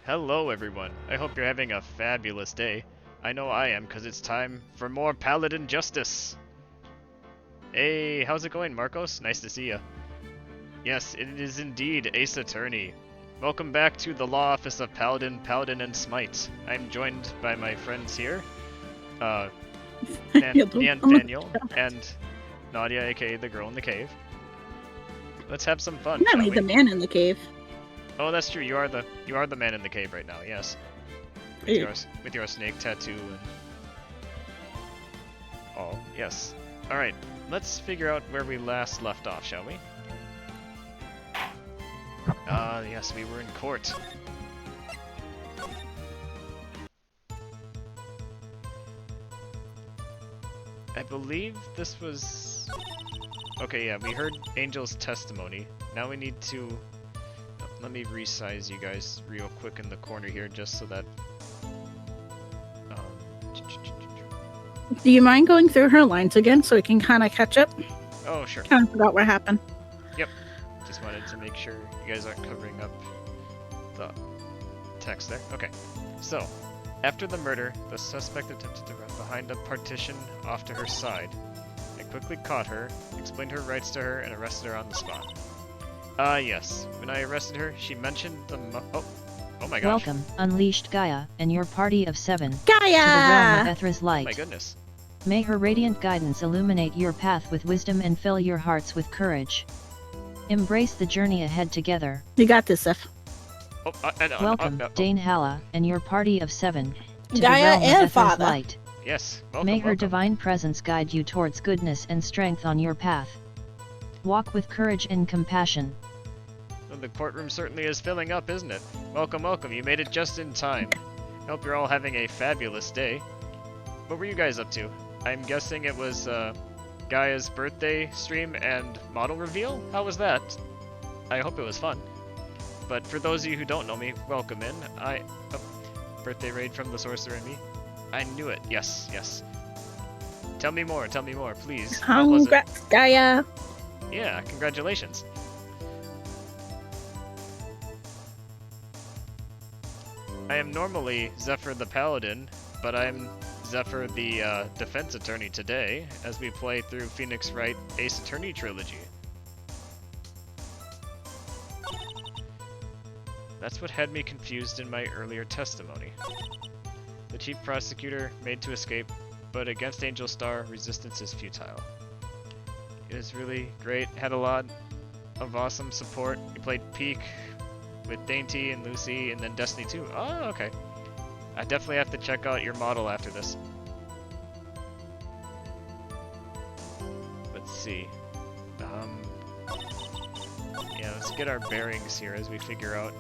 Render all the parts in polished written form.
Hello everyone, I hope you're having a fabulous day. I know I am, because it's time for more Paladin justice! Hey, how's it going, Marcos? Nice to see ya. Yes, it is indeed Ace Attorney. Welcome back to the Law Office of Paladin, and Smite. I'm joined by my friends here, Daniel, and Nadia, aka the girl in the cave. Let's have some fun, Not shall me, we? the man in the cave. Oh, that's true. You are the man in the cave right now. Yes, with your snake tattoo. And... Oh, yes. All right. Let's figure out where we last left off, shall we? Yes, we were in court. I believe this was... Okay, yeah, we heard Angel's testimony. Now we need to... Let me resize you guys real quick in the corner here, just so that... Do you mind going through her lines again so we can kind of catch up? Oh, sure. Kind of forgot what happened. Yep. Just wanted to make sure you guys aren't covering up the text there. Okay. So, after the murder, the suspect attempted to run behind a partition off to her side. I quickly caught her, explained her rights to her, and arrested her on the spot. Yes. When I arrested her, she mentioned the oh my gosh. Welcome, Unleashed Gaia, and your party of 7, Gaia! to the realm of Ethra's light. Oh my goodness. May her radiant guidance illuminate your path with wisdom and fill your hearts with courage. Embrace the journey ahead together. You got this, Zeph. Oh, Welcome, Dane Halla, and your party of 7, to Gaia the realm and of Ethra's Father. light. Yes. Welcome, May her welcome. divine presence guide you towards goodness and strength on your path. Walk with courage and compassion. Well, the courtroom certainly is filling up, isn't it? Welcome, welcome. You made it just in time. Hope you're all having a fabulous day. What were you guys up to? I'm guessing it was Gaia's birthday stream and model reveal? How was that? I hope it was fun. But for those of you who don't know me, welcome in. Birthday raid from the sorcerer and me. I knew it. Yes, yes. Tell me more, please. How was it? Congrats, Gaia! Yeah, congratulations. I am normally Zephyr the Paladin, but I'm Zephyr the defense attorney today, as we play through Phoenix Wright Ace Attorney Trilogy. That's what had me confused in my earlier testimony. The chief prosecutor made to escape, but against Angel Star, resistance is futile. It was really great, had a lot of awesome support. We played Peak with Dainty and Lucy, and then Destiny 2. Oh, okay. I definitely have to check out your model after this. Let's see. Yeah, let's get our bearings here as we figure out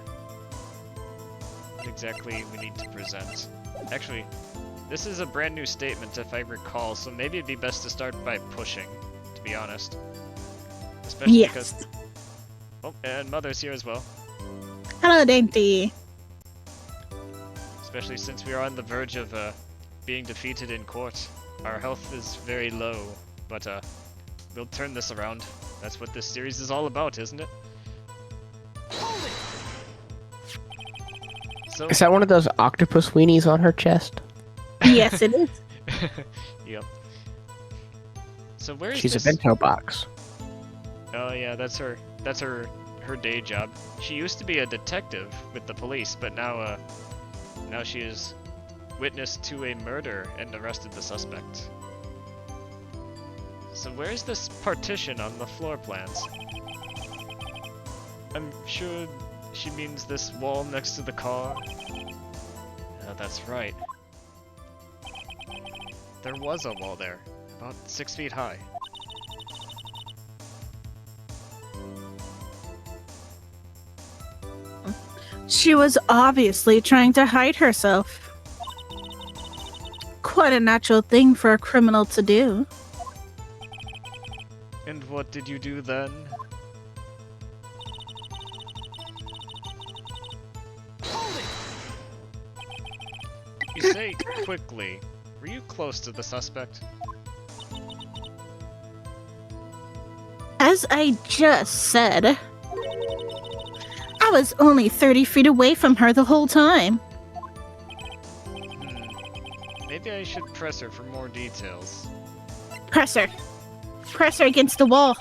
what exactly we need to present. Actually, this is a brand new statement if I recall, so maybe it'd be best to start by pushing, to be honest. Especially because... Oh, and Mother's here as well. Hello, Dainty! Especially since we are on the verge of being defeated in court. Our health is very low, but we'll turn this around. That's what this series is all about, isn't it? So, Is that one of those octopus weenies on her chest? Yes, it is. Yep. So where is She's this? a bento box. Oh yeah, that's her day job. She used to be a detective with the police, but now she is witness to a murder and arrested the suspect. So where's this partition on the floor plans? I'm sure she means this wall next to the car. That's right. There was a wall there, about 6 feet high. She was obviously trying to hide herself. Quite a natural thing for a criminal to do. And what did you do then? You say quickly. Were you close to the suspect? As I just said, I was only 30 feet away from her the whole time. Maybe I should press her for more details. Press her. Press her against the wall.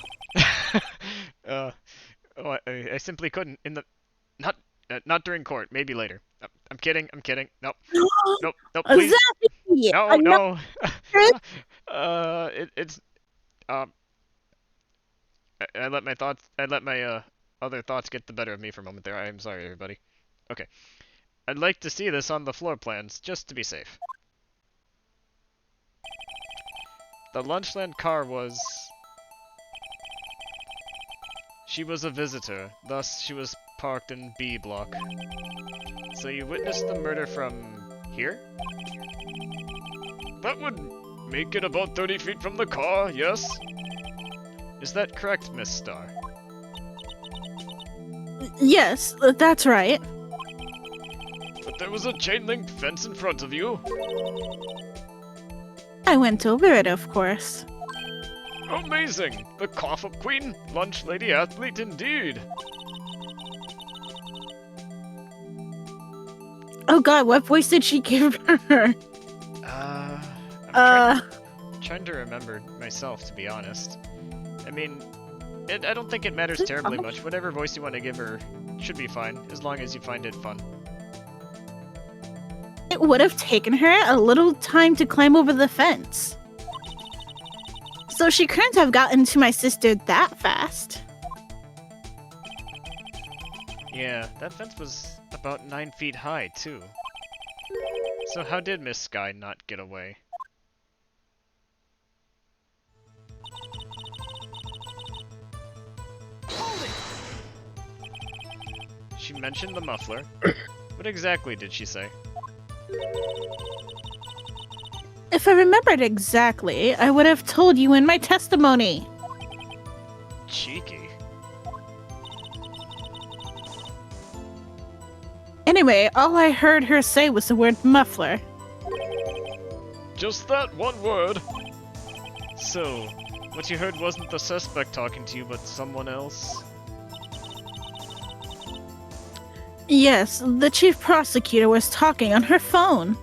I simply couldn't in the... Not during court. Maybe later. I'm kidding. Nope. Nope. Please. Zephyr! No. I let my other thoughts get the better of me for a moment there. I'm sorry, everybody. Okay. I'd like to see this on the floor plans, just to be safe. The Lunchland car was... She was a visitor, thus she was parked in B block. So you witnessed the murder from here? That would make it about 30 feet from the car, yes? Is that correct, Miss Star? Yes, that's right. But there was a chain link fence in front of you. I went over it, of course. Amazing! The cough-up queen, lunch lady athlete indeed. Oh god, what voice did she give her? I'm trying to remember myself, to be honest. I mean, I don't think it matters terribly much. Whatever voice you want to give her should be fine, as long as you find it fun. It would have taken her a little time to climb over the fence. So she couldn't have gotten to my sister that fast. Yeah, that fence was about 9 feet high, too. So how did Miss Sky not get away? She mentioned the muffler. What exactly did she say? If I remembered exactly, I would have told you in my testimony. Cheeky. Anyway, all I heard her say was the word muffler. Just that one word. So, what you heard wasn't the suspect talking to you, but someone else? Yes, the chief prosecutor was talking on her phone.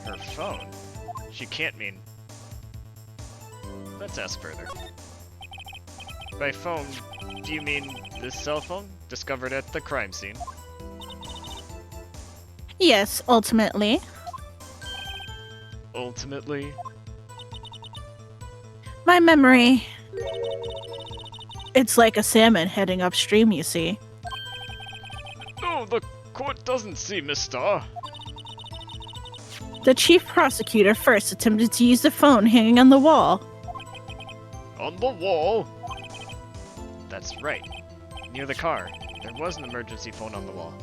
Her phone? She can't mean... Let's ask further. By phone, do you mean this cell phone, discovered at the crime scene? Yes, ultimately. Ultimately? My memory... It's like a salmon heading upstream, you see. No, the court doesn't see, Miss Star. The chief prosecutor first attempted to use the phone hanging on the wall. On the wall? That's right. Near the car. There was an emergency phone on the wall.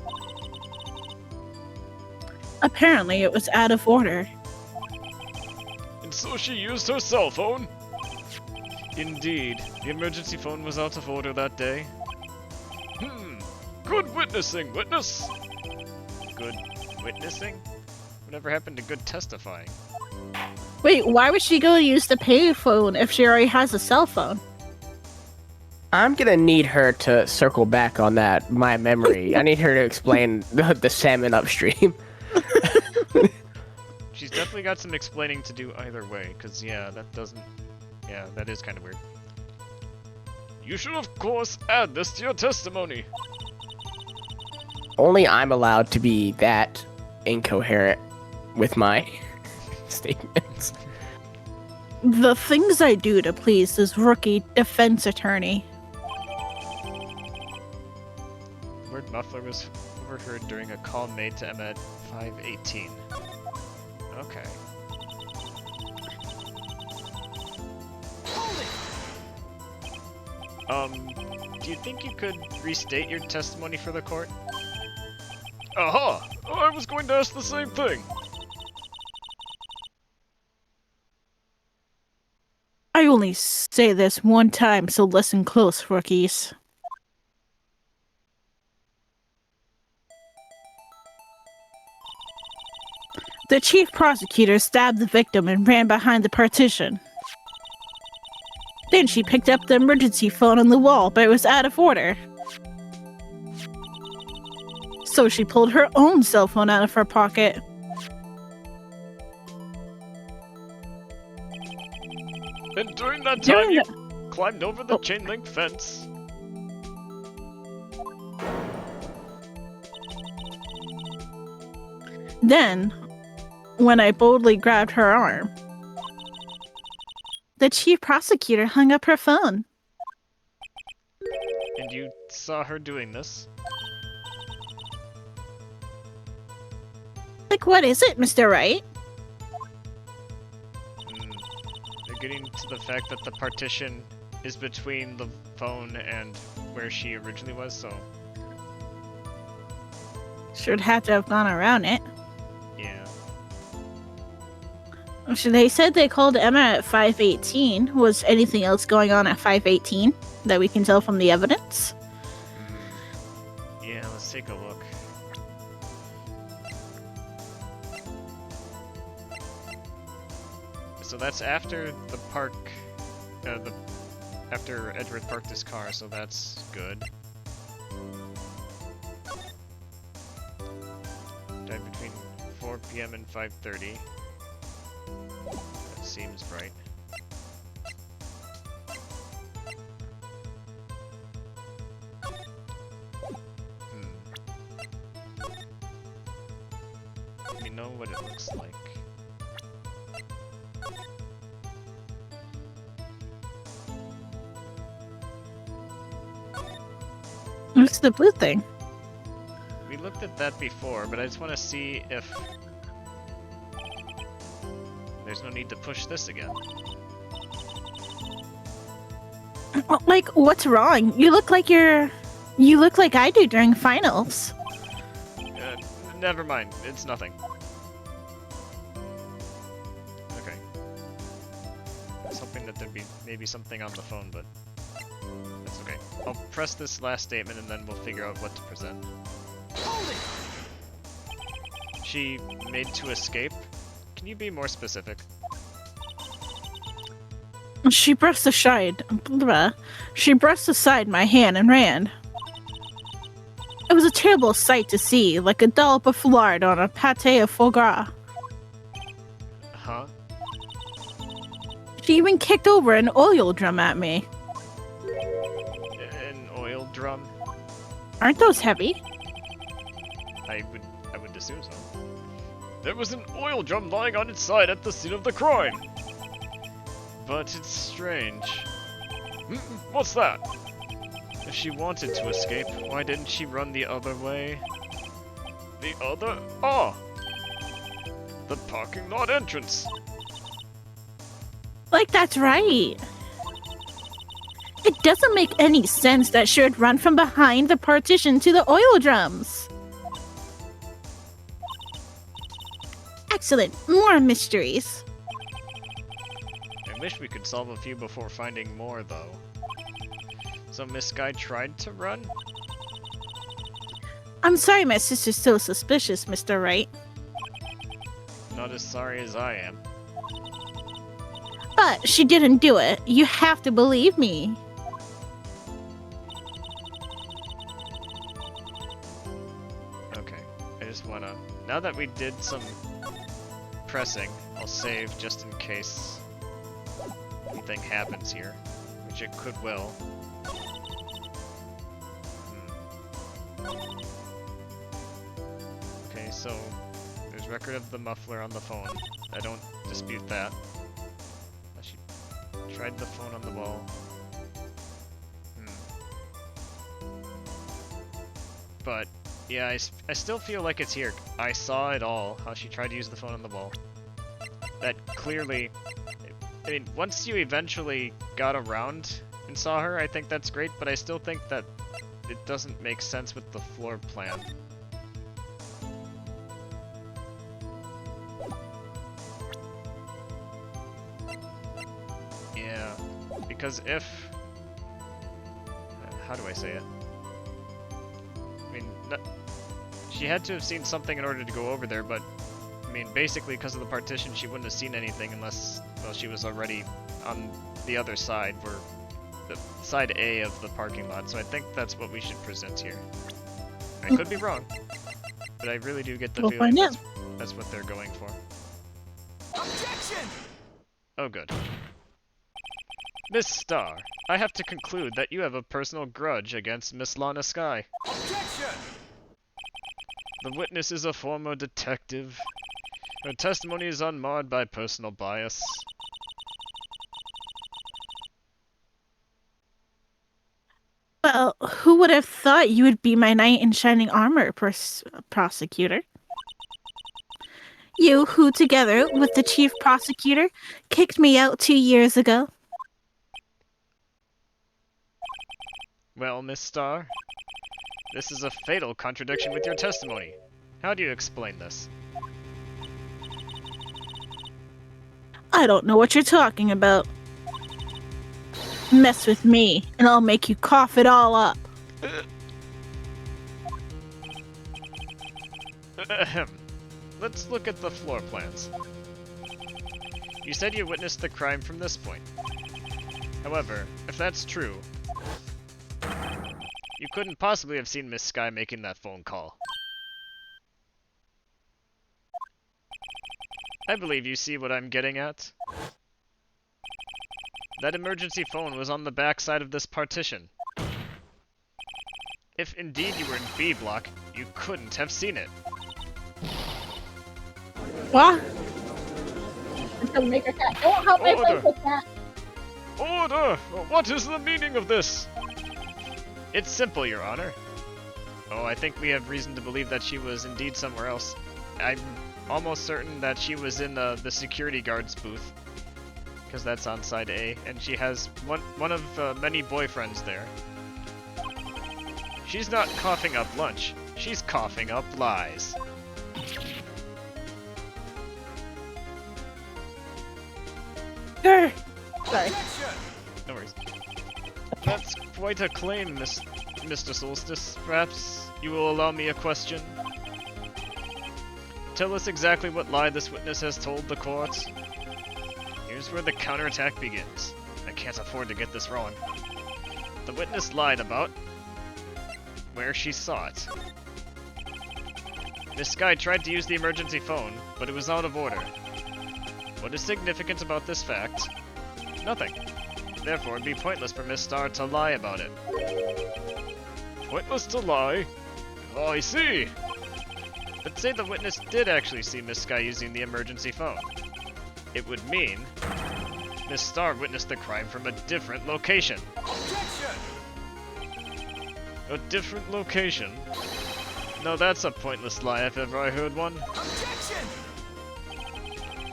Apparently, it was out of order. And so she used her cell phone? Indeed. The emergency phone was out of order that day. Good witnessing, witness! Good witnessing? Whatever happened to good testifying? Wait, why would she go use the payphone if she already has a cell phone? I'm gonna need her to circle back on that, my memory. I need her to explain the salmon upstream. She's definitely got some explaining to do either way, because yeah, that is kind of weird. You should of course add this to your testimony. Only I'm allowed to be that incoherent with my statements. The things I do to please this rookie defense attorney. The word muffler was overheard during a call made to Emma at 5:18. Okay. Do you think you could restate your testimony for the court? Aha! I was going to ask the same thing! I only say this one time, so listen close, rookies. The chief prosecutor stabbed the victim and ran behind the partition. Then she picked up the emergency phone on the wall, but it was out of order. So she pulled her own cell phone out of her pocket. And during that time, During you climbed over the chain link fence. Then, when I boldly grabbed her arm, the chief prosecutor hung up her phone. And you saw her doing this. Like, what is it, Mr. Wright? They're getting to the fact that the partition is between the phone and where she originally was, so Should have to have gone around it. yeah. So they said they called Emma at 5:18. Was anything else going on at 5:18 that we can tell from the evidence? Yeah, let's take a look. So that's after the park, after Edward parked his car, so that's good. Died between 4 p.m. and 5:30. That seems right. We know what it looks like. What's the blue thing? We looked at that before, but I just want to see if there's no need to push this again. Like, what's wrong? You look like I do during finals. Never mind, it's nothing. Okay. I was hoping that there'd be maybe something on the phone, but that's okay. I'll press this last statement and then we'll figure out what to present. She made to escape? Can you be more specific? She brushed aside my hand and ran. It was a terrible sight to see, like a dollop of lard on a pâté of foie gras. Huh? She even kicked over an oil drum at me. An oil drum? Aren't those heavy? I would assume so. There was an oil drum lying on its side at the scene of the crime! But it's strange. What's that? If she wanted to escape, why didn't she run the other way? The other? Ah! The parking lot entrance! Like, that's right. It doesn't make any sense that she would run from behind the partition to the oil drums. Excellent. More mysteries. I wish we could solve a few before finding more, though. So Miss Sky tried to run? I'm sorry my sister's so suspicious, Mr. Wright. Not as sorry as I am. But she didn't do it. You have to believe me. Okay, I just wanna... Now that we did some pressing, I'll save just in case anything happens here, which it could will. Okay, so there's record of the muffler on the phone. I don't dispute that. She tried the phone on the wall. But yeah, I still feel like it's here. I saw it all, how she tried to use the phone on the wall. That clearly... I mean, once you eventually got around and saw her, I think that's great, but I still think that it doesn't make sense with the floor plan. Yeah, because if... how do I say it? I mean, she had to have seen something in order to go over there, but I mean, basically because of the partition, she wouldn't have seen anything unless, well, she was already on the other side, where the side A of the parking lot. So I think that's what we should present here. I could be wrong. but I really do get the We'll feeling find out. that's what they're going for. Objection! Oh, good. Miss Star, I have to conclude that you have a personal grudge against Miss Lana Sky. Objection! The witness is a former detective. Her testimony is unmarred by personal bias. Well, who would have thought you would be my knight in shining armor, prosecutor? You who, together with the chief prosecutor, kicked me out 2 years ago. Well, Miss Star, this is a fatal contradiction with your testimony. How do you explain this? I don't know what you're talking about. Mess with me, and I'll make you cough it all up. Ahem. Let's look at the floor plans. You said you witnessed the crime from this point. However, if that's true, you couldn't possibly have seen Miss Sky making that phone call. I believe you see what I'm getting at. That emergency phone was on the back side of this partition. If indeed you were in B block, you couldn't have seen it. What? Don't make her cat. Don't help my Order. with that. Order! What is the meaning of this? It's simple, Your Honor. Oh, I think we have reason to believe that she was indeed somewhere else. I'm almost certain that she was in the security guard's booth. Because that's on side A, and she has one of many boyfriends there. She's not coughing up lunch, she's coughing up lies. Sorry. Objection! No worries. That's quite a claim, Mr. Soulstice. Perhaps you will allow me a question? Tell us exactly what lie this witness has told the court. Here's where the counterattack begins. I can't afford to get this wrong. The witness lied about where she saw it. Miss Sky tried to use the emergency phone, but it was out of order. What is significant about this fact? Nothing. Therefore, it'd be pointless for Miss Star to lie about it. Pointless to lie? Oh, I see! But say the witness did actually see Miss Sky using the emergency phone. It would mean Miss Star witnessed the crime from a different location. Objection! A different location? No, that's a pointless lie if ever I heard one. Objection!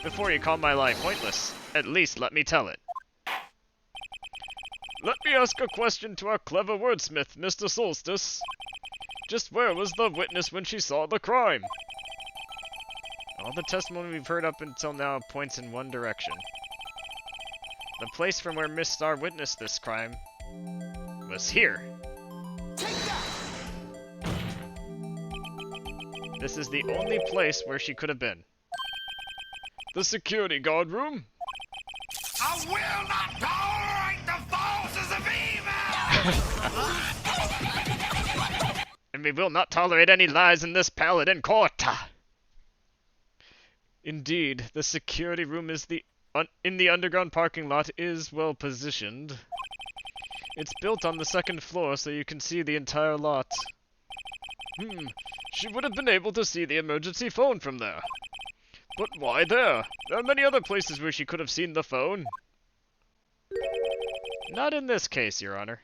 Before you call my lie pointless, at least let me tell it. Let me ask a question to our clever wordsmith, Mr. Soulstice. Just where was the witness when she saw the crime? All the testimony we've heard up until now points in one direction. The place from where Miss Star witnessed this crime was here. Take that! This is the only place where she could have been. The security guard room? I will not tolerate the forces of evil! And we will not tolerate any lies in this Paladin court. Indeed, the security room is in the underground parking lot is well positioned. It's built on the second floor so you can see the entire lot. She would have been able to see the emergency phone from there. But why there? There are many other places where she could have seen the phone. Not in this case, Your Honor.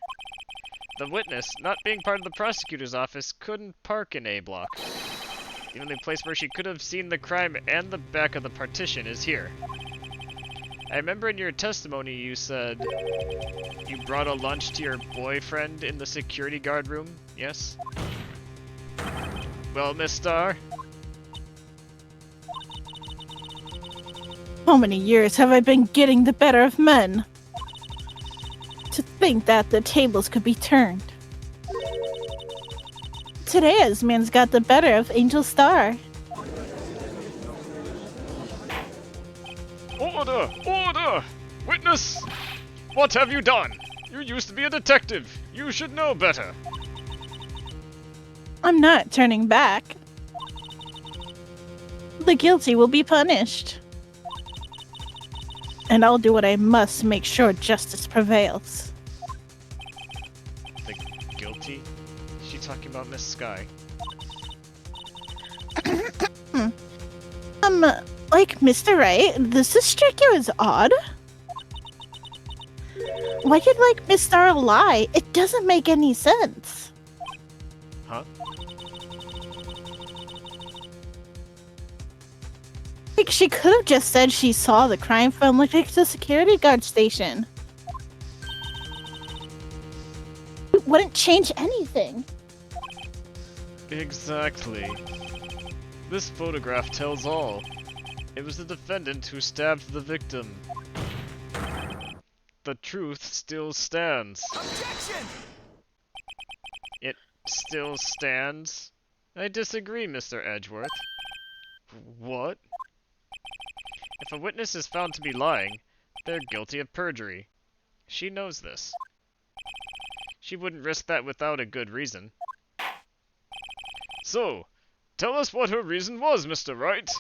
The witness, not being part of the prosecutor's office, couldn't park in A block. The only place where she could have seen the crime and the back of the partition is here. I remember in your testimony you said you brought a lunch to your boyfriend in the security guard room, yes? Well, Miss Star? How many years have I been getting the better of men? To think that the tables could be turned. Today, Asman's got the better of Angel Star. Order! Order! Witness! What have you done? You used to be a detective. You should know better. I'm not turning back. The guilty will be punished. And I'll do what I must to make sure justice prevails. The guilty? Is she talking about Miss Sky? Like Mr. Wright, this is strike you as odd. Why did like Miss Star lie? It doesn't make any sense. Huh? Like she could have just said she saw the crime from like the security guard station. It wouldn't change anything. Exactly. This photograph tells all. It was the defendant who stabbed the victim. The truth still stands. Objection! It still stands? I disagree, Mr. Edgeworth. What? If a witness is found to be lying, they're guilty of perjury. She knows this. She wouldn't risk that without a good reason. So, tell us what her reason was, Mr. Wright.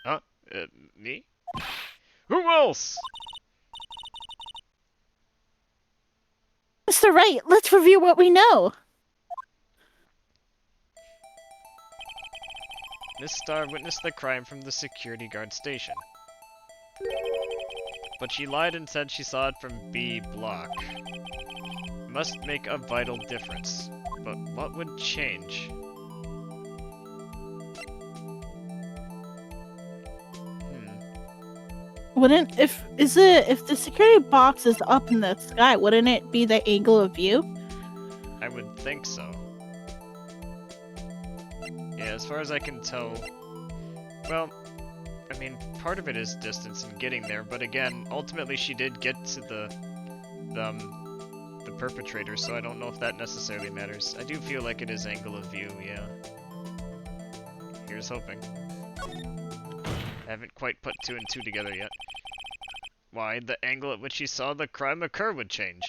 Huh? Me? Who else? Mr. Wright, let's review what we know. Miss Star witnessed the crime from the security guard station. But she lied and said she saw it from B block. Must make a vital difference. But what would change? Wouldn't if the security box is up in the sky, wouldn't it be the angle of view? I would think so. Yeah, as far as I can tell, well, I mean, part of it is distance and getting there, but again, ultimately she did get to the perpetrator, so I don't know if that necessarily matters. I do feel like it is angle of view, yeah. Here's hoping. I haven't quite put 2 and 2 together yet. Why, the angle at which he saw the crime occur would change.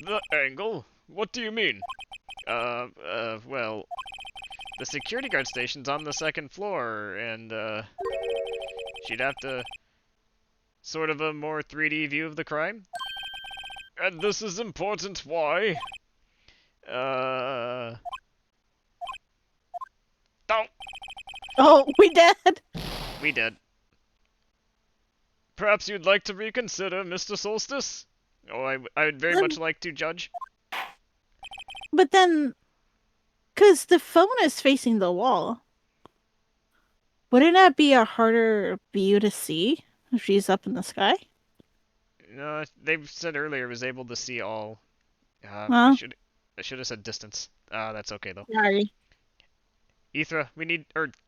The angle? What do you mean? Well, the security guard station's on the 2nd floor, and, she'd have to... sort of a more 3D view of the crime? And this is important, why? Oh! Oh, we did. We did. Perhaps you'd like to reconsider, Mr. Soulstice? Oh, I would very much like to, Judge. But then, because the phone is facing the wall, wouldn't that be a harder view to see if she's up in the sky? No, they said earlier it was able to see all. Huh? I should have said distance. That's okay though. Sorry. Ethra,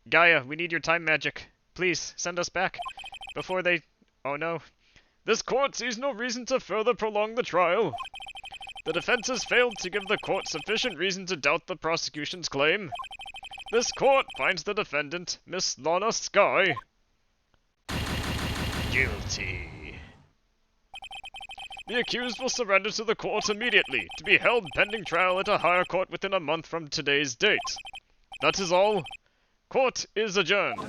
Gaia, we need your time magic. Please, send us back. Before they... Oh no. This court sees no reason to further prolong the trial. The defense has failed to give the court sufficient reason to doubt the prosecution's claim. This court finds the defendant, Miss Lana Sky, guilty. The accused will surrender to the court immediately, to be held pending trial at a higher court within a month from today's date. That is all. Court is adjourned.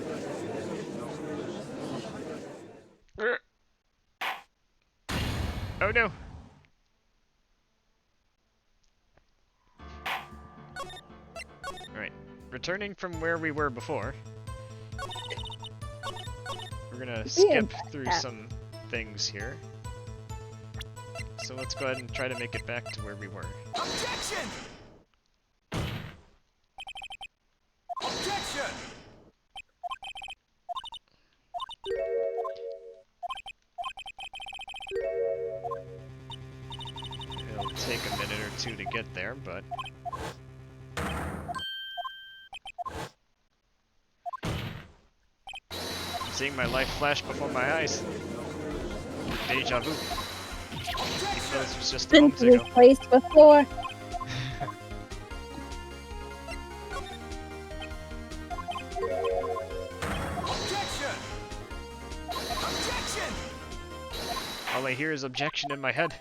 Oh no. Alright, returning from where we were before, we're gonna skip through some things here. So let's go ahead and try to make it back to where we were. Objection! Objection! It'll take a minute or two to get there, but... I'm seeing my life flash before my eyes. Deja vu. Even though this was just Been moments to this ago. place before. Objection! Objection! All I hear is objection in my head.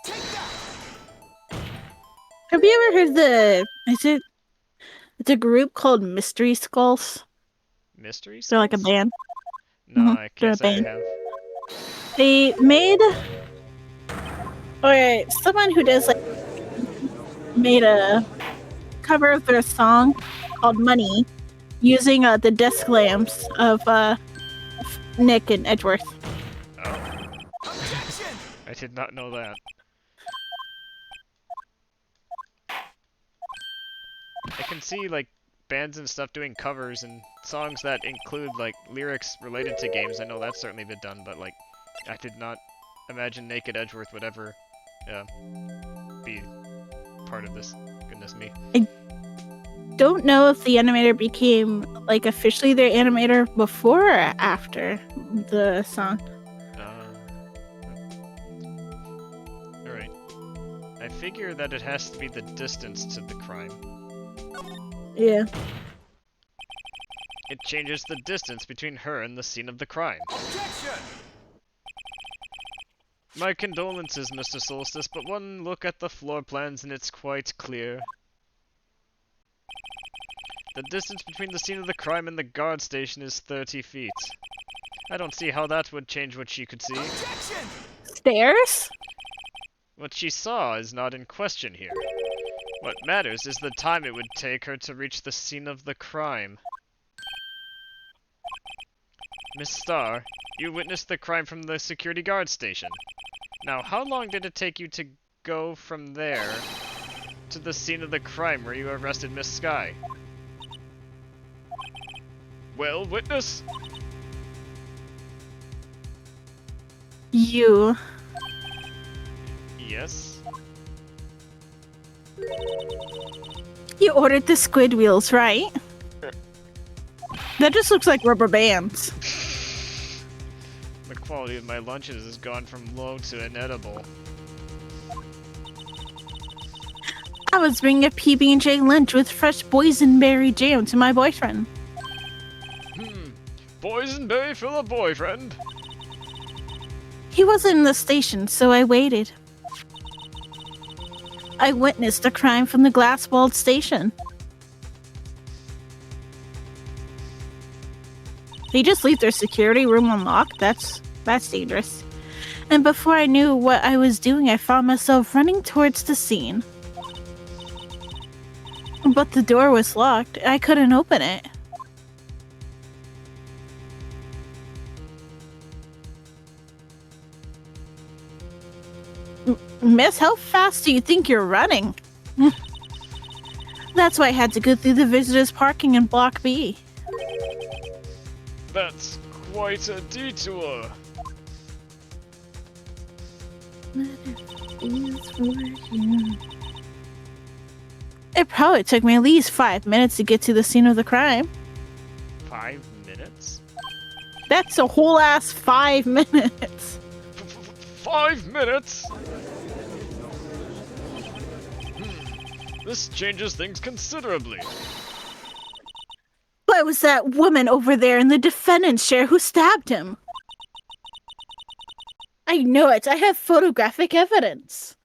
Take that! Have you ever heard the Is it? It's a group called Mystery Skulls. Mystery They're like a Skulls? band. No, Mhm, I they're can't a say I band. have. They made. Or someone who does like made a cover of their song called "Money" using the desk lamps of Nick and Edgeworth. Oh. I did not know that. I can see, like, bands and stuff doing covers and songs that include, like, lyrics related to games. I know that's certainly been done, but, like, I did not imagine Naked Edgeworth would ever be part of this. Goodness me. Don't know if the animator became like officially their animator before or after the song. Alright. I figure that it has to be the distance to the crime. Yeah. It changes the distance between her and the scene of the crime. My condolences, Mr. Soulstice, but one look at the floor plans and it's quite clear. The distance between the scene of the crime and the guard station is 30 feet. I don't see how that would change what she could see. Stairs? What she saw is not in question here. What matters is the time it would take her to reach the scene of the crime. Miss Starr, you witnessed the crime from the security guard station. Now, how long did it take you to go from there to the scene of the crime where you arrested Miss Sky? Well, witness? You. Yes? You ordered the squid wheels, right? That just looks like rubber bands. The quality of my lunches has gone from low to inedible. I was bringing a PB&J lunch with fresh boysenberry jam to my boyfriend. Boysenberry for the boyfriend? He wasn't in the station, so I waited. I witnessed a crime from the glass-walled station. They just leave their security room unlocked? That's dangerous. And before I knew what I was doing, I found myself running towards the scene. But the door was locked. I couldn't open it. Miss, how fast do you think you're running? That's why I had to go through the visitors' parking in Block B. That's quite a detour. It probably took me at least 5 minutes to get to the scene of the crime. 5 minutes? That's a whole ass 5 minutes. 5 minutes? This changes things considerably. But it was that woman over there in the defendant's chair who stabbed him. I know it. I have photographic evidence.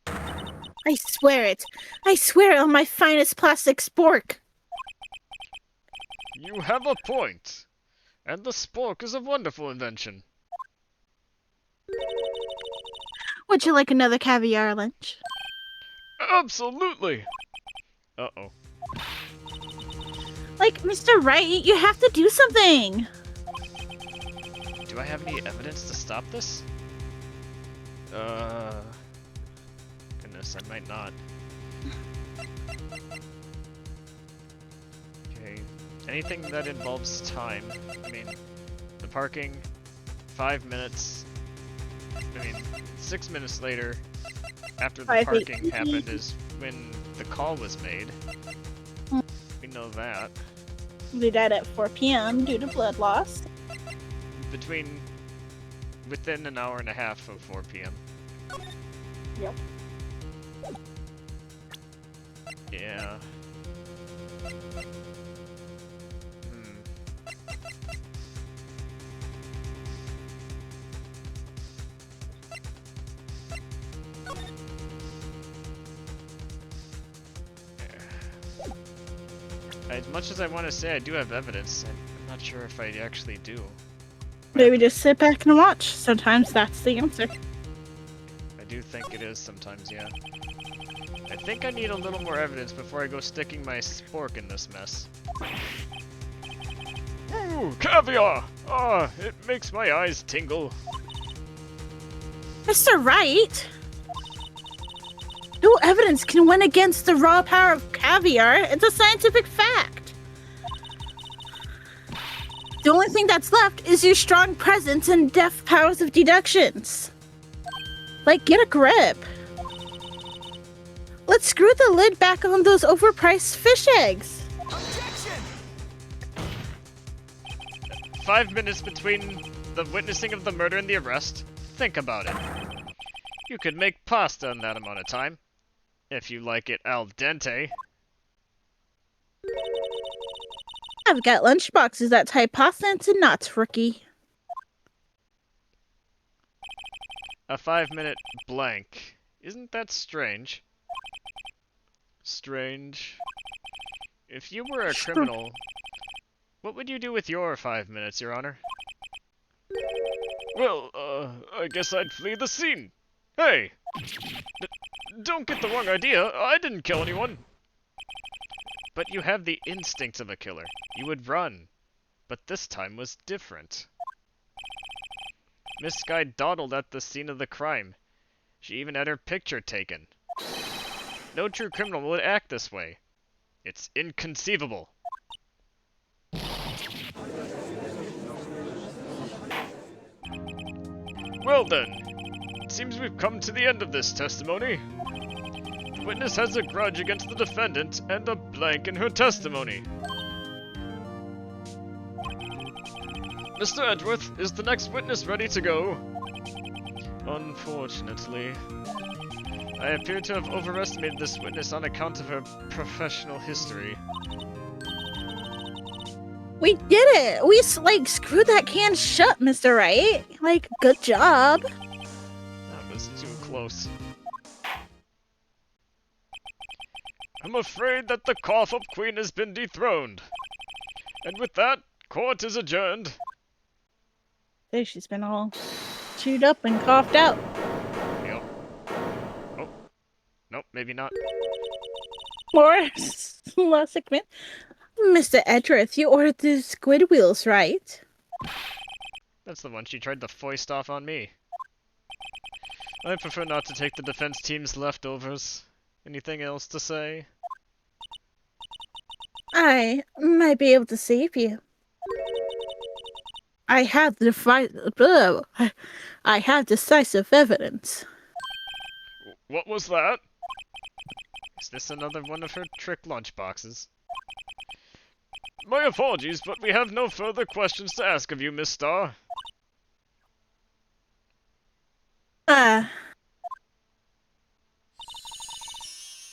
I swear it. I swear it on my finest plastic spork. You have a point. And the spork is a wonderful invention. Would you like another caviar lunch? Absolutely! Uh-oh. Like, Mr. Wright, you have to do something! Do I have any evidence to stop this? Goodness, I might not. Okay. Anything that involves time. I mean, the parking, 5 minutes. I mean, 6 minutes later, after the parking happened, is when the call was made. We know that. They died at 4 p.m. due to blood loss. Within an hour and a half of 4 p.m. Yep. Yeah. As much as I want to say I do have evidence, I'm not sure if I actually do. Maybe just sit back and watch. Sometimes that's the answer. I do think it is sometimes, yeah. I think I need a little more evidence before I go sticking my spork in this mess. Ooh, caviar! Ah, it makes my eyes tingle. Mr. Wright? No evidence can win against the raw power of caviar. It's a scientific fact. The only thing that's left is your strong presence and deft powers of deductions. Like, get a grip. Let's screw the lid back on those overpriced fish eggs. Objection! 5 minutes between the witnessing of the murder and the arrest. Think about it. You could make pasta in that amount of time. If you like it al dente. I've got lunchboxes that tie pasta into knots, rookie. A 5-minute blank. Isn't that strange? Strange. If you were a criminal, what would you do with your 5 minutes, Your Honor? Well, I guess I'd flee the scene. Hey! Don't get the wrong idea. I didn't kill anyone. But you have the instincts of a killer. You would run. But this time was different. Miss Sky dawdled at the scene of the crime. She even had her picture taken. No true criminal would act this way. It's inconceivable. Well then, it seems we've come to the end of this testimony. The witness has a grudge against the defendant and a blank in her testimony. Mr. Edgeworth, is the next witness ready to go? Unfortunately, I appear to have overestimated this witness on account of her professional history. We did it! We, screwed that can shut, Mr. Wright. Like, good job. That was too close. I'm afraid that the cough-up queen has been dethroned. And with that, court is adjourned. Hey, she's been all chewed up and coughed out. Yep. Oh. Nope, maybe not. Or, last segment. Mr. Edgeworth, you ordered the squid wheels, right? That's the one she tried to foist off on me. I prefer not to take the defense team's leftovers. Anything else to say? I might be able to save you. I have decisive evidence. What was that? Is this another one of her trick lunchboxes? My apologies, but we have no further questions to ask of you, Miss Starr.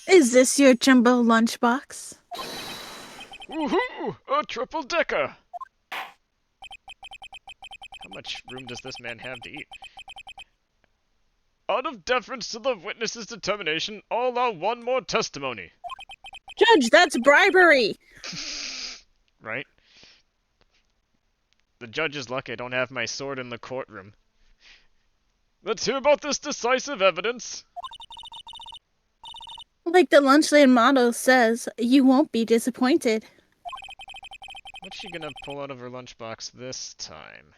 Is this your jumbo lunchbox? Woohoo! A triple-decker! How much room does this man have to eat? Out of deference to the witness's determination, I'll allow one more testimony. Judge, that's bribery! Right? The judge is lucky I don't have my sword in the courtroom. Let's hear about this decisive evidence. Like the Lunchland motto says, you won't be disappointed. What's she gonna pull out of her lunchbox this time?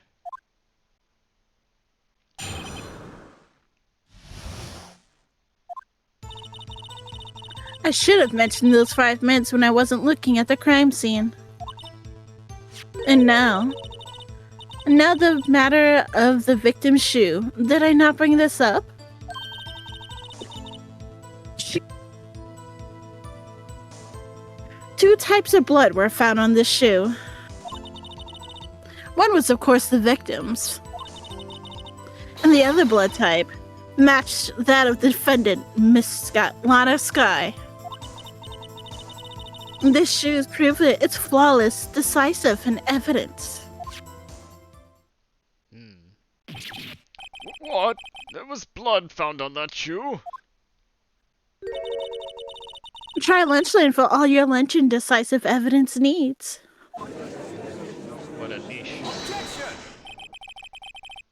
I should have mentioned those 5 minutes when I wasn't looking at the crime scene. And now the matter of the victim's shoe. Did I not bring this up? Two types of blood were found on this shoe. One was, of course, the victim's. And the other blood type matched that of the defendant, Miss Lana Sky. This shoe is proof that it's flawless, decisive, and evidence. What? There was blood found on that shoe? Try Lunchland for all your lunch and decisive evidence needs. What a niche.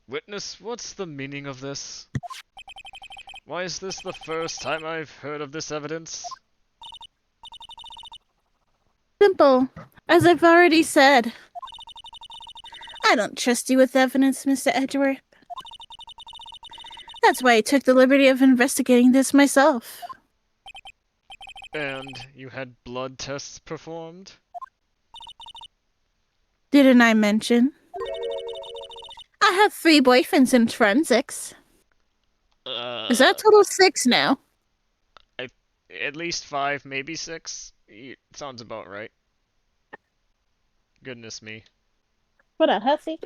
Witness, what's the meaning of this? Why is this the first time I've heard of this evidence? Simple. As I've already said. I don't trust you with evidence, Mr. Edgeworth. That's why I took the liberty of investigating this myself. And you had blood tests performed? Didn't I mention? I have 3 boyfriends in forensics. Is that total 6 now? At least 5, maybe 6. Sounds about right. Goodness me. What a hussy.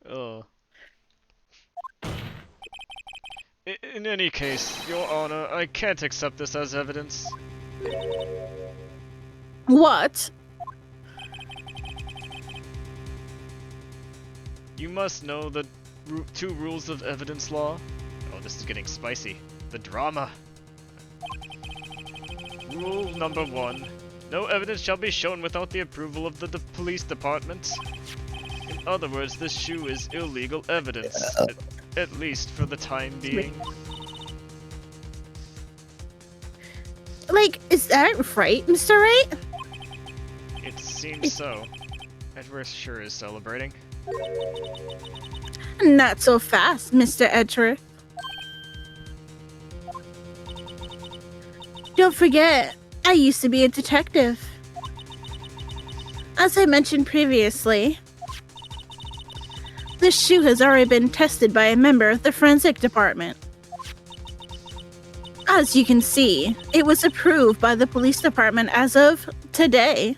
Oh. In any case, Your Honor, I can't accept this as evidence. What? You must know the 2 rules of evidence law. Oh, this is getting spicy. The drama. Rule number 1. No evidence shall be shown without the approval of the police department. In other words, this shoe is illegal evidence. At least for the time being. Like, is that right, Mr. Wright? It seems so. Edgeworth sure is celebrating. Not so fast, Mr. Edgeworth. Don't forget, I used to be a detective. As I mentioned previously, this shoe has already been tested by a member of the forensic department. As you can see, it was approved by the police department as of today.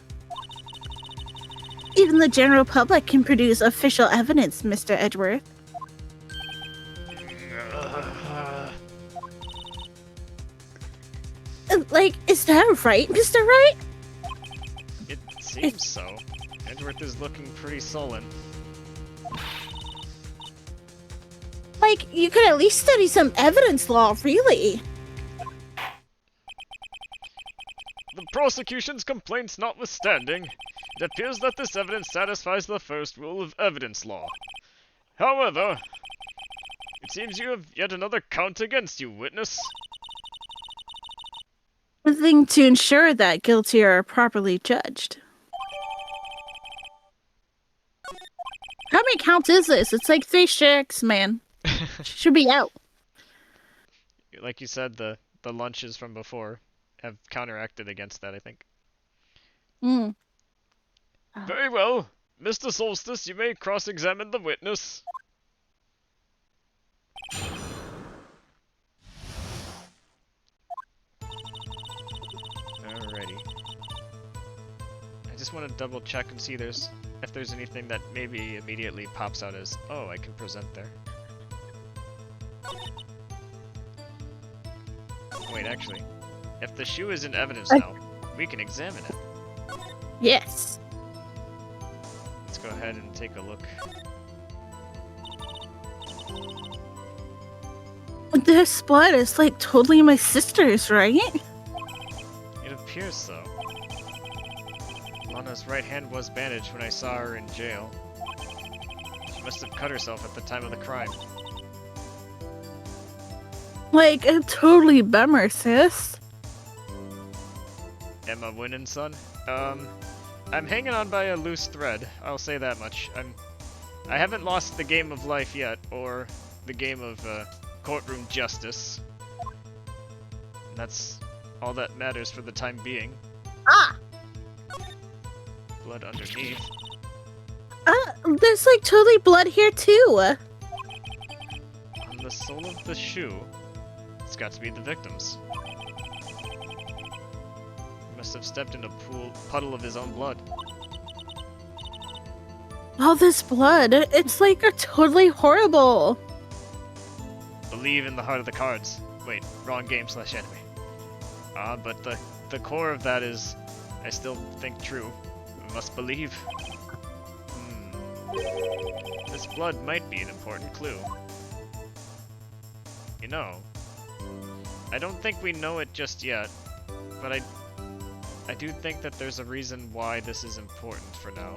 Even the general public can produce official evidence, Mr. Edgeworth. Like, is that right, Mr. Wright? It seems so. Edgeworth is looking pretty sullen. Like, you could at least study some evidence law, really. The prosecution's complaints notwithstanding, it appears that this evidence satisfies the first rule of evidence law. However, it seems you have yet another count against you, witness. The thing to ensure that guilty are properly judged. How many counts is this? It's like 3 chicks, man. Should be out. Like you said, the lunches from before have counteracted against that, I think. Mm. Very well. Mr. Soulstice, you may cross-examine the witness. Alrighty. I just want to double check and see if there's anything that maybe immediately pops out as, oh, I can present there. Wait, actually, if the shoe is in evidence now, we can examine it. Yes. Let's go ahead and take a look. This blood is like totally my sister's, right? It appears so. Lana's right hand was bandaged when I saw her in jail. She must have cut herself at the time of the crime. Like, a totally bummer, sis. Emma winning, son? I'm hanging on by a loose thread, I'll say that much. I haven't lost the game of life yet, or the game of, courtroom justice. And that's all that matters for the time being. Ah! Blood underneath. There's like totally blood here too. On the sole of the shoe, it's got to be the victim's. He must have stepped in a puddle of his own blood. All this blood, it's like totally horrible. Believe in the heart of the cards. Wait, wrong game / enemy. But the core of that is, I still think true. We must believe. This blood might be an important clue. You know, I don't think we know it just yet, but I do think that there's a reason why this is important for now.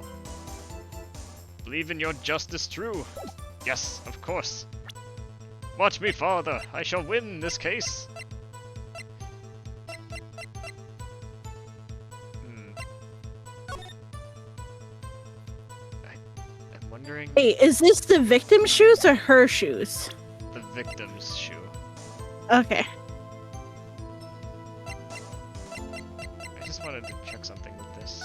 Believe in your justice true. Yes, of course. Watch me, father. I shall win this case. I'm wondering... Hey, is this the victim's shoes or her shoes? The victim's shoe. Okay. I just wanted to check something with this.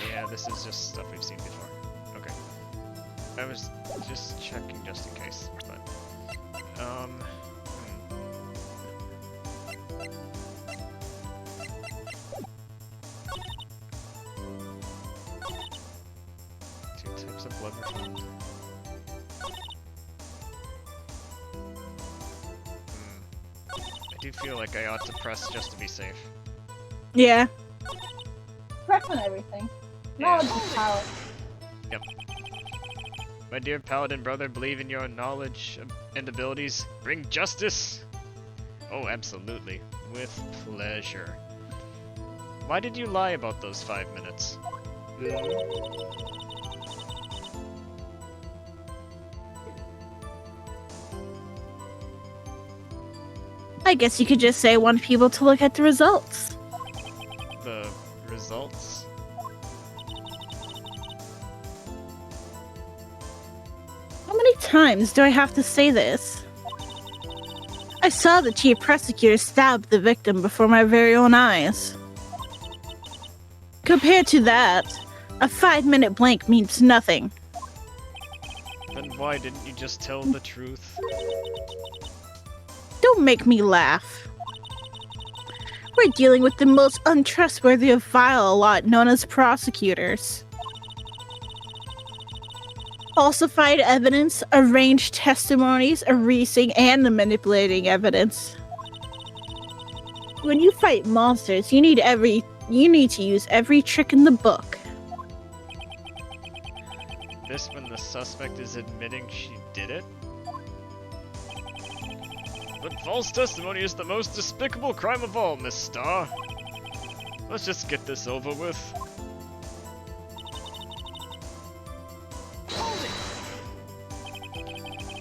Yeah, this is just stuff we've seen before. Okay. I was just checking just in case, but... Two types of blood were found. I do feel like I ought to press just to be safe. Yeah. Press on everything. Yeah. Knowledge is power. Yep. My dear Paladin brother, believe in your knowledge and abilities. Bring justice! Oh, absolutely. With pleasure. Why did you lie about those 5 minutes? I guess you could just say I want people to look at the results. The results? How many times do I have to say this? I saw the chief prosecutor stab the victim before my very own eyes. Compared to that, a 5-minute blank means nothing. Then why didn't you just tell the truth? Don't make me laugh. We're dealing with the most untrustworthy of vile lot known as prosecutors. Falsified evidence, arranged testimonies, erasing and manipulating evidence. When you fight monsters, you need to use every trick in the book. This when the suspect is admitting she did it? But false testimony is the most despicable crime of all, Miss Starr. Let's just get this over with.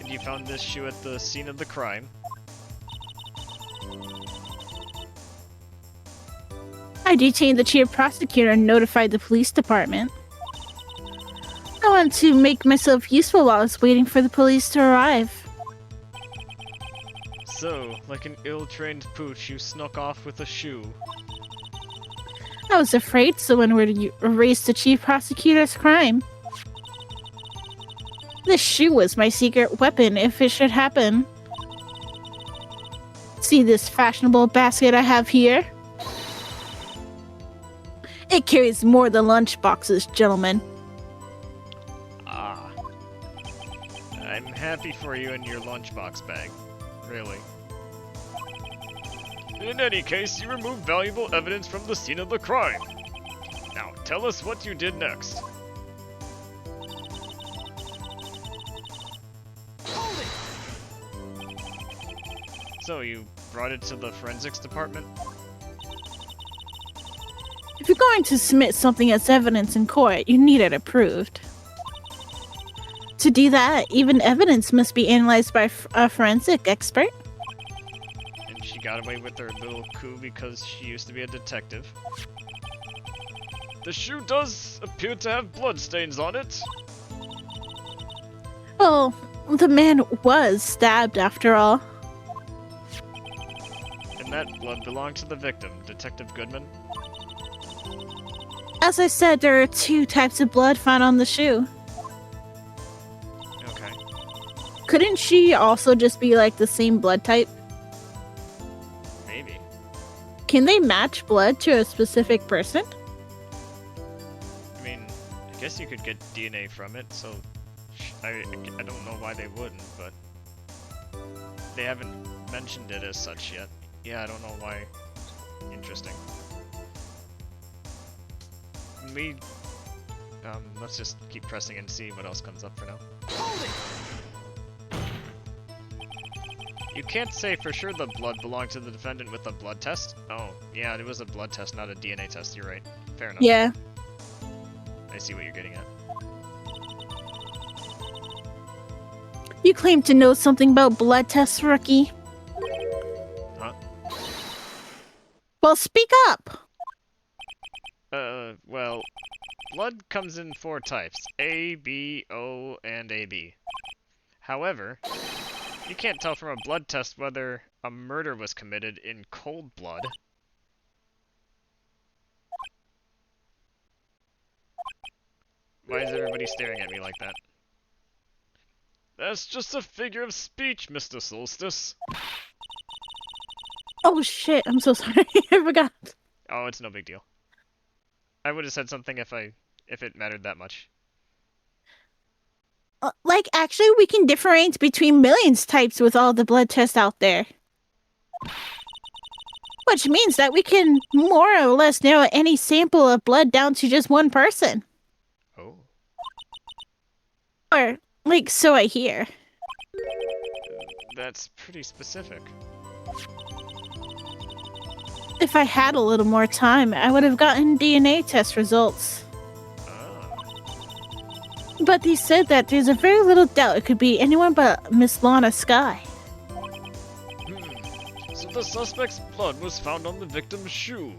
And you found this shoe at the scene of the crime? I detained the chief prosecutor and notified the police department. I wanted to make myself useful while I was waiting for the police to arrive. So, like an ill-trained pooch, you snuck off with a shoe. I was afraid someone would erase the chief prosecutor's crime. This shoe was my secret weapon if it should happen. See this fashionable basket I have here? It carries more than lunch boxes, gentlemen. Ah. I'm happy for you and your lunchbox bag. Really. In any case, you removed valuable evidence from the scene of the crime. Now, tell us what you did next. So, you brought it to the forensics department? If you're going to submit something as evidence in court, you need it approved. To do that, even evidence must be analyzed by a forensic expert. And she got away with her little coup because she used to be a detective. The shoe does appear to have bloodstains on it. Well, the man was stabbed after all. And that blood belonged to the victim, Detective Goodman. As I said, there are 2 types of blood found on the shoe. Okay. Couldn't she also just be like the same blood type? Maybe. Can they match blood to a specific person? I mean, I guess you could get DNA from it, so I don't know why they wouldn't, but they haven't mentioned it as such yet. Yeah, I don't know why. Interesting. Let's just keep pressing and see what else comes up for now. You can't say for sure the blood belonged to the defendant with a blood test. Oh, yeah, it was a blood test, not a DNA test. You're right. Fair enough. Yeah. I see what you're getting at. You claim to know something about blood tests, rookie. Huh? Well, speak up. Well, blood comes in 4 types: A, B, O, and AB. However, you can't tell from a blood test whether a murder was committed in cold blood. Why is everybody staring at me like that? That's just a figure of speech, Mr. Soulstice. Oh shit, I'm so sorry. I forgot. Oh, it's no big deal. I would have said something if it mattered that much. Like, actually, we can differentiate between millions types with all the blood tests out there. Which means that we can more or less narrow any sample of blood down to just one person. Oh. Or, like, so I hear. That's pretty specific. If I had a little more time, I would have gotten DNA test results. But they said that there's a very little doubt it could be anyone but Miss Lana Sky. So the suspect's blood was found on the victim's shoe.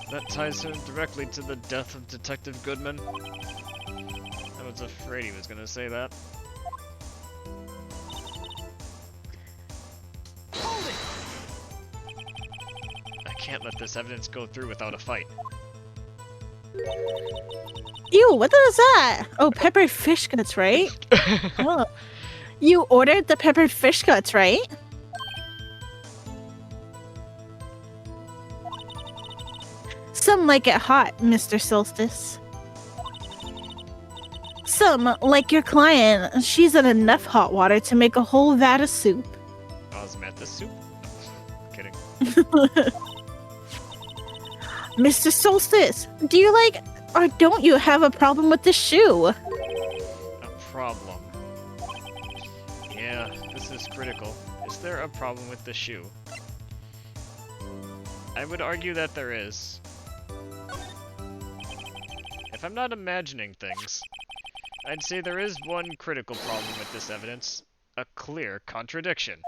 That ties her directly to the death of Detective Goodman. I was afraid he was gonna say that. I can't let this evidence go through without a fight. Ew, what is that? Oh, peppered fish guts, right? Oh. You ordered the peppered fish guts, right? Some like it hot, Mr. Soulstice. Some, like your client, she's in enough hot water to make a whole vat of soup. Osmanthus soup? Kidding. Mr. Soulstice, do you like, or don't you have a problem with the shoe? A problem. Yeah, this is critical. Is there a problem with the shoe? I would argue that there is. If I'm not imagining things, I'd say there is one critical problem with this evidence. A clear contradiction.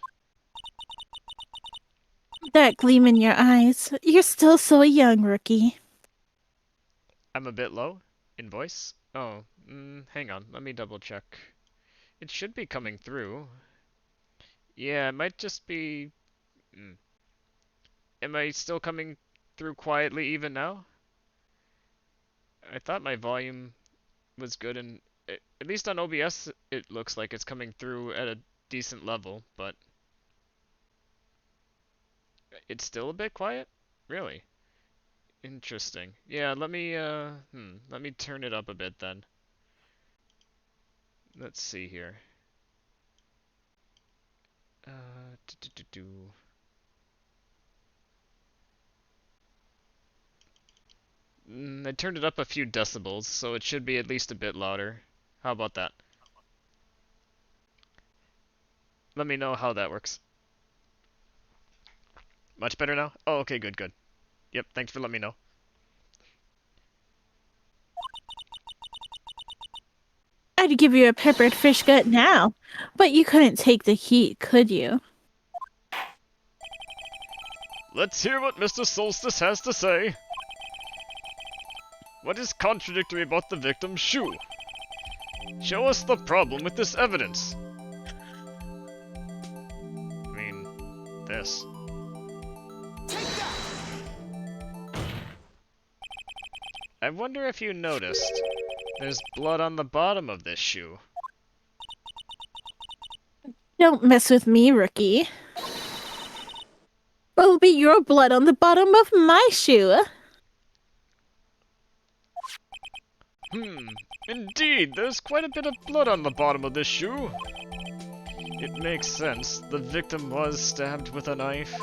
That gleam in your eyes. You're still so young, rookie. I'm a bit low in voice. Oh, hang on. Let me double check. It should be coming through. Yeah, it might just be... Am I still coming through quietly even now? I thought my volume was good, and at least on OBS it looks like it's coming through at a decent level, but... It's still a bit quiet? Really? Interesting. Yeah, let me turn it up a bit then. Let's see here. I turned it up a few decibels, so it should be at least a bit louder. How about that? Let me know how that works. Much better now? Oh, okay, good, good. Yep, thanks for letting me know. I'd give you a peppered fish gut now, but you couldn't take the heat, could you? Let's hear what Mr. Soulstice has to say. What is contradictory about the victim's shoe? Show us the problem with this evidence. I mean, this. I wonder if you noticed, there's blood on the bottom of this shoe. Don't mess with me, rookie. It'll be your blood on the bottom of my shoe. Indeed, there's quite a bit of blood on the bottom of this shoe. It makes sense. The victim was stabbed with a knife.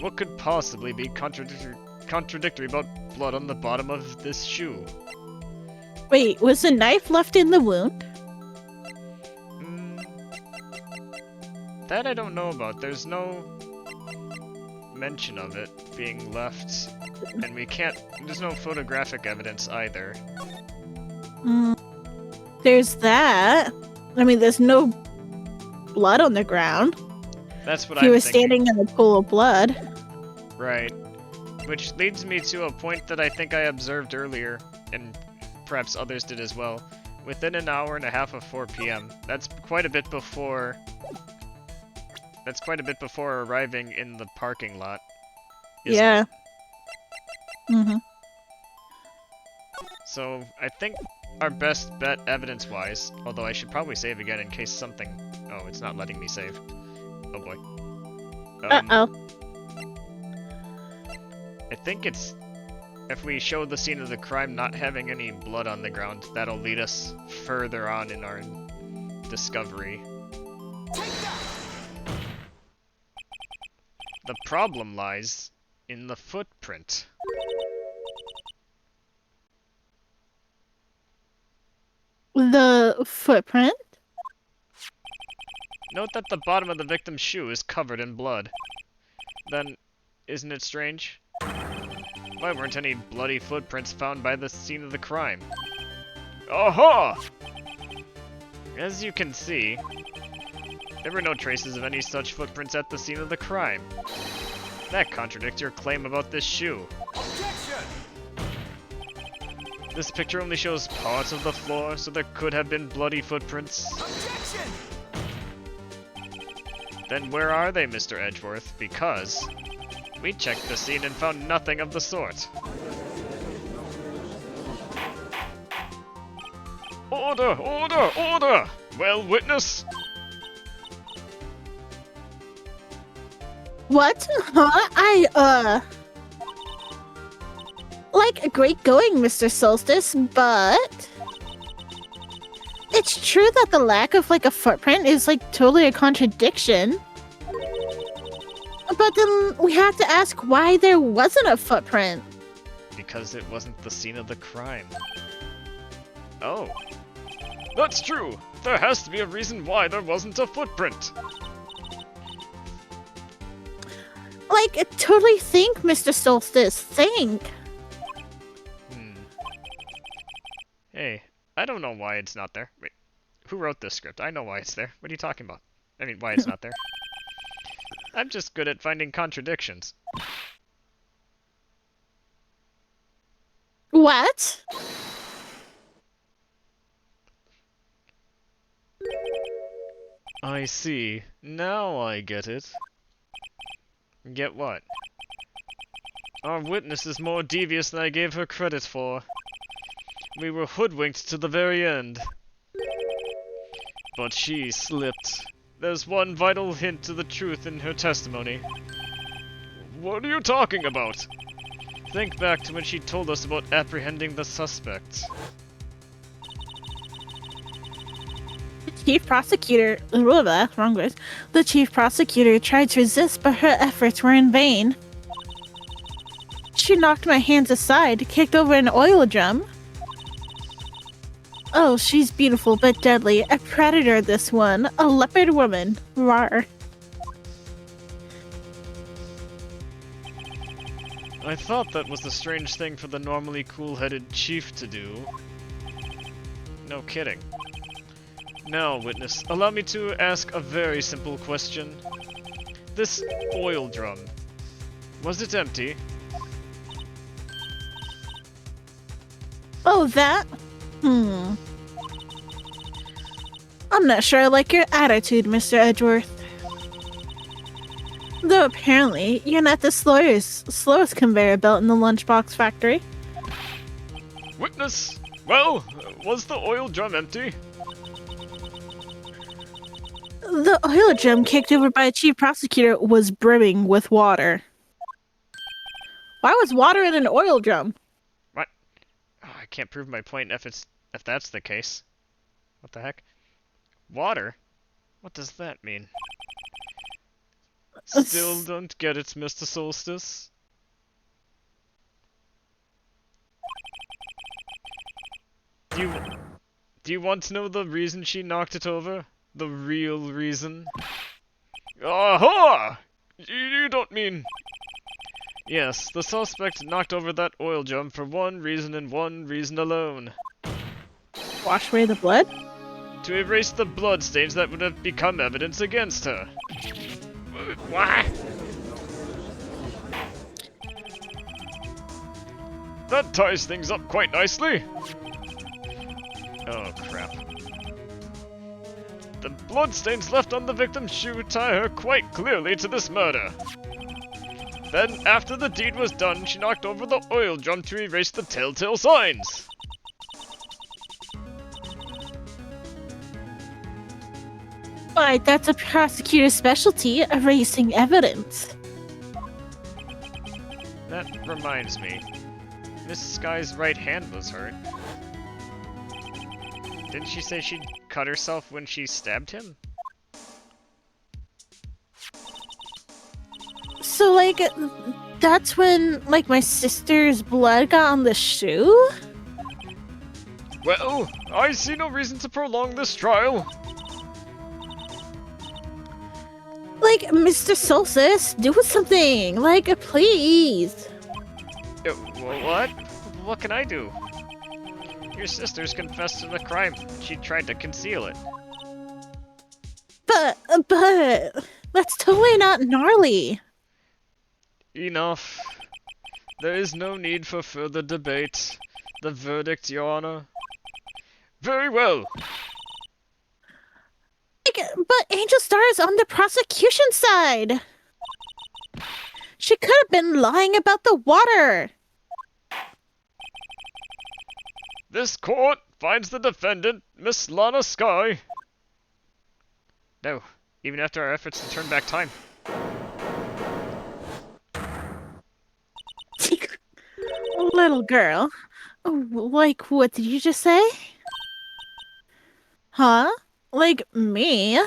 What could possibly be contradictory contradictory about blood on the bottom of this shoe. Wait, was the knife left in the wound? That I don't know about. There's no mention of it being left, and there's no photographic evidence either. There's that. I mean, there's no blood on the ground. That's what He I'm was thinking. standing in a pool of blood. Right. Which leads me to a point that I think I observed earlier, and perhaps others did as well. Within an hour and a half of 4 p.m. That's quite a bit before arriving in the parking lot. isn't Yeah. it? Mm-hmm. So I think our best bet evidence-wise, although I should probably save again in case something... Oh, it's not letting me save. Oh boy. Uh-oh. I think it's... If we show the scene of the crime not having any blood on the ground, that'll lead us further on in our discovery. The problem lies in the footprint. The footprint? Note that the bottom of the victim's shoe is covered in blood. Then, isn't it strange? Why weren't any bloody footprints found by the scene of the crime? Aha! As you can see, there were no traces of any such footprints at the scene of the crime. That contradicts your claim about this shoe. Objection! This picture only shows parts of the floor, so there could have been bloody footprints. Objection! Then where are they, Mr. Edgeworth? Because we checked the scene and found nothing of the sort. Order! Order! Order! Well, witness? What? Huh? Like, great going, Mr. Soulstice, but... It's true that the lack of, like, a footprint is, like, totally a contradiction. But then we have to ask why there wasn't a footprint. Because it wasn't the scene of the crime. Oh. That's true! There has to be a reason why there wasn't a footprint! Like, totally think, Mr. Soulstice, think. Hey, I don't know why it's not there. Wait, who wrote this script? I know why it's there. What are you talking about? I mean, why it's not there. I'm just good at finding contradictions. What? I see. Now I get it. Get what? Our witness is more devious than I gave her credit for. We were hoodwinked to the very end. But she slipped. There's one vital hint to the truth in her testimony. What are you talking about? Think back to when she told us about apprehending the suspect. The chief prosecutor... wrong words. The chief prosecutor tried to resist, but her efforts were in vain. She knocked my hands aside, kicked over an oil drum. Oh, she's beautiful but deadly. A predator, this one. A leopard woman. Rawr. I thought that was a strange thing for the normally cool-headed chief to do. No kidding. Now, witness, allow me to ask a very simple question. This oil drum, was it empty? Oh, that? I'm not sure I like your attitude, Mr. Edgeworth. Though apparently, you're not the slowest conveyor belt in the lunchbox factory. Witness! Well, was the oil drum empty? The oil drum kicked over by a chief prosecutor was brimming with water. Why was water in an oil drum? What? Oh, I can't prove my point if that's the case. What the heck? Water? What does that mean? Still don't get it, Mr. Soulstice. Do you want to know the reason she knocked it over? The real reason? Aha! You don't mean... Yes, the suspect knocked over that oil drum for one reason and one reason alone. Wash away the blood? To erase the bloodstains that would have become evidence against her. What? That ties things up quite nicely. Oh, crap. The bloodstains left on the victim's shoe tie her quite clearly to this murder. Then, after the deed was done, she knocked over the oil drum to erase the telltale signs. But that's a prosecutor's specialty, erasing evidence. That reminds me. Miss Sky's right hand was hurt. Didn't she say she'd cut herself when she stabbed him? So, like, that's when, like, my sister's blood got on the shoe? Well, I see no reason to prolong this trial. Like, Mr. Soulstice, do something! Like, please! What? What can I do? Your sister's confessed to the crime. She tried to conceal it. But, that's totally not gnarly. Enough. There is no need for further debate. The verdict, Your Honor. Very well. Like, but Angel Star is on the prosecution side. She could have been lying about the water. This court finds the defendant, Miss Lana Sky. No, even after our efforts to turn back time. Little girl. Like, what did you just say? Huh? Like, me?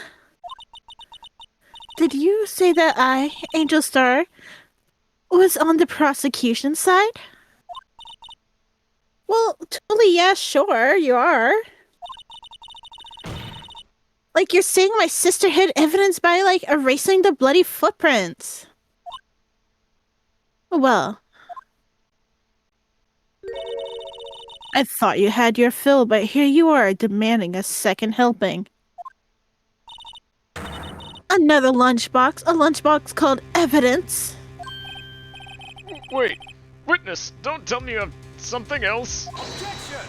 Did you say that I, Angel Star, was on the prosecution side? Well, totally, yeah, sure, you are. Like, you're saying my sister hid evidence by, like, erasing the bloody footprints. Well, I thought you had your fill, but here you are demanding a second helping. Another lunchbox, a lunchbox called evidence. Wait, witness, don't tell me you have something else. Objection!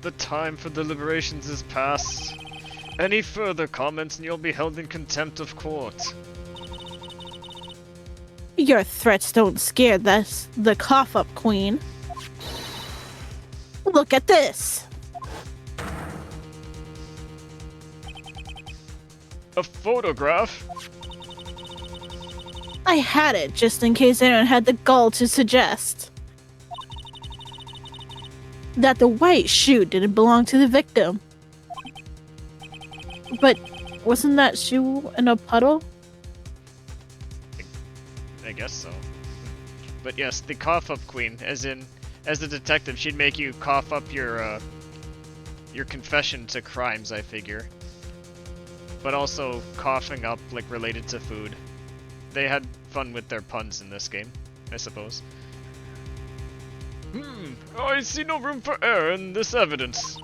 The time for deliberations is past. Any further comments and you'll be held in contempt of court. Your threats don't scare the cough-up queen. Look at this! A photograph? I had it just in case anyone had the gall to suggest that the white shoe didn't belong to the victim. But wasn't that shoe in a puddle? I guess so. But yes, the cough-up queen, as in, as a detective, she'd make you cough up your confession to crimes, I figure. But also coughing up, like, related to food. They had fun with their puns in this game, I suppose. I see no room for error in this evidence.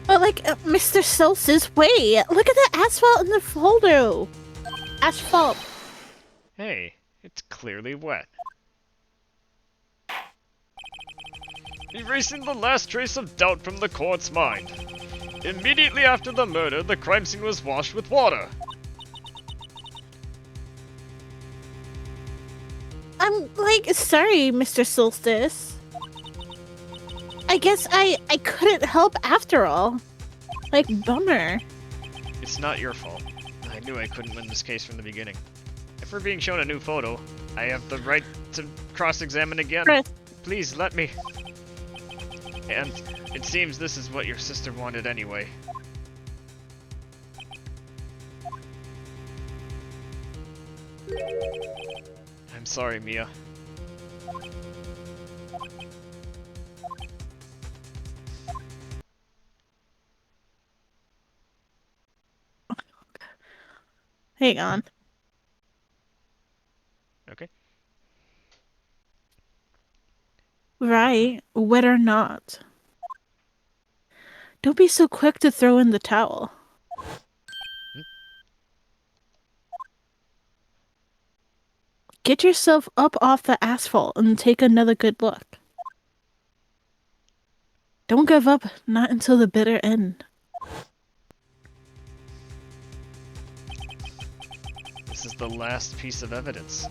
But like, Mr. Soulstice, wait! Look at the asphalt in the photo! Asphalt! Hey, it's clearly wet. Erasing the last trace of doubt from the court's mind. Immediately after the murder, the crime scene was washed with water. I'm, like, sorry, Mr. Soulstice. I guess I couldn't help after all. Like, bummer. It's not your fault. I knew I couldn't win this case from the beginning. If we're being shown a new photo, I have the right to cross-examine again. Right. Please, let me. And it seems this is what your sister wanted anyway. Sorry, Mia. Hang on. Okay. Right, wet or not. Don't be so quick to throw in the towel. Get yourself up off the asphalt and take another good look. Don't give up, not until the bitter end. This is the last piece of evidence.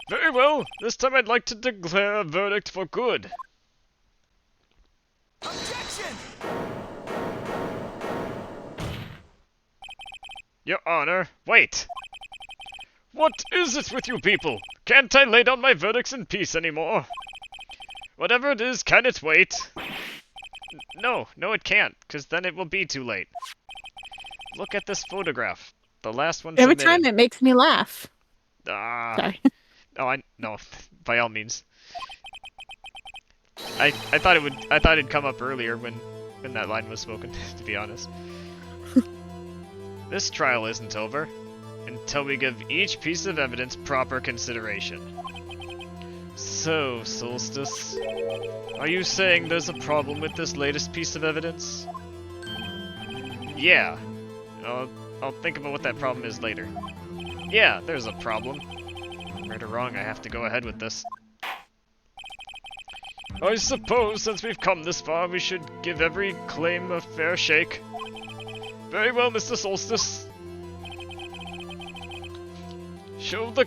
Very well, this time I'd like to declare a verdict for good. Objection! Your Honor, wait! What is it with you people? Can't I lay down my verdicts in peace anymore? Whatever it is, can it wait? No, it can't, because then it will be too late. Look at this photograph. The last one Every submitted. time it makes me laugh. Ah. Sorry. No, by all means. I thought it'd come up earlier when that line was spoken, to be honest. This trial isn't over until we give each piece of evidence proper consideration. So, Soulstice, are you saying there's a problem with this latest piece of evidence? Yeah. I'll think about what that problem is later. Yeah, there's a problem. Right or wrong, I have to go ahead with this. I suppose since we've come this far, we should give every claim a fair shake. Very well, Mr. Soulstice. Show the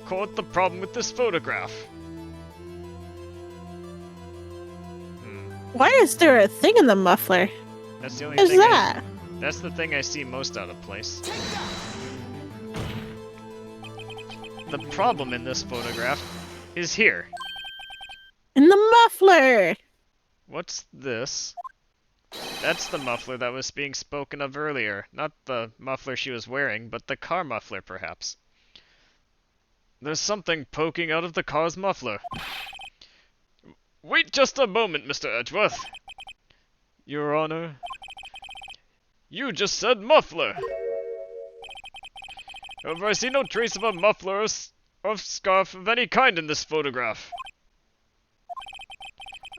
court the problem with this photograph. Why is there a thing in the muffler? That's the only What is thing. that? That's the thing I see most out of place. The problem in this photograph is here. In the muffler! What's this? That's the muffler that was being spoken of earlier. Not the muffler she was wearing, but the car muffler, perhaps. There's something poking out of the car's muffler. Wait just a moment, Mr. Edgeworth. Your Honor, you just said muffler. However, I see no trace of a muffler or scarf of any kind in this photograph.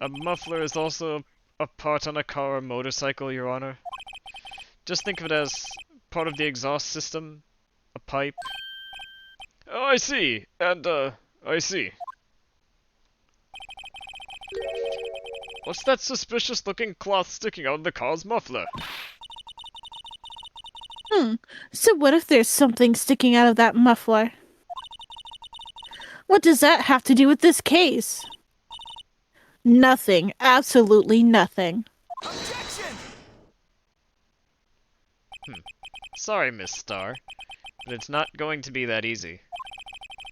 A muffler is also a part on a car or motorcycle, Your Honor. Just think of it as part of the exhaust system, a pipe. Oh, I see, and, I see. What's that suspicious-looking cloth sticking out of the car's muffler? So what if there's something sticking out of that muffler? What does that have to do with this case? Nothing. Absolutely nothing. Objection! Sorry, Miss Star, but it's not going to be that easy.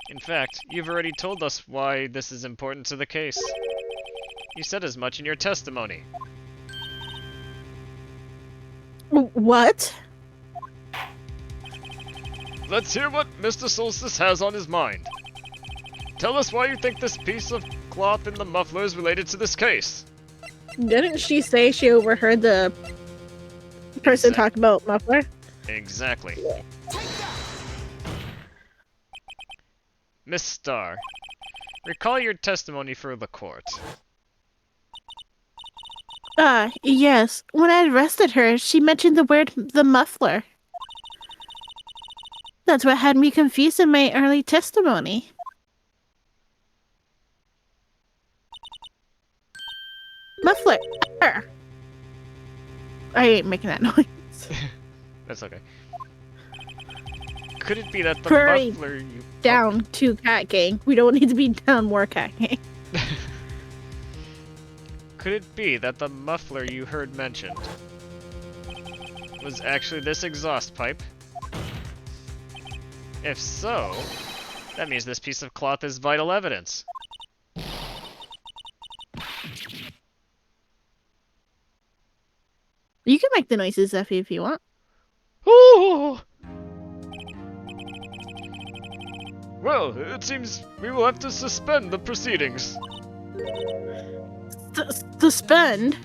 In fact, you've already told us why this is important to the case. You said as much in your testimony. What? Let's hear what Mr. Soulstice has on his mind. Tell us why you think this piece of cloth in the muffler is related to this case. Didn't she say she overheard the person talk about muffler? Exactly. Miss Star, recall your testimony for the court. Yes. When I arrested her, she mentioned the word the muffler. That's what had me confused in my early testimony. Muffler. Arr. I ain't making that noise. That's okay. Could it be that the Hurry muffler you... Down to Cat Gang. We don't need to be down more Cat Gang. Could it be that the muffler you heard mentioned was actually this exhaust pipe? If so, that means this piece of cloth is vital evidence. You can make the noises, Zephy, if you want. Ooh! Well, it seems we will have to suspend the proceedings. Suspend?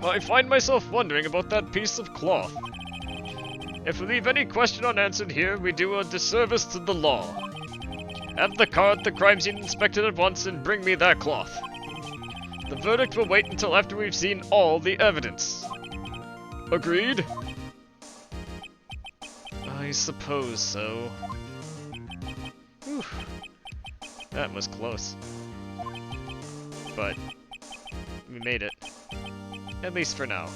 I find myself wondering about that piece of cloth. If we leave any question unanswered here, we do a disservice to the law. Have the car at the crime scene inspected at once and bring me that cloth. The verdict will wait until after we've seen all the evidence. Agreed? I suppose so. Whew. That was close. But we made it. At least for now.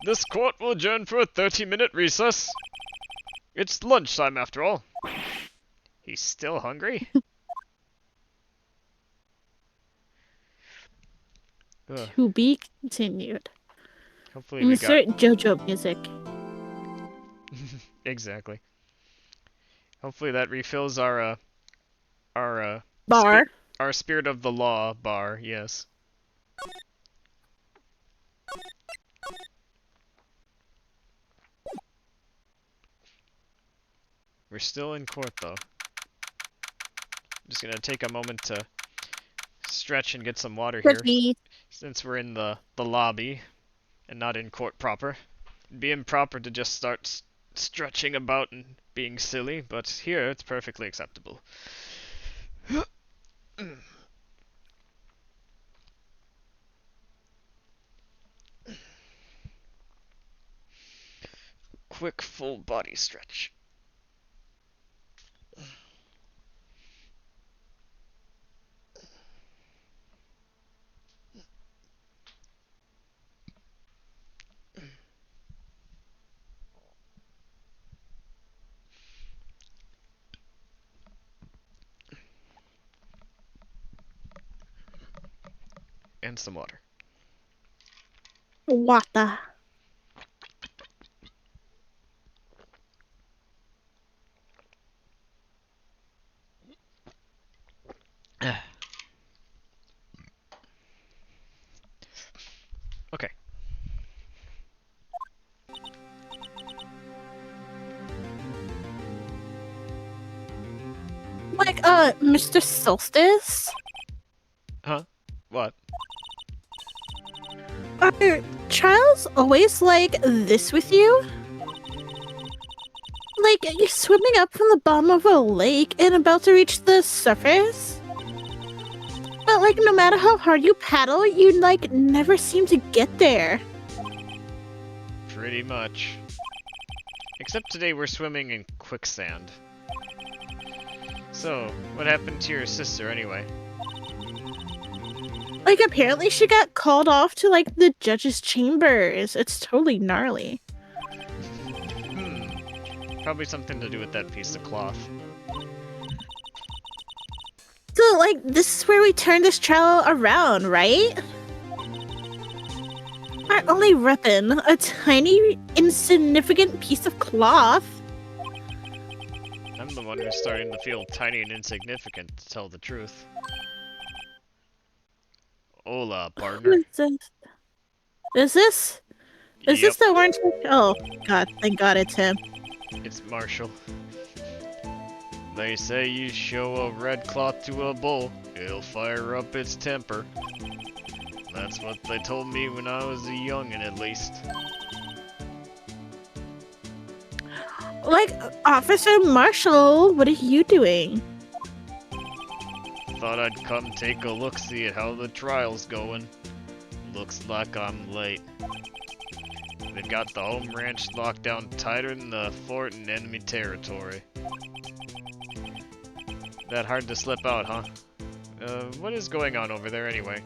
This court will adjourn for a 30-minute recess. It's lunchtime after all. He's still hungry? Ugh. To be continued. Hopefully we got... Insert JoJo music. Exactly. Hopefully that refills our Bar. our Spirit of the Law bar, yes. We're still in court, though. Just gonna take a moment to stretch and get some water here, since we're in the lobby and not in court proper. It'd be improper to just start stretching about and being silly, but here it's perfectly acceptable. Quick full body stretch. And some water. Water. Okay. Like, Mr. Soulstice? Huh? What? Are trials always like this with you? Like, you're swimming up from the bottom of a lake and about to reach the surface? But, like, no matter how hard you paddle, you, like, never seem to get there. Pretty much. Except today we're swimming in quicksand. So, what happened to your sister anyway? Like, apparently she got called off to, like, the judge's chambers. It's totally gnarly. Probably something to do with that piece of cloth. So, like, this is where we turn this trial around, right? Our only weapon, a tiny, insignificant piece of cloth. I'm the one who's starting to feel tiny and insignificant, to tell the truth. Hola, partner. What is this? Is this? Is this the orange? Oh, God, thank God it's him. It's Marshall. They say you show a red cloth to a bull, it'll fire up its temper. That's what they told me when I was a youngin', at least. Like, Officer Marshall, what are you doing? Thought I'd come take a look-see at how the trial's going. Looks like I'm late. They've got the home ranch locked down tighter than the fort in enemy territory. That hard to slip out, huh? What is going on over there anyway?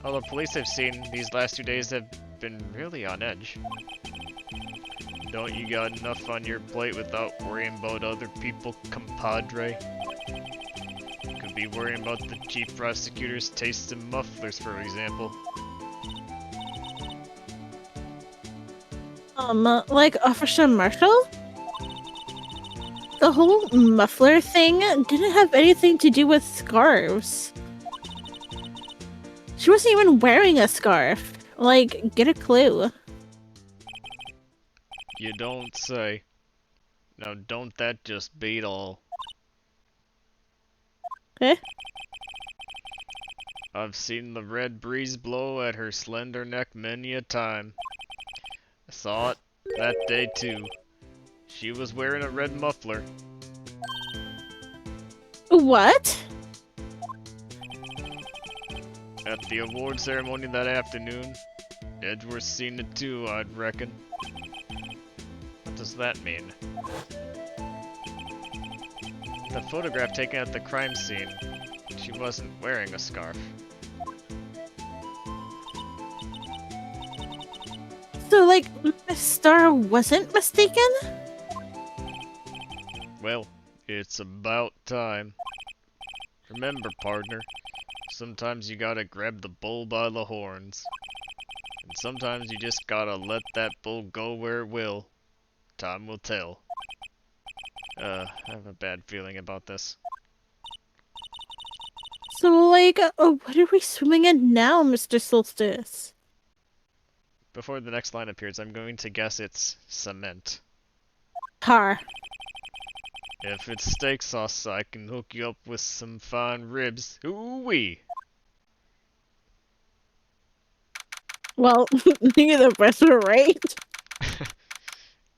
All the police I've seen these last 2 days have been really on edge. Don't you got enough on your plate without worrying about other people, compadre? Could be worrying about the chief prosecutor's taste in mufflers, for example. Like Officer Marshall? The whole muffler thing didn't have anything to do with scarves. She wasn't even wearing a scarf. Like, get a clue. You don't say. Now don't that just beat all? Eh? I've seen the red breeze blow at her slender neck many a time. I saw it that day too. She was wearing a red muffler. What? At the award ceremony that afternoon, Edgeworth seen it too, I'd reckon. What does that mean? The photograph taken at the crime scene. She wasn't wearing a scarf. So, like, Miss Star wasn't mistaken? Well, it's about time. Remember, partner, sometimes you gotta grab the bull by the horns. And sometimes you just gotta let that bull go where it will. Time will tell. I have a bad feeling about this. So, like, what are we swimming in now, Mr. Solstice? Before the next line appears, I'm going to guess it's cement. Tar. If it's steak sauce, I can hook you up with some fine ribs. Ooh-wee! Well, neither of us were right.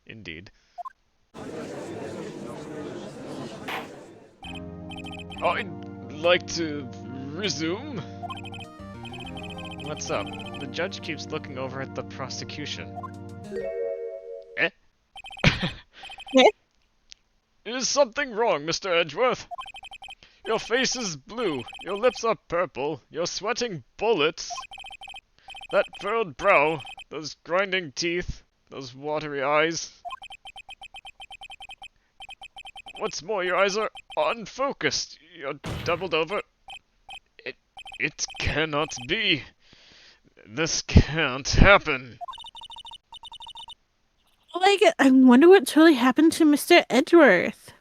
Indeed. I'd like to resume. What's up? The judge keeps looking over at the prosecution. Eh? Eh? Is something wrong, Mr. Edgeworth? Your face is blue, your lips are purple, you're sweating bullets. That furrowed brow, those grinding teeth, those watery eyes. What's more, your eyes are unfocused. You're doubled over. It cannot be. This can't happen. Like, I wonder what totally happened to Mr. Edgeworth.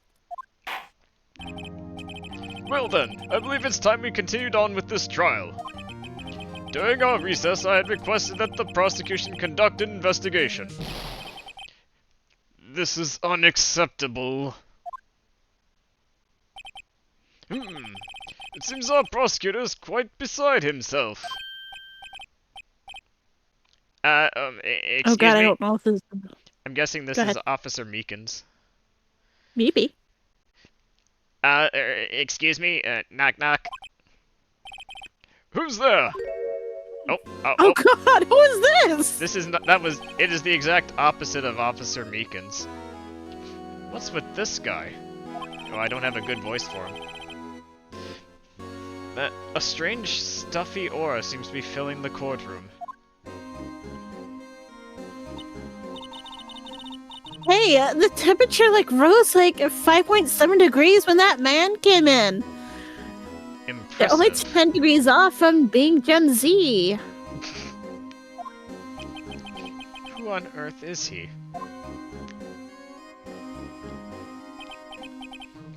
Well then, I believe it's time we continued on with this trial. During our recess, I had requested that the prosecution conduct an investigation. This is unacceptable. It seems our prosecutor is quite beside himself. Excuse Oh god, me? I don't know if this is... I'm guessing this Go is ahead. Officer Meekins. Maybe. Excuse me? Knock knock. Who's there? Oh god, who is this? This is not, it is the exact opposite of Officer Meekins. What's with this guy? Oh, I don't have a good voice for him. A strange, stuffy aura seems to be filling the courtroom. Hey, the temperature rose 5.7 degrees when that man came in. They're Impressive. only 10 degrees off from being Gen Z. Who on earth is he?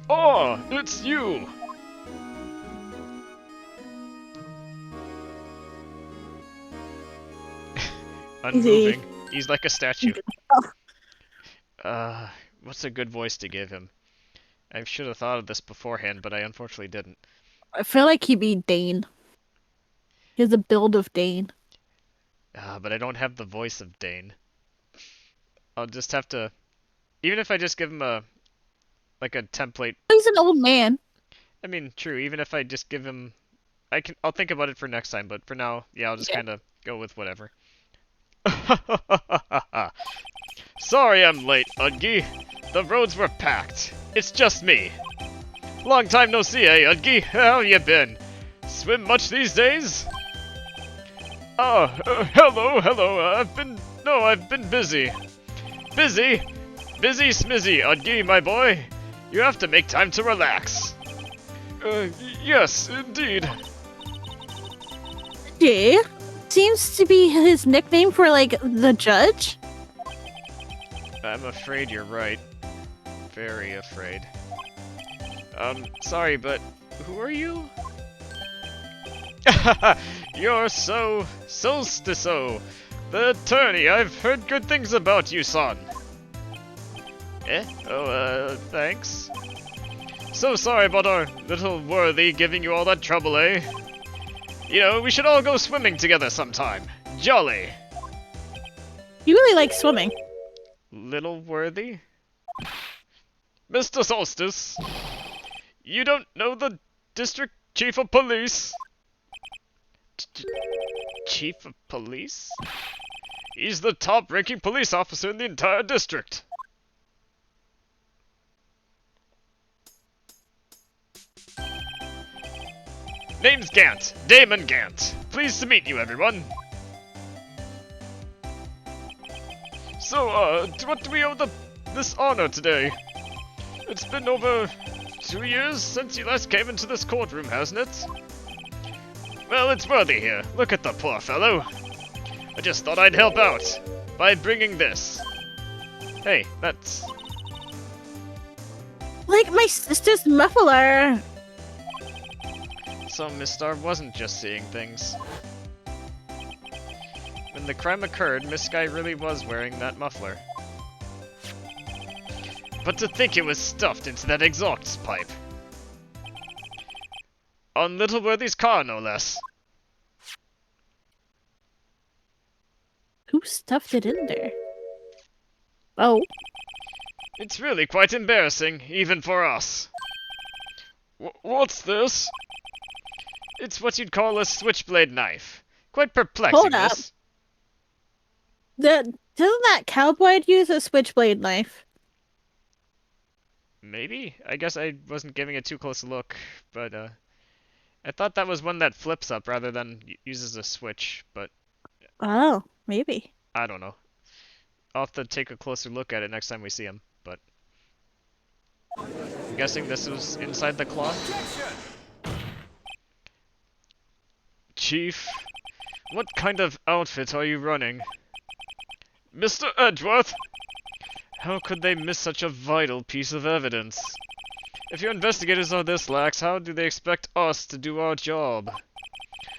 Oh, it's you! Unmoving. He's like a statue. What's a good voice to give him? I should have thought of this beforehand, but I unfortunately didn't. I feel like he'd be Dane. He has a build of Dane. But I don't have the voice of Dane. I'll just have to... Even if I just give him a template... He's an old man. I mean, true, even if I just give him... I'll think about it for next time, but for now, yeah, I'll just kind of go with whatever. Sorry I'm late, Udgy. The roads were packed. It's just me. Long time no see, eh, Udgy? How you been? Swim much these days? Oh, hello. I've been busy. Busy? Busy smizzy, Udgy, my boy. You have to make time to relax. Yes, indeed. Yeah. Seems to be his nickname for, the judge. I'm afraid you're right. Very afraid. Sorry, but who are you? You're Soulstice, the attorney. I've heard good things about you, son. Oh, thanks. So sorry about our little worthy giving you all that trouble, eh? You know, we should all go swimming together sometime. Jolly. You really like swimming. Little worthy? Mr. Soulstice, you don't know the district chief of police? Chief of police? He's the top-ranking police officer in the entire district. Name's Gant, Damon Gant. Pleased to meet you, everyone. So, to what do we owe this honor today? It's been over 2 years since you last came into this courtroom, hasn't it? Well, it's Worthy here. Look at the poor fellow. I just thought I'd help out by bringing this. Hey, that's... Like my sister's muffler. So Miss Star wasn't just seeing things. When the crime occurred, Miss Sky really was wearing that muffler. But to think it was stuffed into that exhaust pipe. On Little Worthy's car, no less. Who stuffed it in there? Oh. It's really quite embarrassing, even for us. What's this? It's what you'd call a switchblade knife. Quite perplexing, Hold up. miss. Doesn't that cowboy use a switchblade knife? Maybe? I guess I wasn't giving it too close a look, but I thought that was one that flips up rather than uses a switch, but Oh, maybe. I don't know. I'll have to take a closer look at it next time we see him, but... I'm guessing this was inside the cloth? Chief, what kind of outfit are you running? Mr. Edgeworth! How could they miss such a vital piece of evidence? If your investigators are this lax, how do they expect us to do our job?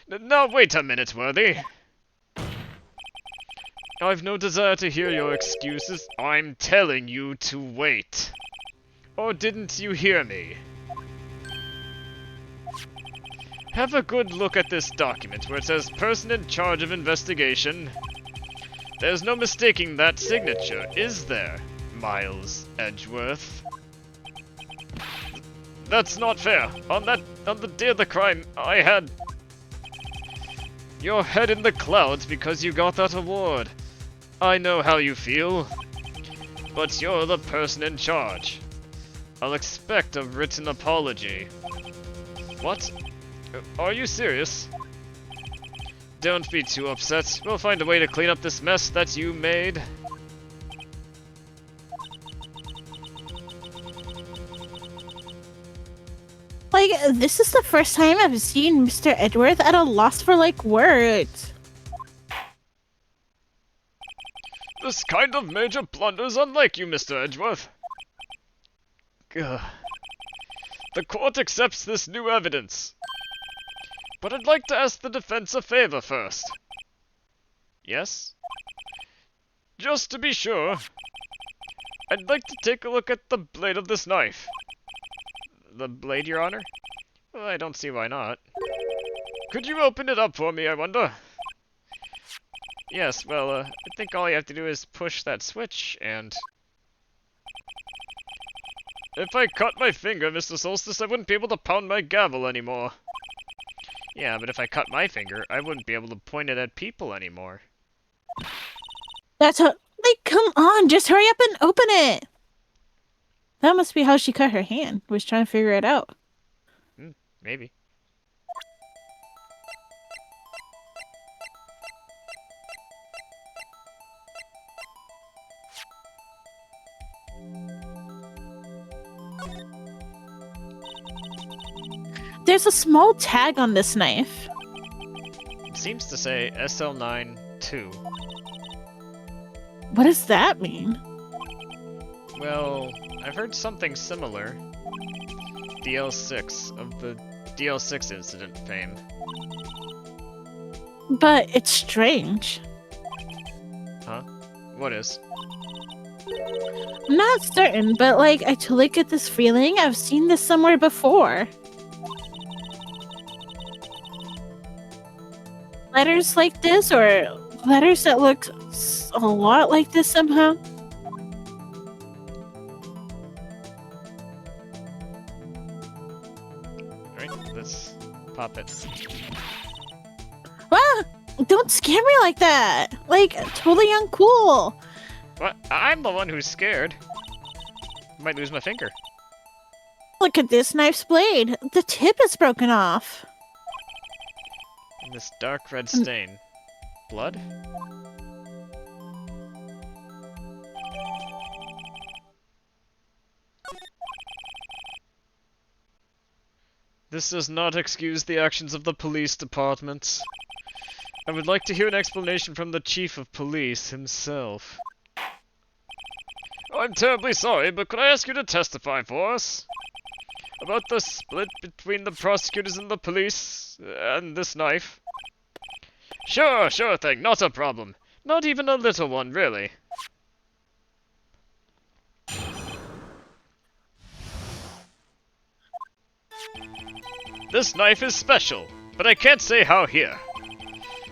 Now wait a minute, Worthy. I've no desire to hear your excuses. I'm telling you to wait. Or didn't you hear me? Have a good look at this document where it says person in charge of investigation. There's no mistaking that signature, is there, Miles Edgeworth? That's not fair. On the day of the crime, I had your head in the clouds because you got that award. I know how you feel, but you're the person in charge. I'll expect a written apology. What? Are you serious? Don't be too upset. We'll find a way to clean up this mess that you made. Like, this is the first time I've seen Mr. Edgeworth at a loss for, like, words. This kind of major blunder's unlike you, Mr. Edgeworth. Gah. The court accepts this new evidence. But I'd like to ask the defense a favor first. Yes? Just to be sure, I'd like to take a look at the blade of this knife. The blade, Your Honor? Well, I don't see why not. Could you open it up for me, I wonder? Yes, well, I think all you have to do is push that switch, and... If I cut my finger, Mr. Soulstice, I wouldn't be able to pound my gavel anymore. Yeah, but if I cut my finger, I wouldn't be able to point it at people anymore. That's how... Like, come on, just hurry up and open it! That must be how she cut her hand, was trying to figure it out. Maybe. There's a small tag on this knife. It seems to say SL9-2. What does that mean? Well, I've heard something similar. DL6 of the DL6 incident fame. But it's strange. Huh? What is? I'm not certain, but like I totally get this feeling. I've seen this somewhere before. Letters like this, or letters that look a lot like this somehow. Alright, let's pop it. Ah! Don't scare me like that! Like, totally uncool! What? I'm the one who's scared. I might lose my finger. Look at this knife's blade. The tip is broken off. And this dark red stain. Blood? This does not excuse the actions of the police department. I would like to hear an explanation from the chief of police himself. I'm terribly sorry, but could I ask you to testify for us? About the split between the prosecutors and the police, and this knife? Sure thing, not a problem. Not even a little one, really. This knife is special, but I can't say how here.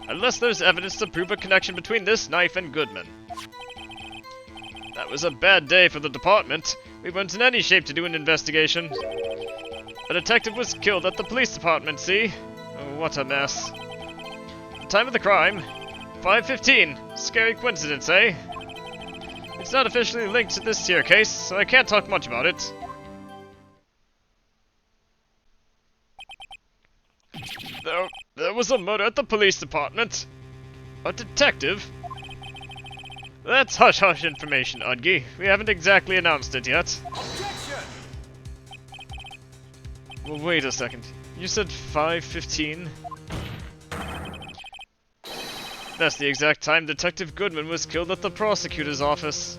Unless there's evidence to prove a connection between this knife and Goodman. That was a bad day for the department. We weren't in any shape to do an investigation. A detective was killed at the police department, see? Oh, what a mess. The time of the crime? 5:15. Scary coincidence, eh? It's not officially linked to this here case, so I can't talk much about it. There was a murder at the police department. A detective? That's hush-hush information, Udgy. We haven't exactly announced it yet. Well, wait a second. You said 5:15? That's the exact time Detective Goodman was killed at the prosecutor's office.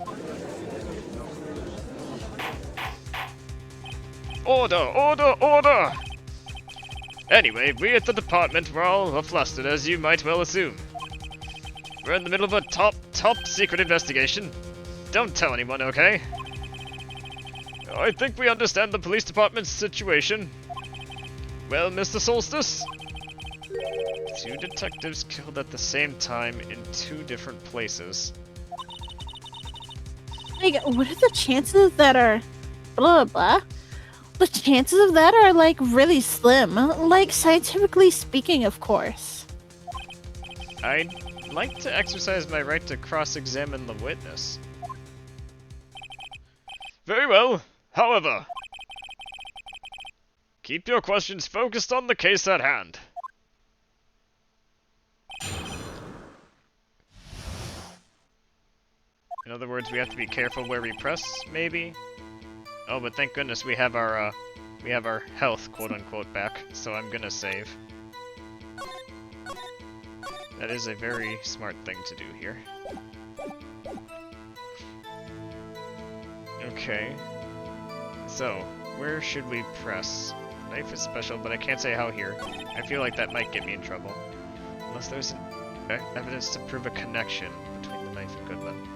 Order! Order! Order! Anyway, we at the department were all flustered, as you might well assume. We're in the middle of a top secret investigation. Don't tell anyone, okay? I think we understand the police department's situation. Well, Mr. Soulstice? 2 detectives killed at the same time in 2 different places. Like, what are the chances that are... blah, blah? The chances of that are, like, really slim. Like, scientifically speaking, of course. I'd like to exercise my right to cross-examine the witness. Very well. However, keep your questions focused on the case at hand. In other words, we have to be careful where we press, maybe? Oh, but thank goodness we have our health, quote-unquote, back, so I'm gonna save. That is a very smart thing to do here. Okay. So, where should we press? Knife is special, but I can't say how here. I feel like that might get me in trouble. Unless there's evidence to prove a connection between the knife and Goodman.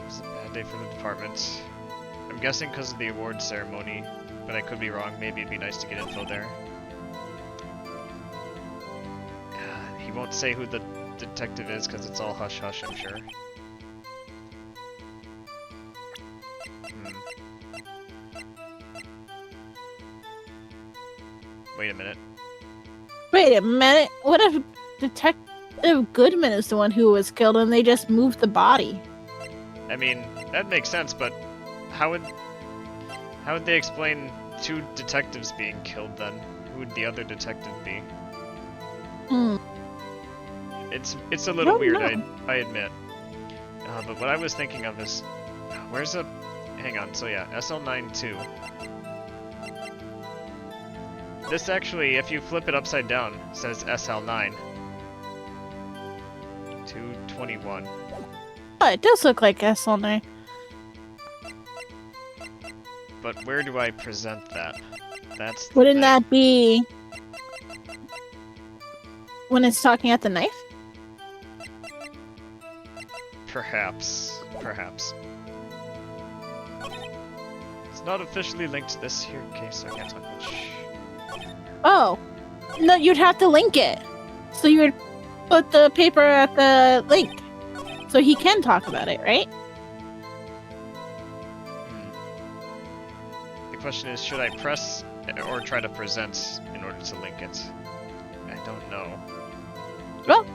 It's a bad day for the department. I'm guessing because of the award ceremony, but I could be wrong. Maybe it'd be nice to get info there. He won't say who the detective is because it's all hush-hush, I'm sure. Wait a minute. Wait a minute. What if Detective Goodman is the one who was killed and they just moved the body? I mean, that makes sense, but how would they explain 2 detectives being killed then? Who would the other detective be? It's a little weird, I admit. But what I was thinking of is, where's a... Hang on, so yeah, SL92. This actually, if you flip it upside down, says SL9. 221. Oh, it does look like SL9. But where do I present that? That's the Wouldn't thing. that be... when it's talking at the knife? Perhaps. Perhaps. It's not officially linked to this here case, so I can't talk much. Oh. No, you'd have to link it. So you would put the paper at the link. So he can talk about it, right? The question is, should I press or try to present in order to link it? I don't know. Well,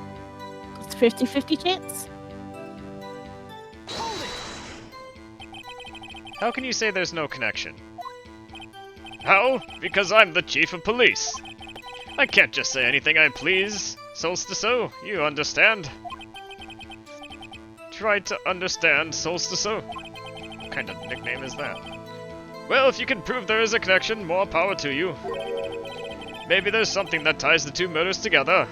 it's 50-50 chance. How can you say there's no connection? How? Because I'm the chief of police. I can't just say anything I please. Soulstice, you understand? Try to understand, Soulstice. What kind of nickname is that? Well, if you can prove there is a connection, more power to you. Maybe there's something that ties the two murders together.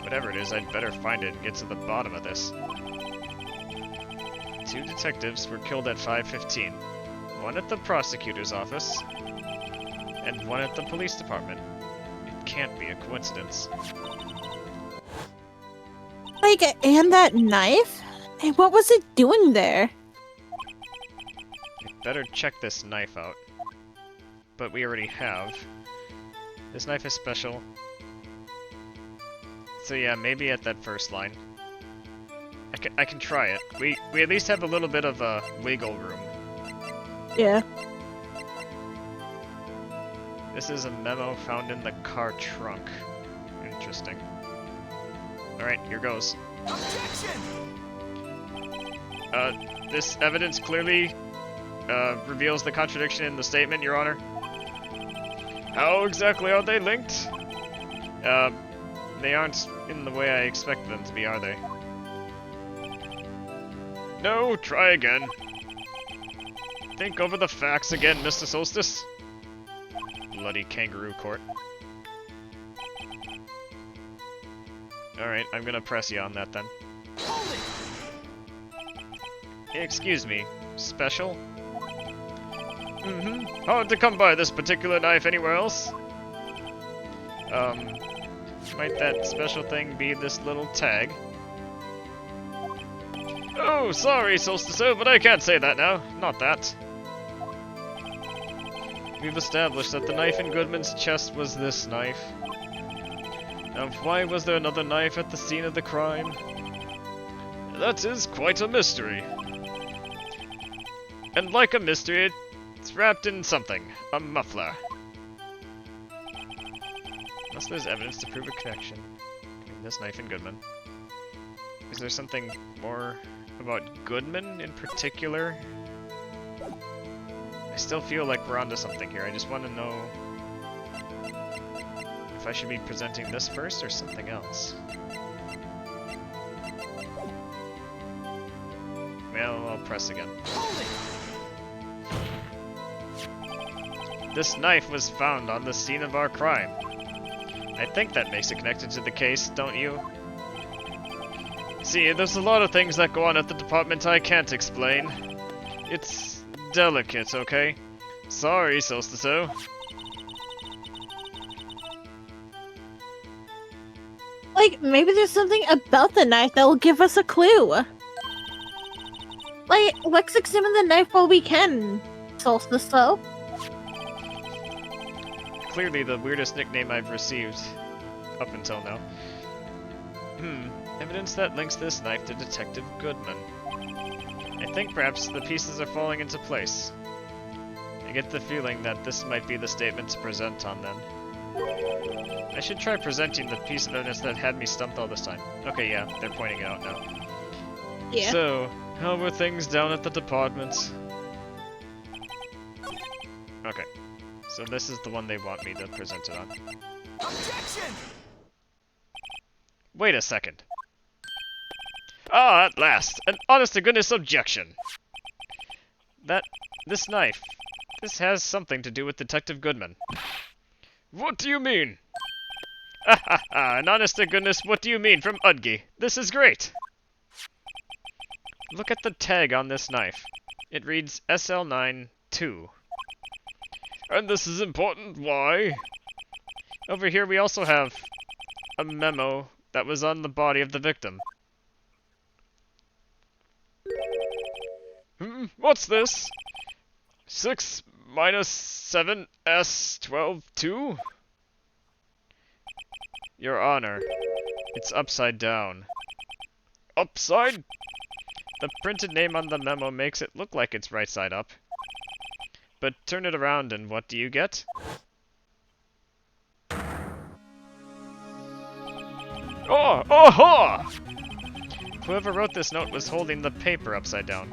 Whatever it is, I'd better find it and get to the bottom of this. 2 detectives were killed at 5:15. One at the prosecutor's office, and one at the police department. It can't be a coincidence. Like, and that knife? Hey, what was it doing there? I'd better check this knife out. But we already have. This knife is special. So yeah, maybe at that first line. I can try it. We at least have a little bit of wiggle room. Yeah. This is a memo found in the car trunk. Interesting. Alright, here goes. Objection! This evidence clearly reveals the contradiction in the statement, Your Honor. How exactly are they linked? They aren't in the way I expected them to be, are they? No, try again. Think over the facts again, Mr. Soulstice. Bloody kangaroo court. Alright, I'm gonna press you on that then. Excuse me, special? Mm-hmm. Hard to come by this particular knife anywhere else. Might that special thing be this little tag? Oh, sorry, Soulstice, but I can't say that now. Not that. We've established that the knife in Goodman's chest was this knife. Now, why was there another knife at the scene of the crime? That is quite a mystery. And like a mystery, it's wrapped in something. A muffler. Unless there's evidence to prove a connection between this knife and Goodman. Is there something more about Goodman in particular? I still feel like we're onto something here. I just want to know if I should be presenting this first or something else. Well, I'll press again. This knife was found on the scene of our crime. I think that makes it connected to the case, don't you? See, there's a lot of things that go on at the department I can't explain. It's delicate, okay? Sorry, Soulstice. Like, maybe there's something about the knife that will give us a clue. Like, let's examine the knife while we can, Solstice, though. Clearly the weirdest nickname I've received up until now. Evidence that links this knife to Detective Goodman. I think perhaps the pieces are falling into place. I get the feeling that this might be the statement to present on then. I should try presenting the piece of evidence that had me stumped all this time. Okay, yeah, they're pointing it out now. Yeah. So, how were things down at the department? Okay, so this is the one they want me to present it on. Objection! Wait a second. Ah, at last! An honest-to-goodness objection! This knife, this has something to do with Detective Goodman. What do you mean? Ah ha ha, an honest-to-goodness what do you mean from Udgy. This is great! Look at the tag on this knife. It reads SL9-2. And this is important, why? Over here we also have a memo that was on the body of the victim. What's this? 6 minus 7 S 12 2? Your Honor, it's upside down. Upside? The printed name on the memo makes it look like it's right side up. But turn it around and what do you get? Oh! Oh-ho! Whoever wrote this note was holding the paper upside down.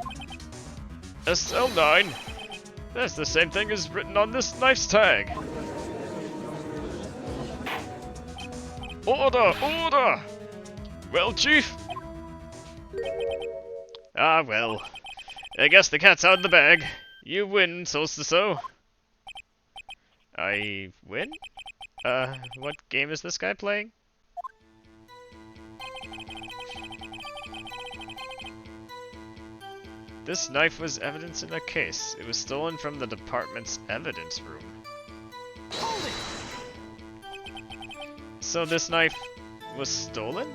SL9? That's the same thing as written on this knife's tag. Order! Order! Well, Chief? Ah, well. I guess the cat's out of the bag. You win, Soulstice. I win? What game is this guy playing? This knife was evidence in a case. It was stolen from the department's evidence room. So this knife was stolen?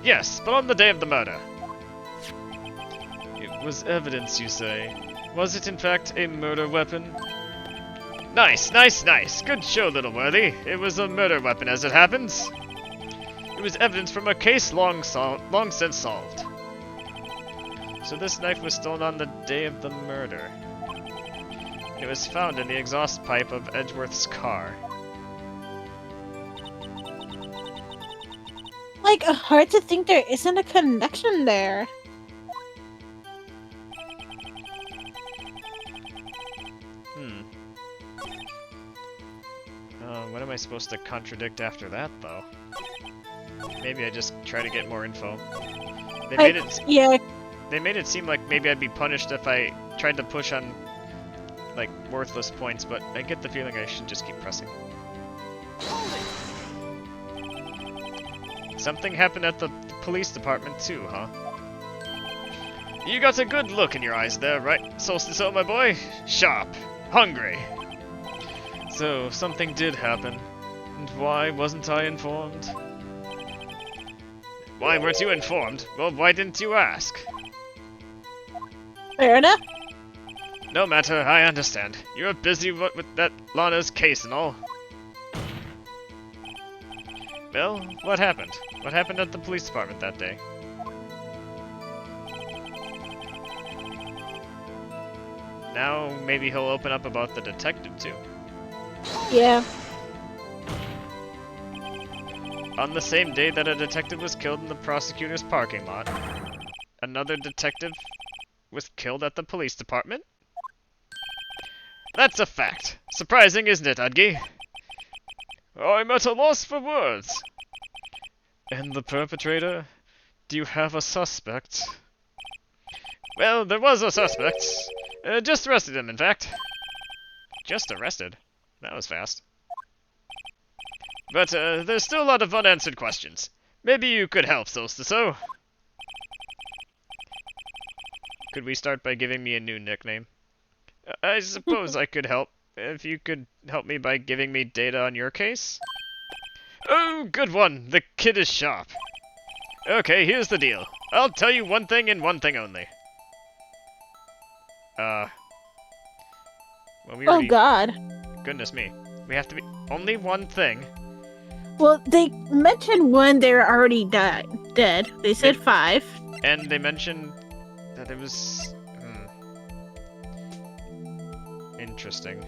Yes, but on the day of the murder. It was evidence, you say? Was it in fact a murder weapon? Nice, nice, nice! Good show, little worthy. It was a murder weapon as it happens. It was evidence from a case long since solved. So this knife was stolen on the day of the murder. It was found in the exhaust pipe of Edgeworth's car. Like, hard to think there isn't a connection there. What am I supposed to contradict after that, though? Maybe I just try to get more info. They made it. Yeah. They made it seem like maybe I'd be punished if I tried to push on, like, worthless points, but I get the feeling I should just keep pressing. Something happened at the police department too, huh? You got a good look in your eyes there, right, Soulstice, my boy? Sharp. Hungry. So, something did happen. And why wasn't I informed? Why weren't you informed? Well, why didn't you ask? Fair enough. No matter, I understand. You're busy with that Lana's case and all. Well, what happened? What happened at the police department that day? Now, maybe he'll open up about the detective too. Yeah. On the same day that a detective was killed in the prosecutor's parking lot, another detective was killed at the police department? That's a fact. Surprising, isn't it, Udgy? I'm at a loss for words. And the perpetrator? Do you have a suspect? Well, there was a suspect. Just arrested him, in fact. Just arrested? That was fast. But there's still a lot of unanswered questions. Maybe you could help, Soulstice. Could we start by giving me a new nickname? I suppose I could help. If you could help me by giving me data on your case? Oh, good one! The kid is sharp. Okay, here's the deal. I'll tell you one thing and one thing only. Well, we Oh already... god. Goodness me. We have to be... Only one thing? Well, they mentioned when they were already dead. They said 5. And they mentioned that it was... Interesting.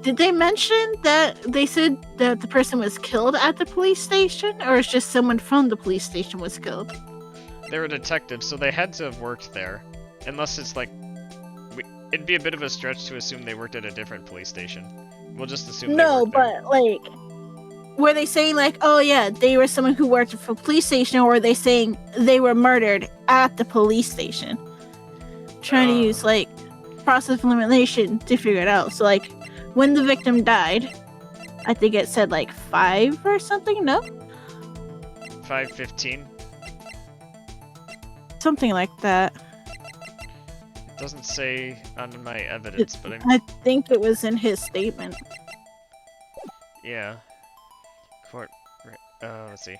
Did they mention that they said that the person was killed at the police station? Or it's just someone from the police station was killed? They were detectives, so they had to have worked there. Unless it's like... It'd be a bit of a stretch to assume they worked at a different police station. We'll just assume No, they worked there. but like... Were they saying like, oh yeah, they were someone who worked for a police station, or were they saying they were murdered at the police station? Trying to use like process of elimination to figure it out. So like, when the victim died, I think it said like 5 or something, no? 5:15. Something like that. It doesn't say on my evidence, but I think it was in his statement. yeah. Court. Let's see.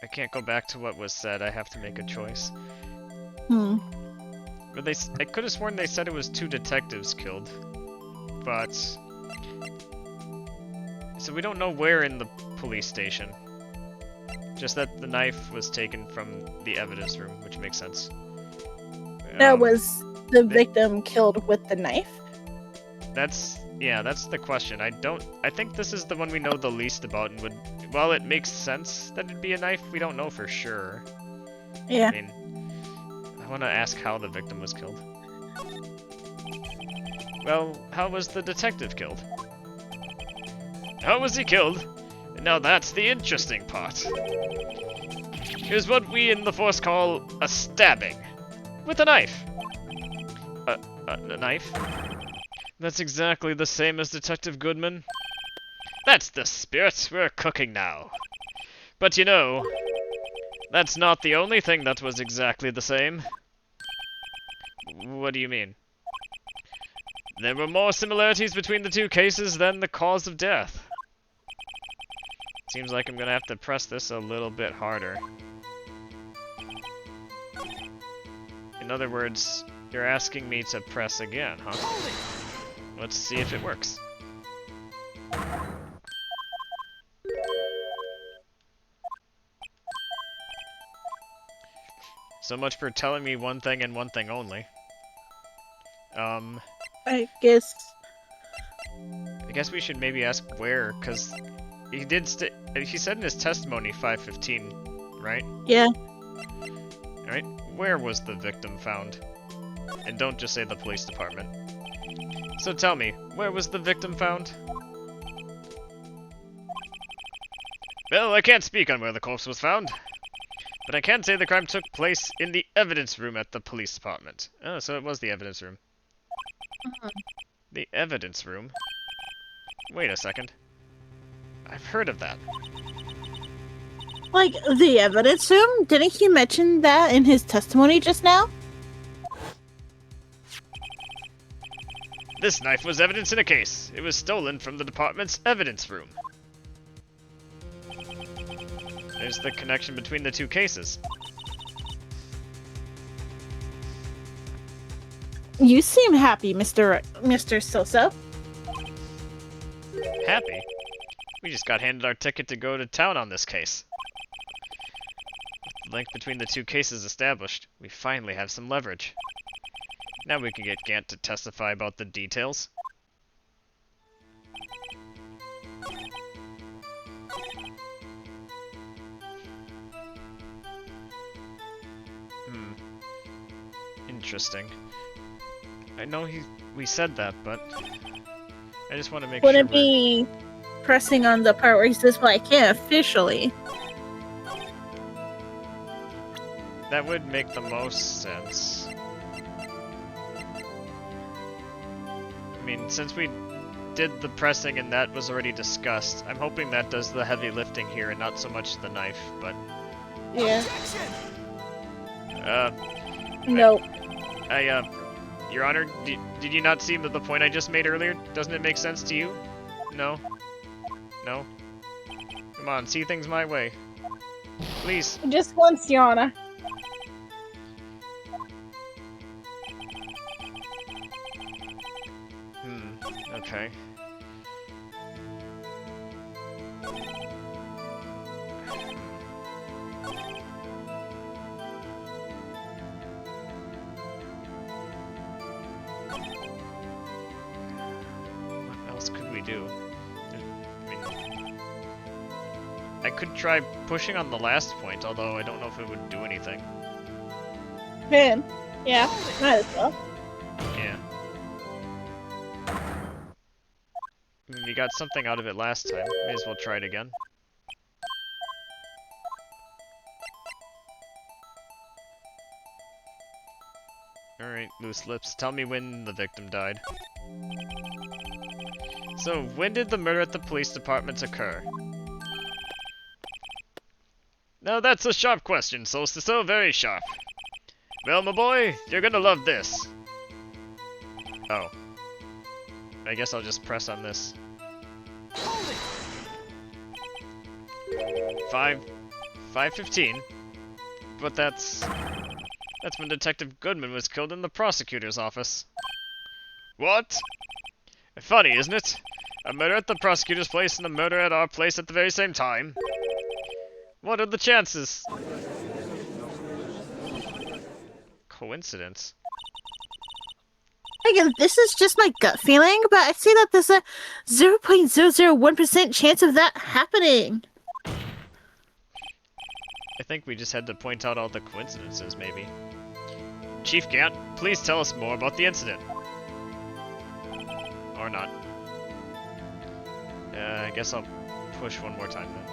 I can't go back to what was said. I have to make a choice. But I could have sworn they said it was 2 detectives killed. But... So we don't know where in the police station. Just that the knife was taken from the evidence room, which makes sense. That was the victim killed with the knife? That's the question. I think this is the one we know the least about, and while it makes sense that it'd be a knife, we don't know for sure. Yeah. I mean, I want to ask how the victim was killed. Well, how was the detective killed? How was he killed? Now that's the interesting part. Here's what we in the Force call a stabbing. With a knife. A knife? That's exactly the same as Detective Goodman. That's the spirit, we're cooking now. But you know, that's not the only thing that was exactly the same. What do you mean? There were more similarities between the 2 cases than the cause of death. Seems like I'm gonna have to press this a little bit harder. In other words, you're asking me to press again, huh? Let's see if it works. So much for telling me one thing and one thing only. I guess we should maybe ask where, because he did he said in his testimony 5:15, right? Yeah. Alright, where was the victim found? And don't just say the police department. So tell me, where was the victim found? Well, I can't speak on where the corpse was found. But I can say the crime took place in the evidence room at the police department. Oh, so it was the evidence room. The evidence room? Wait a second. I've heard of that. Like, the evidence room? Didn't he mention that in his testimony just now? This knife was evidence in a case. It was stolen from the department's evidence room. There's the connection between the 2 cases. You seem happy, Mr. Soso. Happy? We just got handed our ticket to go to town on this case. With the link between the 2 cases established, we finally have some leverage. Now we can get Gant to testify about the details. Interesting. I know we said that, but I just want to make sure. Wouldn't be pressing on the part where he says, well, I can't officially. That would make the most sense. I mean, since we did the pressing and that was already discussed, I'm hoping that does the heavy lifting here and not so much the knife, but... Yeah. Nope. Your Honor, did you not see the point I just made earlier? Doesn't it make sense to you? No? No? Come on, see things my way. Please. Just once, Your Honor. Okay. What else could we do? I could try pushing on the last point, although I don't know if it would do anything. Man. Yeah, might as well. Yeah. We got something out of it last time. May as well try it again. Alright, loose lips. Tell me when the victim died. So, when did the murder at the police department occur? Now that's a sharp question, Soulstice. So very sharp. Well, my boy, you're gonna love this. Oh. I guess I'll just press on this. 5:15, but that's That's when Detective Goodman was killed in the prosecutor's office. What? Funny, isn't it? A murder at the prosecutor's place and a murder at our place at the very same time. What are the chances? Coincidence? Again, this is just my gut feeling, but I see that there's a 0.001% chance of that happening. I think we just had to point out all the coincidences, maybe. Chief Gant, please tell us more about the incident. Or not. I guess I'll push one more time then.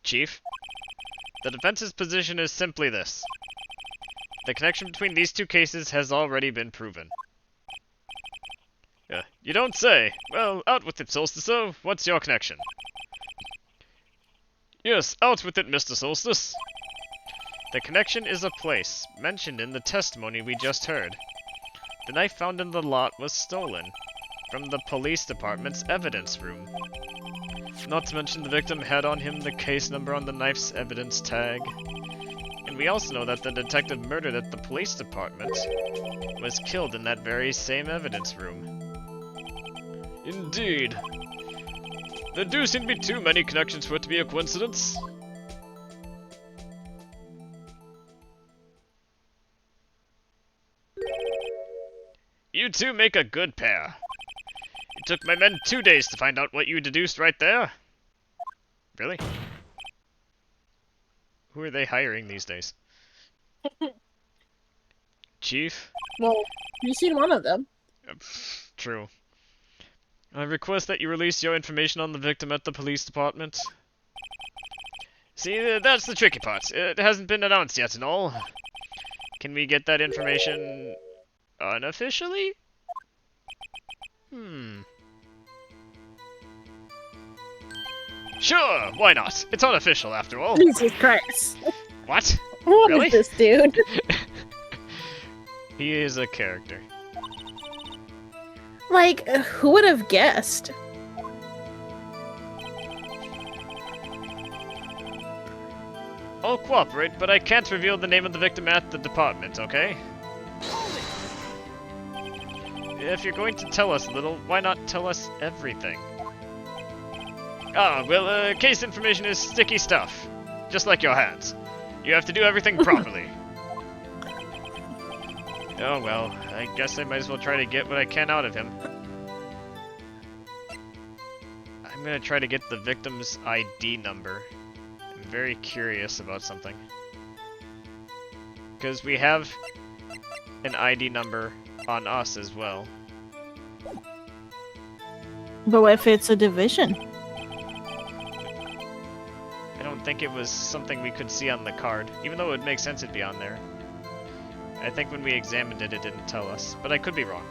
Chief, the defense's position is simply this. The connection between these two cases has already been proven. You don't say. Well, out with it, Soulstice. What's your connection? Yes, out with it, Mr. Soulstice. The connection is a place, mentioned in the testimony we just heard. The knife found in the lot was stolen, from the police department's evidence room. Not to mention the victim had on him the case number on the knife's evidence tag. And we also know that the detective murdered at the police department was killed in that very same evidence room. Indeed. There do seem to be too many connections for it to be a coincidence. You two make a good pair. It took my men 2 days to find out what you deduced right there. Really? Who are they hiring these days? Chief? Well, you've seen one of them. True. I request that you release your information on the victim at the police department. See, that's the tricky part. It hasn't been announced yet and all. Can we get that information unofficially? Sure, why not? It's unofficial after all. Jesus Christ. What? What Really? is this dude? He is a character. Like, who would have guessed? I'll cooperate, but I can't reveal the name of the victim at the department, okay? If you're going to tell us a little, why not tell us everything? Ah, well, case information is sticky stuff. Just like your hands. You have to do everything properly. Oh well, I guess I might as well try to get what I can out of him. I'm gonna try to get the victim's ID number. I'm very curious about something. Because we have an ID number on us as well. But what if it's a division? I don't think it was something we could see on the card, even though it would make sense it'd be on there. I think when we examined it, it didn't tell us, but I could be wrong.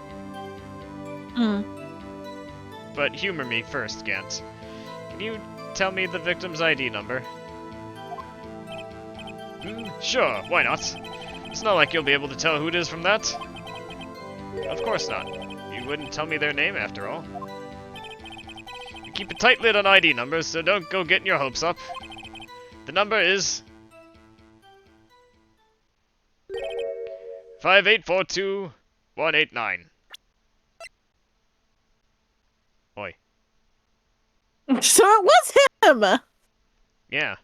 But humor me first, Gant. Can you tell me the victim's ID number? Sure, why not? It's not like you'll be able to tell who it is from that. Of course not. You wouldn't tell me their name after all. You keep a tight lid on ID numbers, so don't go getting your hopes up. The number is 5842189. Oi. So it was him! Yeah.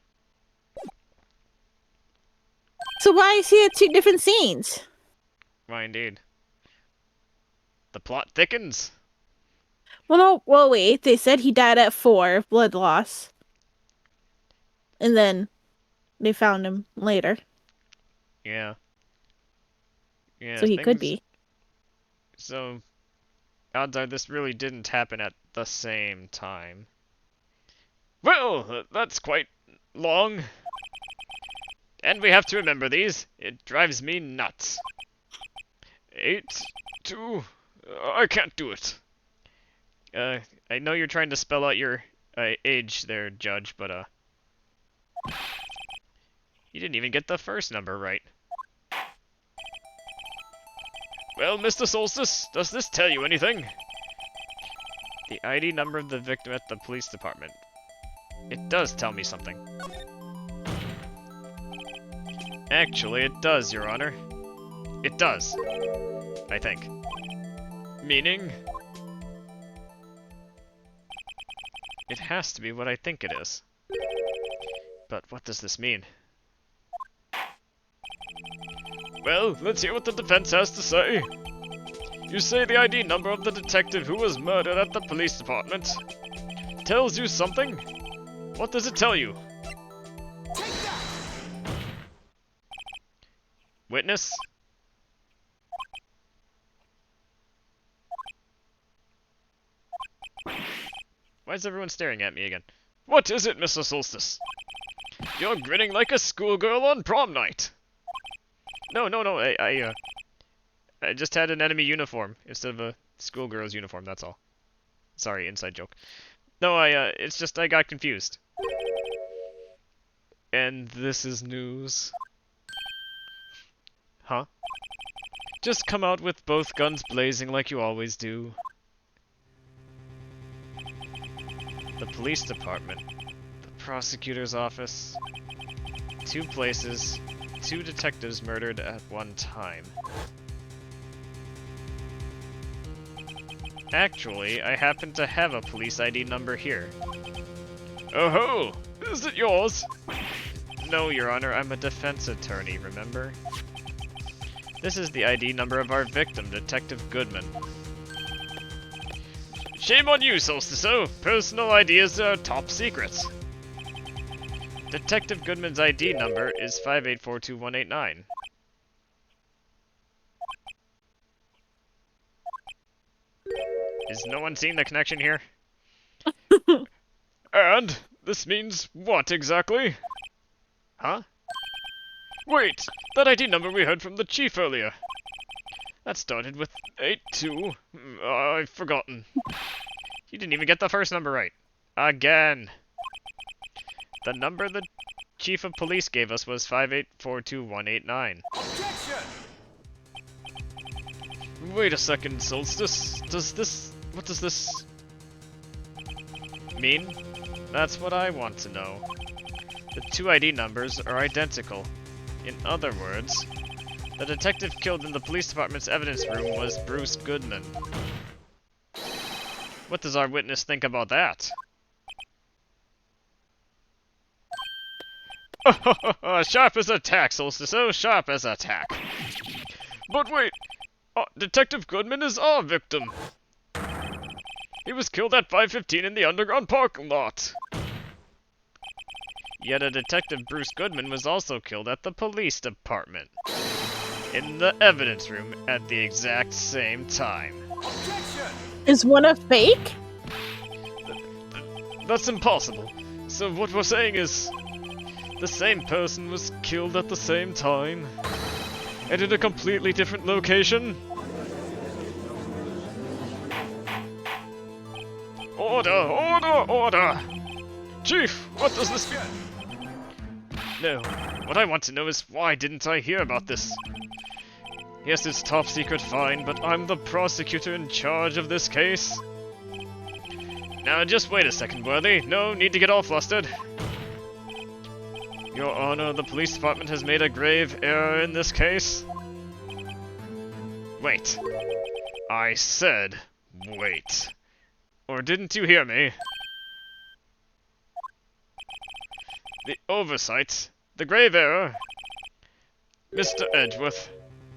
So why is he at two different scenes? Why indeed. The plot thickens. Well, no, well, wait. They said he died at 4, blood loss. And then they found him later. Yeah. Yeah. So he could be. So, odds are this really didn't happen at the same time. Well, that's quite long. And we have to remember these. It drives me nuts. 8, 2... I can't do it. I know you're trying to spell out your age there, Judge, but you didn't even get the first number right. Well, Mr. Soulstice, does this tell you anything? The ID number of the victim at the police department. It does tell me something. Actually, it does, Your Honor. It does. I think. Meaning? It has to be what I think it is. But what does this mean? Well, let's hear what the defense has to say. You say the ID number of the detective who was murdered at the police department tells you something? What does it tell you? Witness? Why is everyone staring at me again? What is it, Mr. Soulstice? You're grinning like a schoolgirl on prom night. No, I just had an enemy uniform instead of a schoolgirl's uniform, that's all. Sorry, inside joke. No, it's just I got confused. And this is news. Huh? Just come out with both guns blazing like you always do. The police department. The prosecutor's office. 2 places. 2 detectives murdered at one time. Actually, I happen to have a police ID number here. Oh ho! Is it yours? No, Your Honor, I'm a defense attorney, remember? This is the ID number of our victim, Detective Goodman. Shame on you, Soulstice. Personal ideas are top secrets. Detective Goodman's ID number is 5842189. Is no one seeing the connection here? And this means what exactly? Huh? Wait, that ID number we heard from the chief earlier. That started with 82. I've forgotten. You didn't even get the first number right. Again. The number the chief of police gave us was 5842189. Wait a second, Soulstice. What does this mean? That's what I want to know. The 2 ID numbers are identical. In other words, the detective killed in the police department's evidence room was Bruce Goodman. What does our witness think about that? Sharp as a tack, Soulstice. Oh, sharp as a tack. But wait, Detective Goodman is our victim. He was killed at 5:15 in the underground parking lot. Yet a Detective Bruce Goodman was also killed at the police department. In the evidence room at the exact same time. Is one a fake? That's impossible. So what we're saying is, the same person was killed at the same time, and in a completely different location? Order! Order! Order! Chief, what does this mean? No, what I want to know is why didn't I hear about this? Yes, it's top secret, fine, but I'm the prosecutor in charge of this case. Now just wait a second, Worthy. No need to get all flustered. Your Honor, the police department has made a grave error in this case. Wait. I said wait. Or didn't you hear me? The oversight, the grave error. Mr. Edgeworth,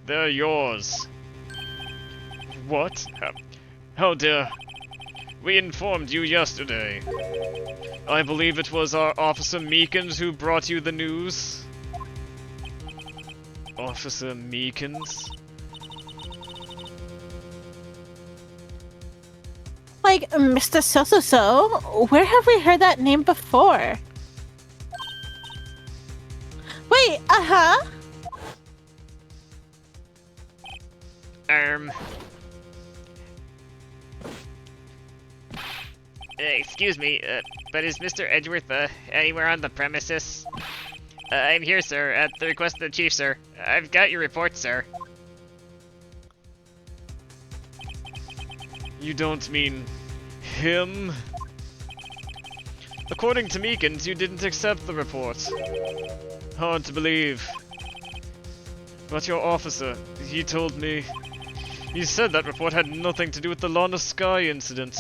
they're yours. What? How dare... We informed you yesterday. I believe it was our Officer Meekins who brought you the news. Officer Meekins? Like, Mr. So-so-so? Where have we heard that name before? Wait, uh-huh. Excuse me, but is Mr. Edgeworth, anywhere on the premises? I'm here, sir, at the request of the chief, sir. I've got your report, sir. You don't mean... him? According to Meekins, you didn't accept the report. Hard to believe. But your officer, he told me... He said that report had nothing to do with the Lana Sky incident.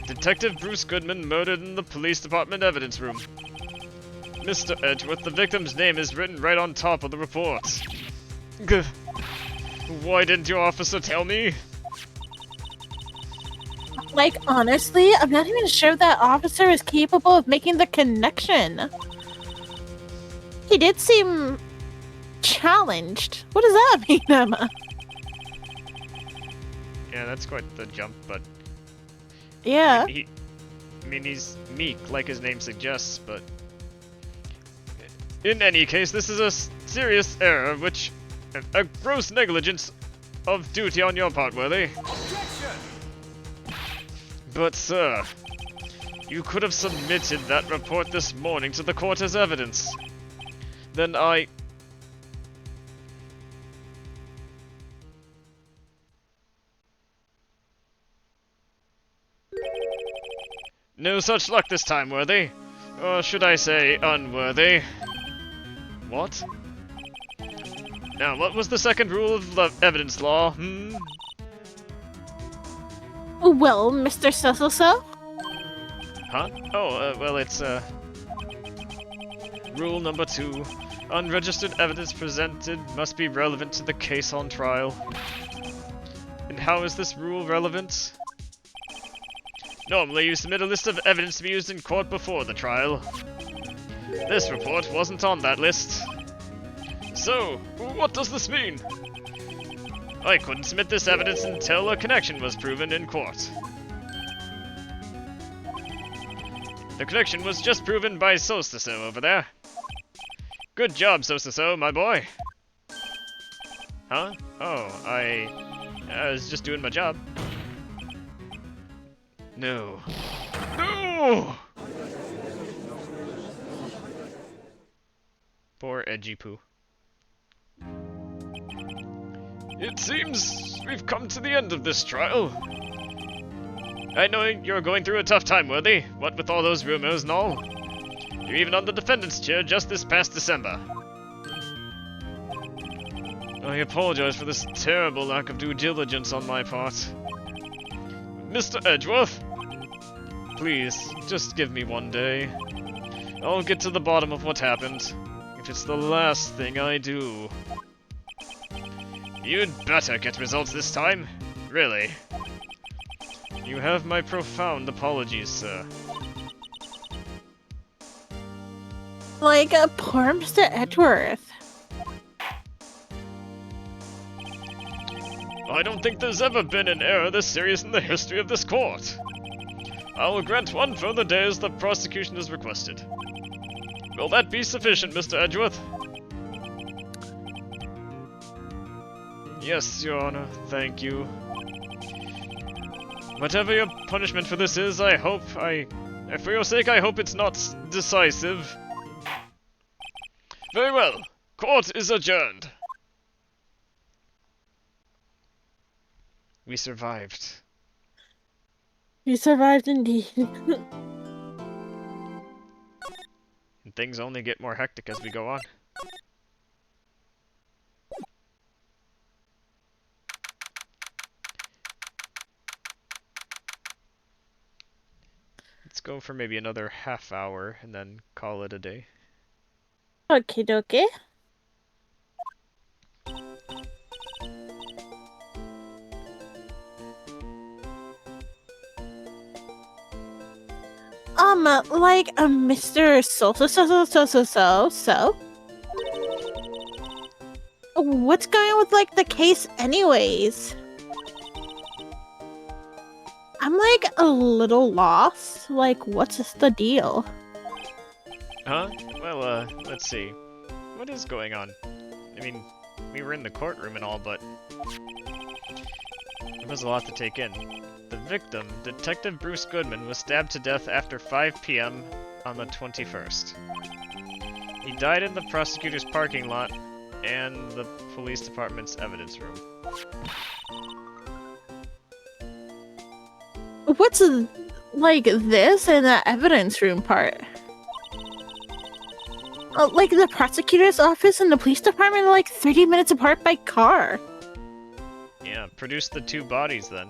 Detective Bruce Goodman murdered in the police department evidence room. Mr. Edgeworth, the victim's name is written right on top of the report. Gah. Why didn't your officer tell me? Like, honestly, I'm not even sure that officer is capable of making the connection. He did seem challenged. What does that mean, Emma? Yeah, that's quite the jump, but... Yeah. I mean, he's meek, like his name suggests, but... In any case, this is a serious error, which... A gross negligence of duty on your part, Worthy. But, sir, you could have submitted that report this morning to the court as evidence. Then No such luck this time, Worthy. Or should I say, unworthy. What? Now, what was the second rule of evidence law, Well, Mr. So-so-so? Huh? Oh, well, it's, Rule number 2. Unregistered evidence presented must be relevant to the case on trial. And how is this rule relevant? Normally, you submit a list of evidence to be used in court before the trial. This report wasn't on that list. So, what does this mean? I couldn't submit this evidence until a connection was proven in court. The connection was just proven by Soulstice over there. Good job, Soulstice, my boy. Huh? Oh, I was just doing my job. No. No! Poor Edgy Poo. It seems we've come to the end of this trial. I know you're going through a tough time, Worthy, what with all those rumors and all. You're even on the defendant's chair just this past December. I apologize for this terrible lack of due diligence on my part. Mr. Edgeworth, please, just give me one day. I'll get to the bottom of what happened, if it's the last thing I do. You'd better get results this time. Really. You have my profound apologies, sir. Like, poor Mr. Edgeworth. I don't think there's ever been an error this serious in the history of this court. I will grant one further day as the prosecution has requested. Will that be sufficient, Mr. Edgeworth? Yes, Your Honor, thank you. Whatever your punishment for this is, for your sake, I hope it's not decisive. Very well. Court is adjourned. We survived. You survived indeed. And things only get more hectic as we go on. Let's go for maybe another half hour and then call it a day. Okie dokie. Like, Mr. So. What's going on with, like, the case anyways? I'm, like, a little lost. Like, what's the deal? Huh? Well, let's see. What is going on? I mean, we were in the courtroom and all, but... It was a lot to take in. The victim, Detective Bruce Goodman, was stabbed to death after 5 p.m. on the 21st. He died in the prosecutor's parking lot and the police department's evidence room. What's, like, this in the evidence room part? Like the prosecutor's office and the police department are like 30 minutes apart by car. Yeah, produce the 2 bodies then.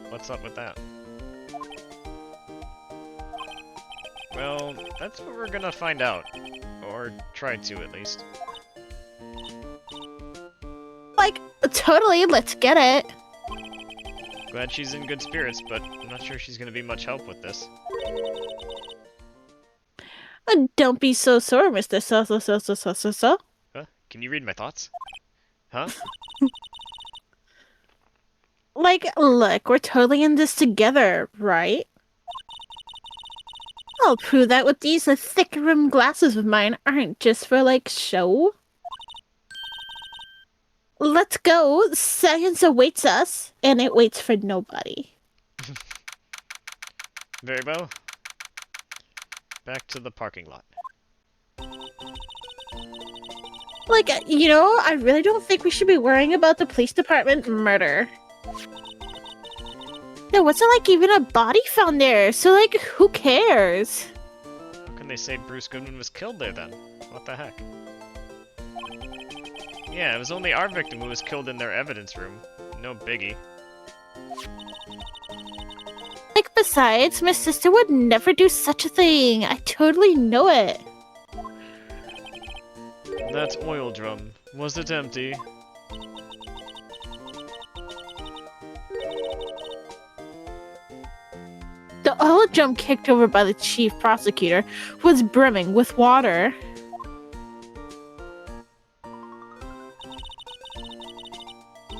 What's up with that? Well, that's what we're gonna find out. Or try to, at least. Like, totally, let's get it. Glad she's in good spirits, but I'm not sure she's gonna be much help with this. Don't be so sore, Mr. So. Huh? Can you read my thoughts? Huh? Like, look, we're totally in this together, right? I'll prove that with these thick rimmed glasses of mine aren't just for, like, show. Let's go. Science awaits us, and it waits for nobody. Very well. Back to the parking lot. Like, you know, I really don't think we should be worrying about the police department murder. There wasn't, like, even a body found there, so, like, who cares? How can they say Bruce Goodman was killed there then? What the heck? Yeah, it was only our victim who was killed in their evidence room. No biggie. Like, besides, my sister would never do such a thing. I totally know it. That oil drum. Was it empty? The oil drum kicked over by the chief prosecutor was brimming with water.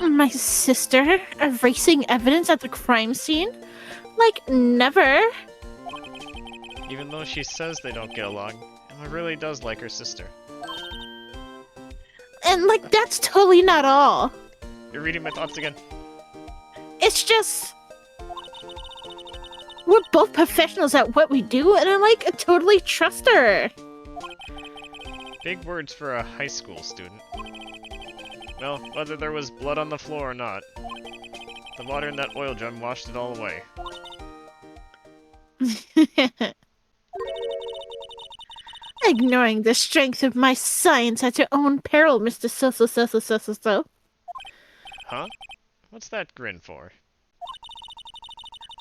My sister erasing evidence at the crime scene? Like, never. Even though she says they don't get along, Emma really does like her sister. And, like, that's totally not all. You're reading my thoughts again. It's just... we're both professionals at what we do, and I, like, totally trust her. Big words for a high school student. Well, whether there was blood on the floor or not, the water in that oil drum washed it all away. Ignoring the strength of my science at your own peril, Mr. So. Huh? What's that grin for?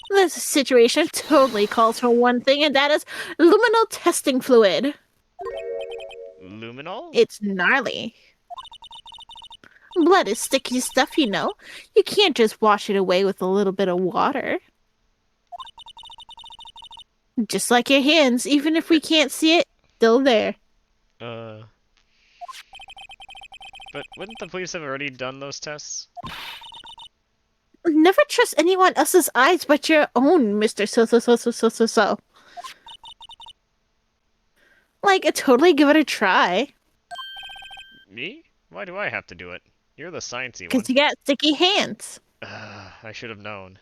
This situation totally calls for one thing, and that is luminal testing fluid. Luminol? It's gnarly. Blood is sticky stuff, you know. You can't just wash it away with a little bit of water. Just like your hands, even if we can't see it, still there. But wouldn't the police have already done those tests? Never trust anyone else's eyes but your own, Mr. So. Like, totally give it a try. Me? Why do I have to do it? You're the sciencey one. Because you got sticky hands. I should have known.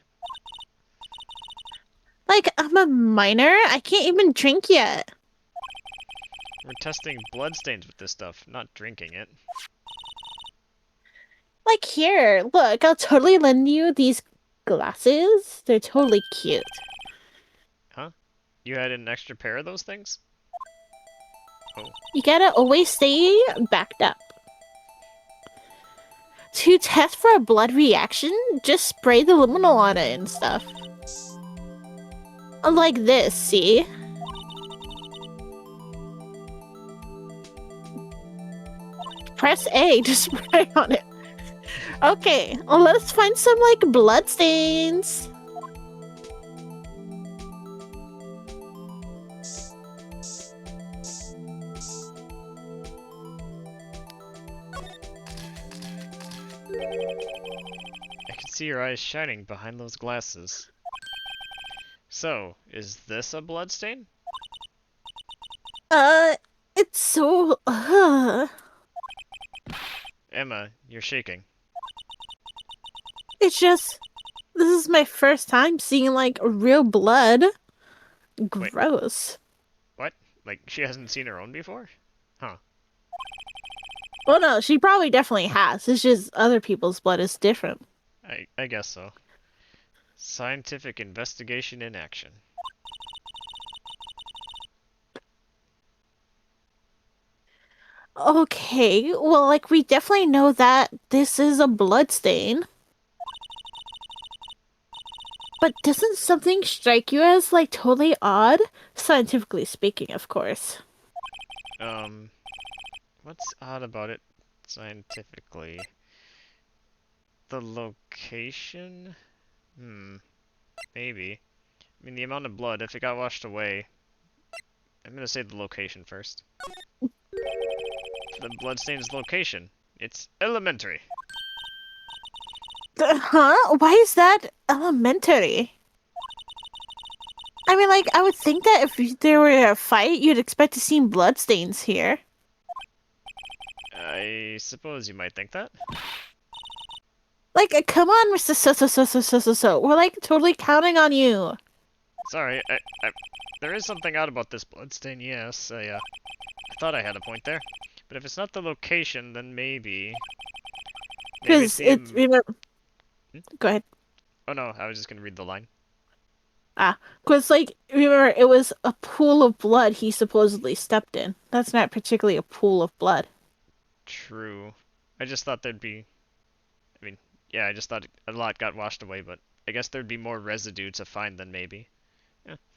Like, I'm a minor. I can't even drink yet. We're testing bloodstains with this stuff, not drinking it. Like, here, look, I'll totally lend you these glasses. They're totally cute. Huh? You had an extra pair of those things? Oh. You gotta always stay backed up. To test for a blood reaction, just spray the luminol on it and stuff. Like this, see? Press A to spray on it. Okay, let's find some, like, blood stains. I can see your eyes shining behind those glasses. So, is this a bloodstain? It's so... Emma, you're shaking. It's just... this is my first time seeing, like, real blood. Gross. What? Like, she hasn't seen her own before? Huh. Well, no, she probably definitely has. It's just other people's blood is different. I guess so. Scientific investigation in action. Okay, well, like, we definitely know that this is a blood stain. But doesn't something strike you as, like, totally odd? Scientifically speaking, of course. What's odd about it scientifically? The location? Maybe. I mean, the amount of blood, if it got washed away, I'm gonna say the location first. The bloodstain's location. It's elementary. Huh? Why is that elementary? I mean, like, I would think that if there were a fight, you'd expect to see bloodstains here. I suppose you might think that. Like, come on, Mr. So. We're, like, totally counting on you. Sorry, there is something odd about this bloodstain, yes. I thought I had a point there. But if it's not the location, then maybe... Maybe it's Because the... Go ahead. Oh no, I was just gonna read the line. Because, like, remember, it was a pool of blood he supposedly stepped in. That's not particularly a pool of blood. True. I just thought there'd be... I mean, yeah, I just thought a lot got washed away, but I guess there'd be more residue to find than maybe.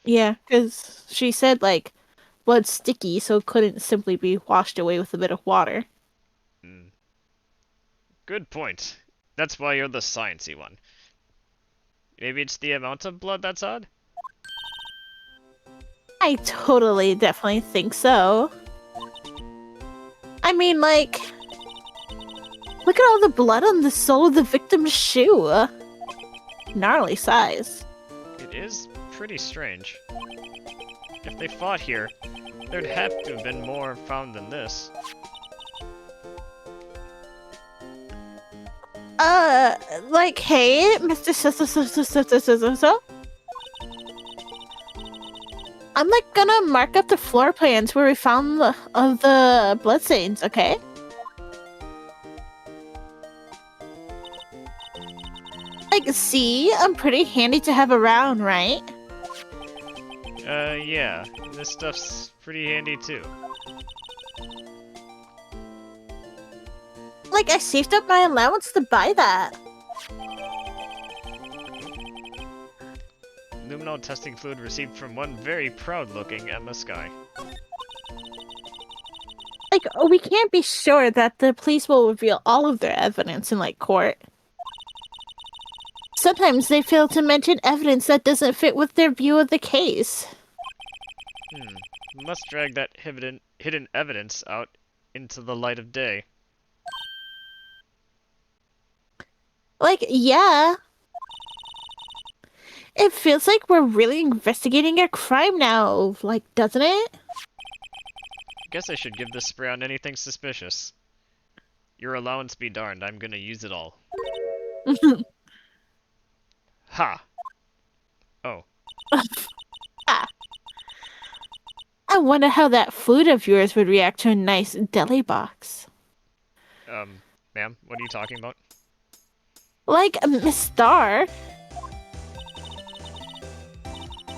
Yeah, because she said, like, blood's sticky, so it couldn't simply be washed away with a bit of water. Good point. That's why you're the sciencey one. Maybe it's the amount of blood that's odd? I totally, definitely think so. I mean, like, look at all the blood on the sole of the victim's shoe. Gnarly size. It is pretty strange. If they fought here, there'd have to have been more found than this. Like, hey, Mr. So. I'm, like, gonna mark up the floor plans where we found the bloodstains, okay? Like, see? I'm pretty handy to have around, right? Yeah. This stuff's pretty handy too. Like, I saved up my allowance to buy that. Luminol testing fluid received from one very proud-looking Emma Sky. Like, we can't be sure that the police will reveal all of their evidence in, like, court. Sometimes they fail to mention evidence that doesn't fit with their view of the case. We must drag that hidden evidence out into the light of day. Like, yeah. It feels like we're really investigating a crime now, like, doesn't it? Guess I should give this spray on anything suspicious. Your allowance be darned, I'm gonna use it all. Ha! Oh. I wonder how that food of yours would react to a nice deli box. Ma'am, what are you talking about? Like, Miss Star.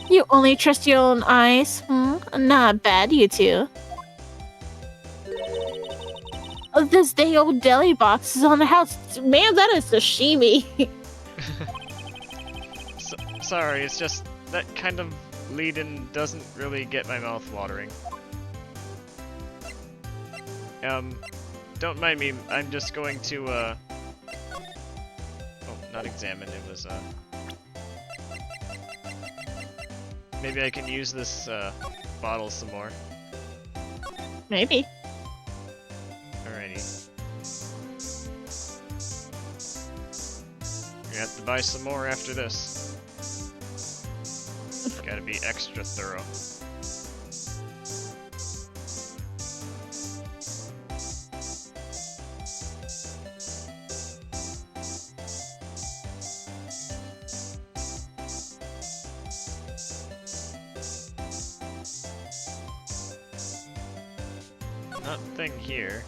You only trust your own eyes? Not bad, you two. Oh, this day old deli box is on the house. Man, that is sashimi. Sorry, it's just that kind of lead-in doesn't really get my mouth watering. Don't mind me, I'm just going to, oh, not examine, it was, maybe I can use this, bottle some more. Maybe. Alrighty. Gonna have to buy some more after this. Gotta be extra thorough. Nothing here.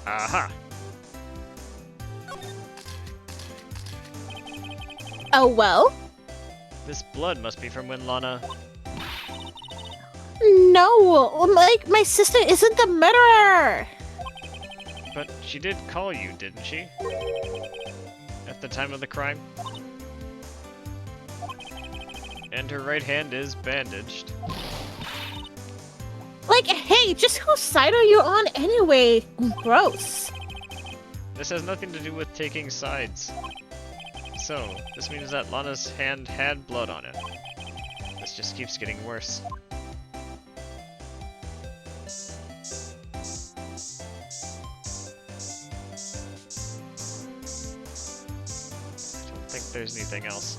Aha! Oh, well? This blood must be from when Lana... No! My sister isn't the murderer! But she did call you, didn't she? At the time of the crime? And her right hand is bandaged. Like, hey, just whose side are you on anyway? Gross. This has nothing to do with taking sides. So, this means that Lana's hand had blood on it. This just keeps getting worse. Don't think there's anything else.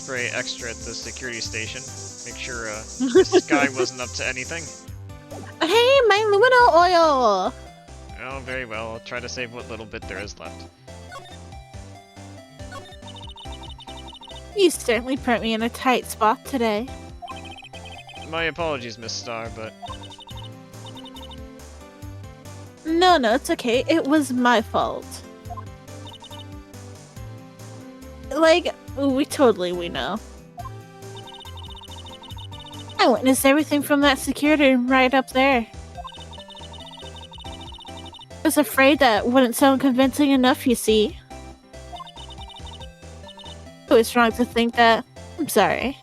Spray extra at the security station. Make sure this guy wasn't up to anything. Hey, my luminol oil! Oh, very well. I'll try to save what little bit there is left. You certainly put me in a tight spot today. My apologies, Miss Star, but... No, it's okay. It was my fault. Like, we know. I witnessed everything from that security room right up there. I was afraid that wouldn't sound convincing enough, you see. It was wrong to think that. I'm sorry.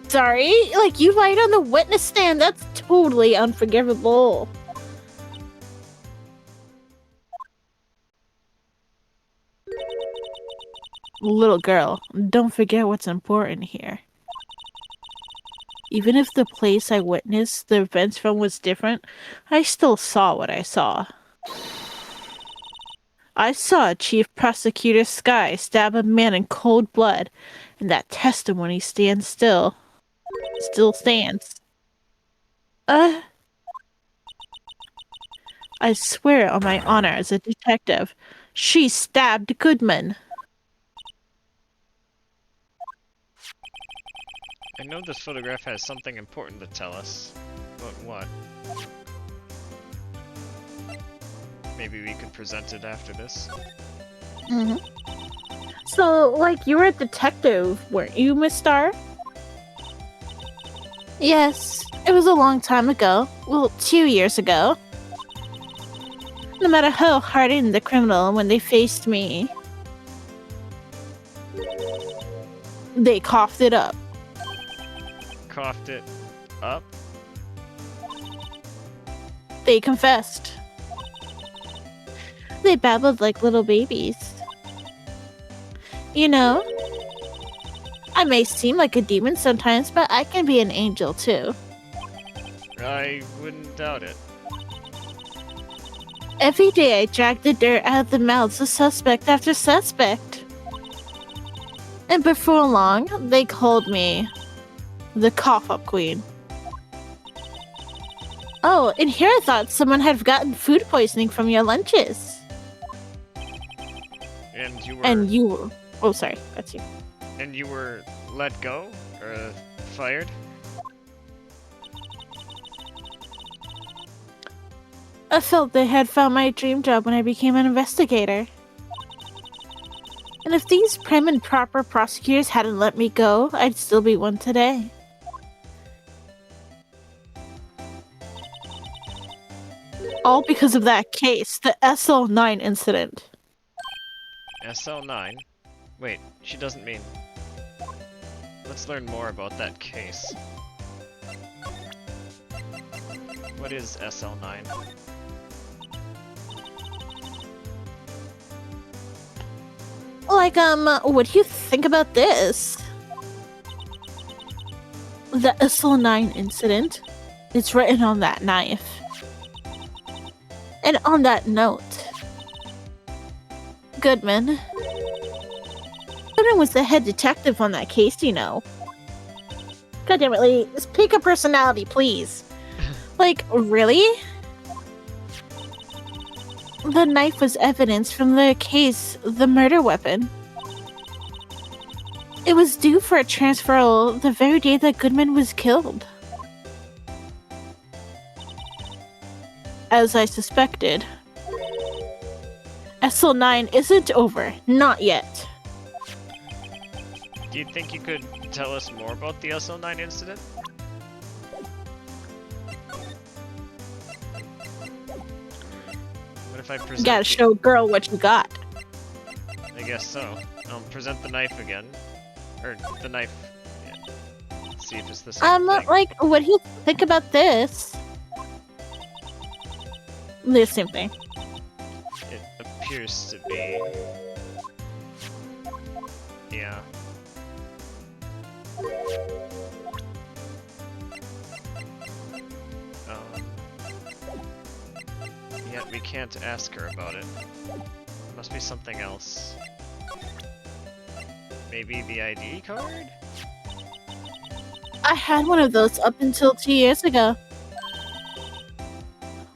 Sorry? Like, you lied on the witness stand. That's totally unforgivable. Little girl, don't forget what's important here. Even if the place I witnessed the events from was different, I still saw what I saw. I saw Chief Prosecutor Sky stab a man in cold blood, and that testimony stands still. Still stands. I swear on my honor as a detective, she stabbed Goodman. I know this photograph has something important to tell us, but what? Maybe we could present it after this. So, like, you were a detective, weren't you, Miss Star? Yes, it was a long time ago. Well, 2 years ago. No matter how hardened the criminal when they faced me, they coughed it up. Coughed it up? They confessed. They babbled like little babies. You know, I may seem like a demon sometimes, but I can be an angel too. I wouldn't doubt it. Every day I drag the dirt out of the mouths of suspect after suspect. And before long, they called me the cough-up queen. Oh, and here I thought someone had gotten food poisoning from your lunches. And you were... Oh, sorry, that's you. And you were let go? Or fired? I felt they had found my dream job when I became an investigator. And if these prim and proper prosecutors hadn't let me go, I'd still be one today. All because of that case, the SL9 incident. SL9? Wait, she doesn't mean... Let's learn more about that case. What is SL9? Like, what do you think about this? The SL9 incident. It's written on that knife. And on that note, Goodman was the head detective on that case, you know. God damn it, Lee. Just pick a personality, please. Like, really? The knife was evidence from the case, the murder weapon. It was due for a transferal the very day that Goodman was killed. As I suspected. SL9 isn't over. Not yet. Do you think you could tell us more about the SL9 incident? What if I present Gotta show girl what you got. I guess so. I'll present the knife again. Or, the knife. Yeah. Let's see if it's the same thing. Like, what do you think about this? The same thing. It appears to be. Yeah. Yet we can't ask her about it. Must be something else. Maybe the ID card? I had one of those up until 2 years ago.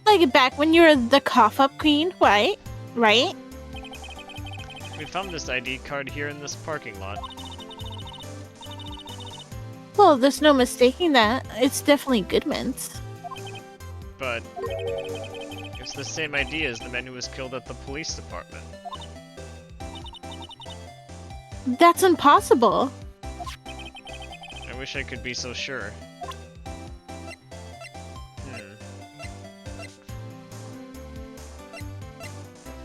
Like back when you were the cough-up queen, right? Right? We found this ID card here in this parking lot. Well, there's no mistaking that. It's definitely Goodman's. But it's the same ID as the man who was killed at the police department. That's impossible. I wish I could be so sure. If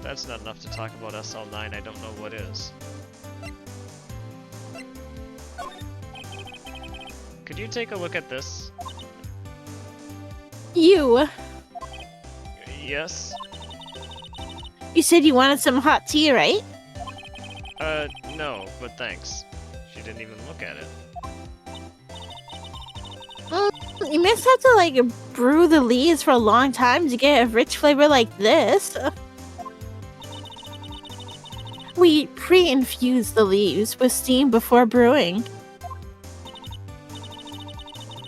that's not enough to talk about SL9, I don't know what is. Could you take a look at this? You Yes? You said you wanted some hot tea, right? No, but thanks. She didn't even look at it. You must have to, like, brew the leaves for a long time to get a rich flavor like this. We pre-infuse the leaves with steam before brewing.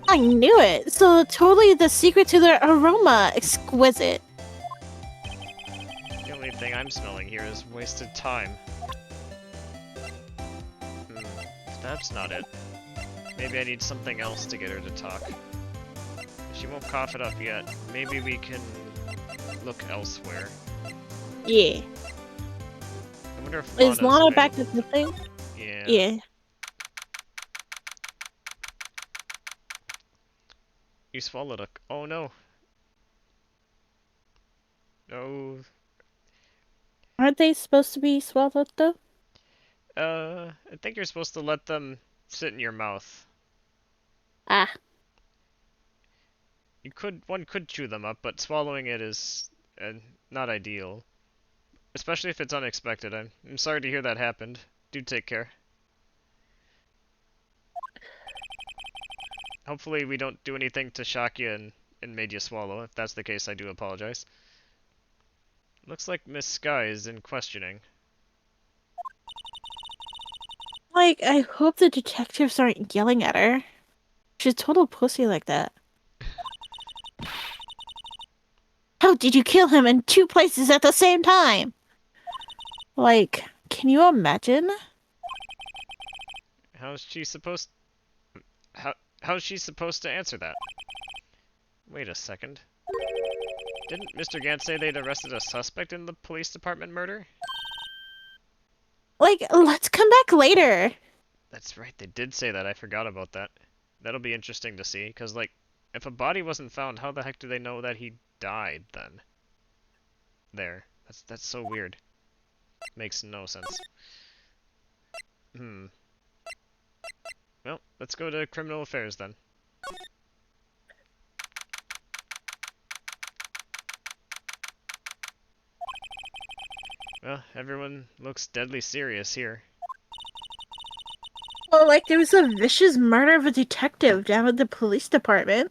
I knew it! So totally the secret to their aroma. Exquisite. The only thing I'm smelling here is wasted time. If that's not it, maybe I need something else to get her to talk. If she won't cough it up yet, maybe we can look elsewhere. Yeah. I wonder if Is Lana Lana's back at the thing? Yeah. Yeah. You swallowed a... Oh no. No. Aren't they supposed to be swallowed, though? I think you're supposed to let them sit in your mouth. Ah. One could chew them up, but swallowing it is not ideal. Especially if it's unexpected. I'm sorry to hear that happened. Do take care. Hopefully we don't do anything to shock you and made you swallow. If that's the case, I do apologize. Looks like Miss Sky is in questioning. Like, I hope the detectives aren't yelling at her. She's a total pussy like that. How did you kill him in 2 places at the same time? Like, can you imagine? How's she supposed to answer that? Wait a second. Didn't Mr. Gant say they'd arrested a suspect in the police department murder? Like, let's come back later. That's right, they did say that. I forgot about that. That'll be interesting to see, because, like, if a body wasn't found, how the heck do they know that he died, then? There. That's so weird. Makes no sense. Well, let's go to criminal affairs, then. Well, everyone looks deadly serious here. Well, like, there was a vicious murder of a detective down at the police department.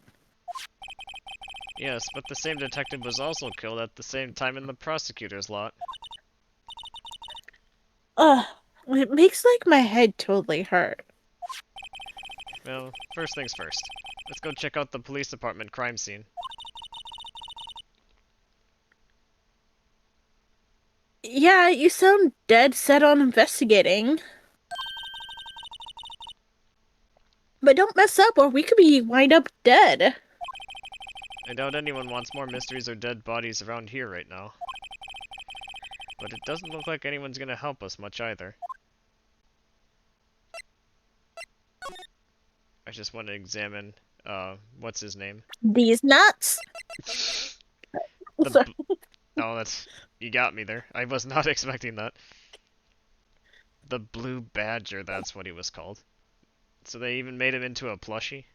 Yes, but the same detective was also killed at the same time in the prosecutor's lot. It makes, like, my head totally hurt. Well, first things first. Let's go check out the police department crime scene. Yeah, you sound dead set on investigating. But don't mess up or we could wind up dead. I doubt anyone wants more mysteries or dead bodies around here right now. But it doesn't look like anyone's gonna help us much either. I just want to examine, what's his name? These nuts. The Sorry. Oh, that's... You got me there. I was not expecting that. The Blue Badger, that's what he was called. So they even made him into a plushie?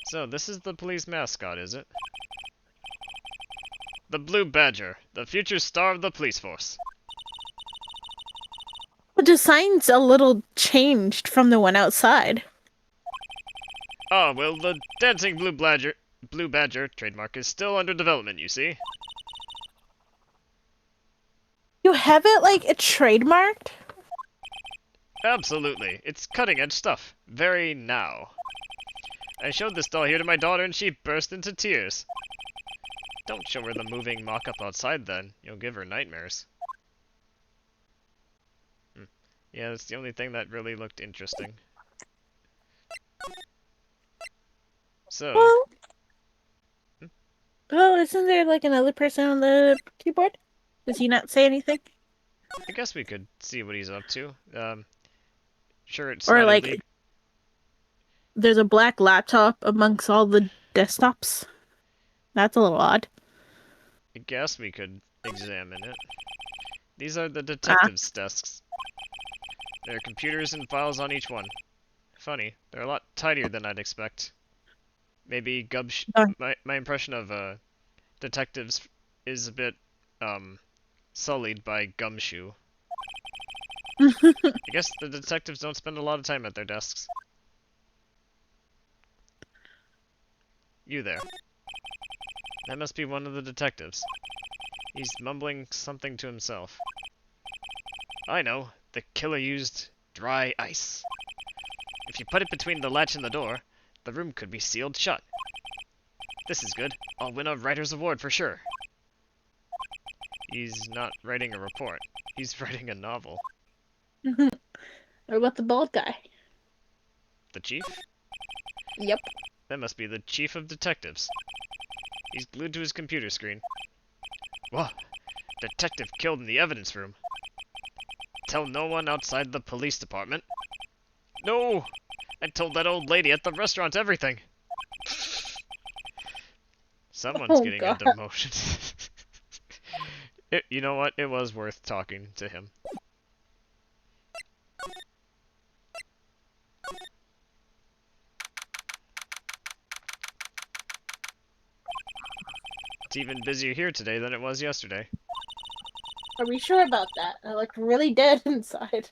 So, this is the police mascot, is it? The Blue Badger, the future star of the police force. The design's a little changed from the one outside. Ah, well, the dancing Blue Badger trademark is still under development, you see. You have it like trademarked? Absolutely. It's cutting-edge stuff. Very now. I showed this doll here to my daughter and she burst into tears. Don't show her the moving mock-up outside then. You'll give her nightmares. Yeah, that's the only thing that really looked interesting. So... Well, oh, isn't there like another person on the keyboard? Does he not say anything? I guess we could see what he's up to. Sure, it's Or not like, illegal. there's a black laptop amongst all the desktops. That's a little odd. I guess we could examine it. These are the detectives' desks. There are computers and files on each one. Funny, they're a lot tidier than I'd expect. Maybe my impression of detectives is a bit sullied by gumshoe. I guess the detectives don't spend a lot of time at their desks. You there. That must be one of the detectives. He's mumbling something to himself. I know. The killer used dry ice. If you put it between the latch and the door, the room could be sealed shut. This is good. I'll win a writer's award for sure. He's not writing a report. He's writing a novel. Or about the bald guy? The chief? Yep. That must be the chief of detectives. He's glued to his computer screen. Whoa! Detective killed in the evidence room. Tell no one outside the police department. No! I told that old lady at the restaurant everything. Someone's getting a demotion. You know what? It was worth talking to him. It's even busier here today than it was yesterday. Are we sure about that? I look really dead inside.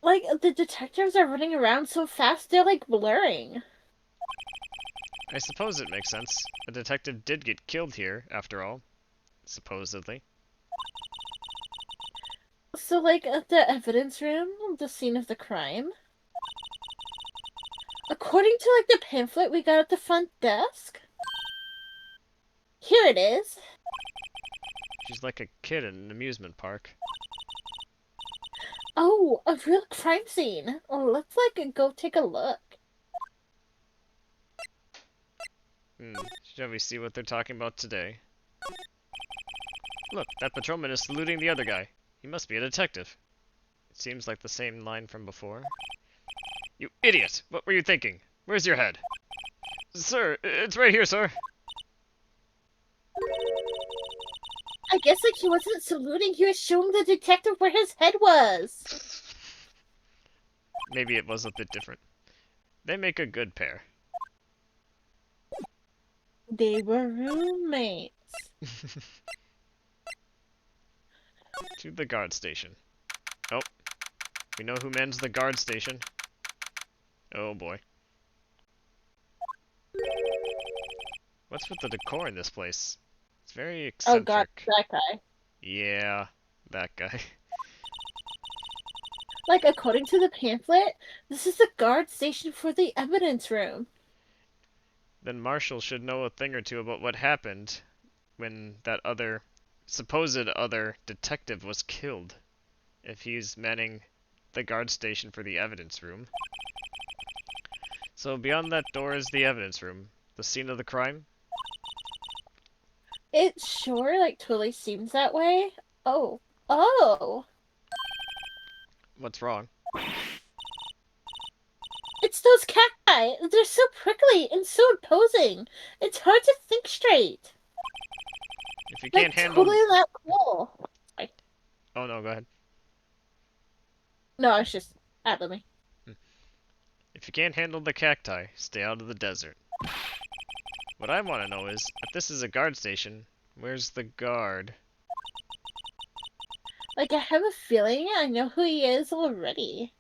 Like, the detectives are running around so fast, they're like blurring. I suppose it makes sense. A detective did get killed here, after all. Supposedly. So, like, at the evidence room, the scene of the crime, according to, like, the pamphlet we got at the front desk, here it is. She's like a kid in an amusement park. Oh, a real crime scene. Oh, let's, like, go take a look. Shall we see what they're talking about today? Look, that patrolman is saluting the other guy. He must be a detective. It seems like the same line from before. You idiot! What were you thinking? Where's your head? Sir, it's right here, sir. I guess, like, he wasn't saluting, he was showing the detective where his head was. Maybe it was a bit different. They make a good pair. They were roommates. To the guard station. Oh. We know who mans the guard station. Oh boy. What's with the decor in this place? It's very eccentric. Oh god, that guy. Yeah, that guy. Like, according to the pamphlet, this is the guard station for the evidence room. Then Marshall should know a thing or two about what happened when that supposed other detective was killed. If he's manning the guard station for the evidence room. So beyond that door is the evidence room. The scene of the crime? It sure, like, totally seems that way. Oh. Oh! What's wrong? It's those cacti! They're so prickly and so imposing! It's hard to think straight! If you Like, can't handle... totally not cool! Sorry. Oh no, go ahead. No, I was just ad-libbing. If you can't handle the cacti, stay out of the desert. What I want to know is, if this is a guard station, where's the guard? Like, I have a feeling I know who he is already.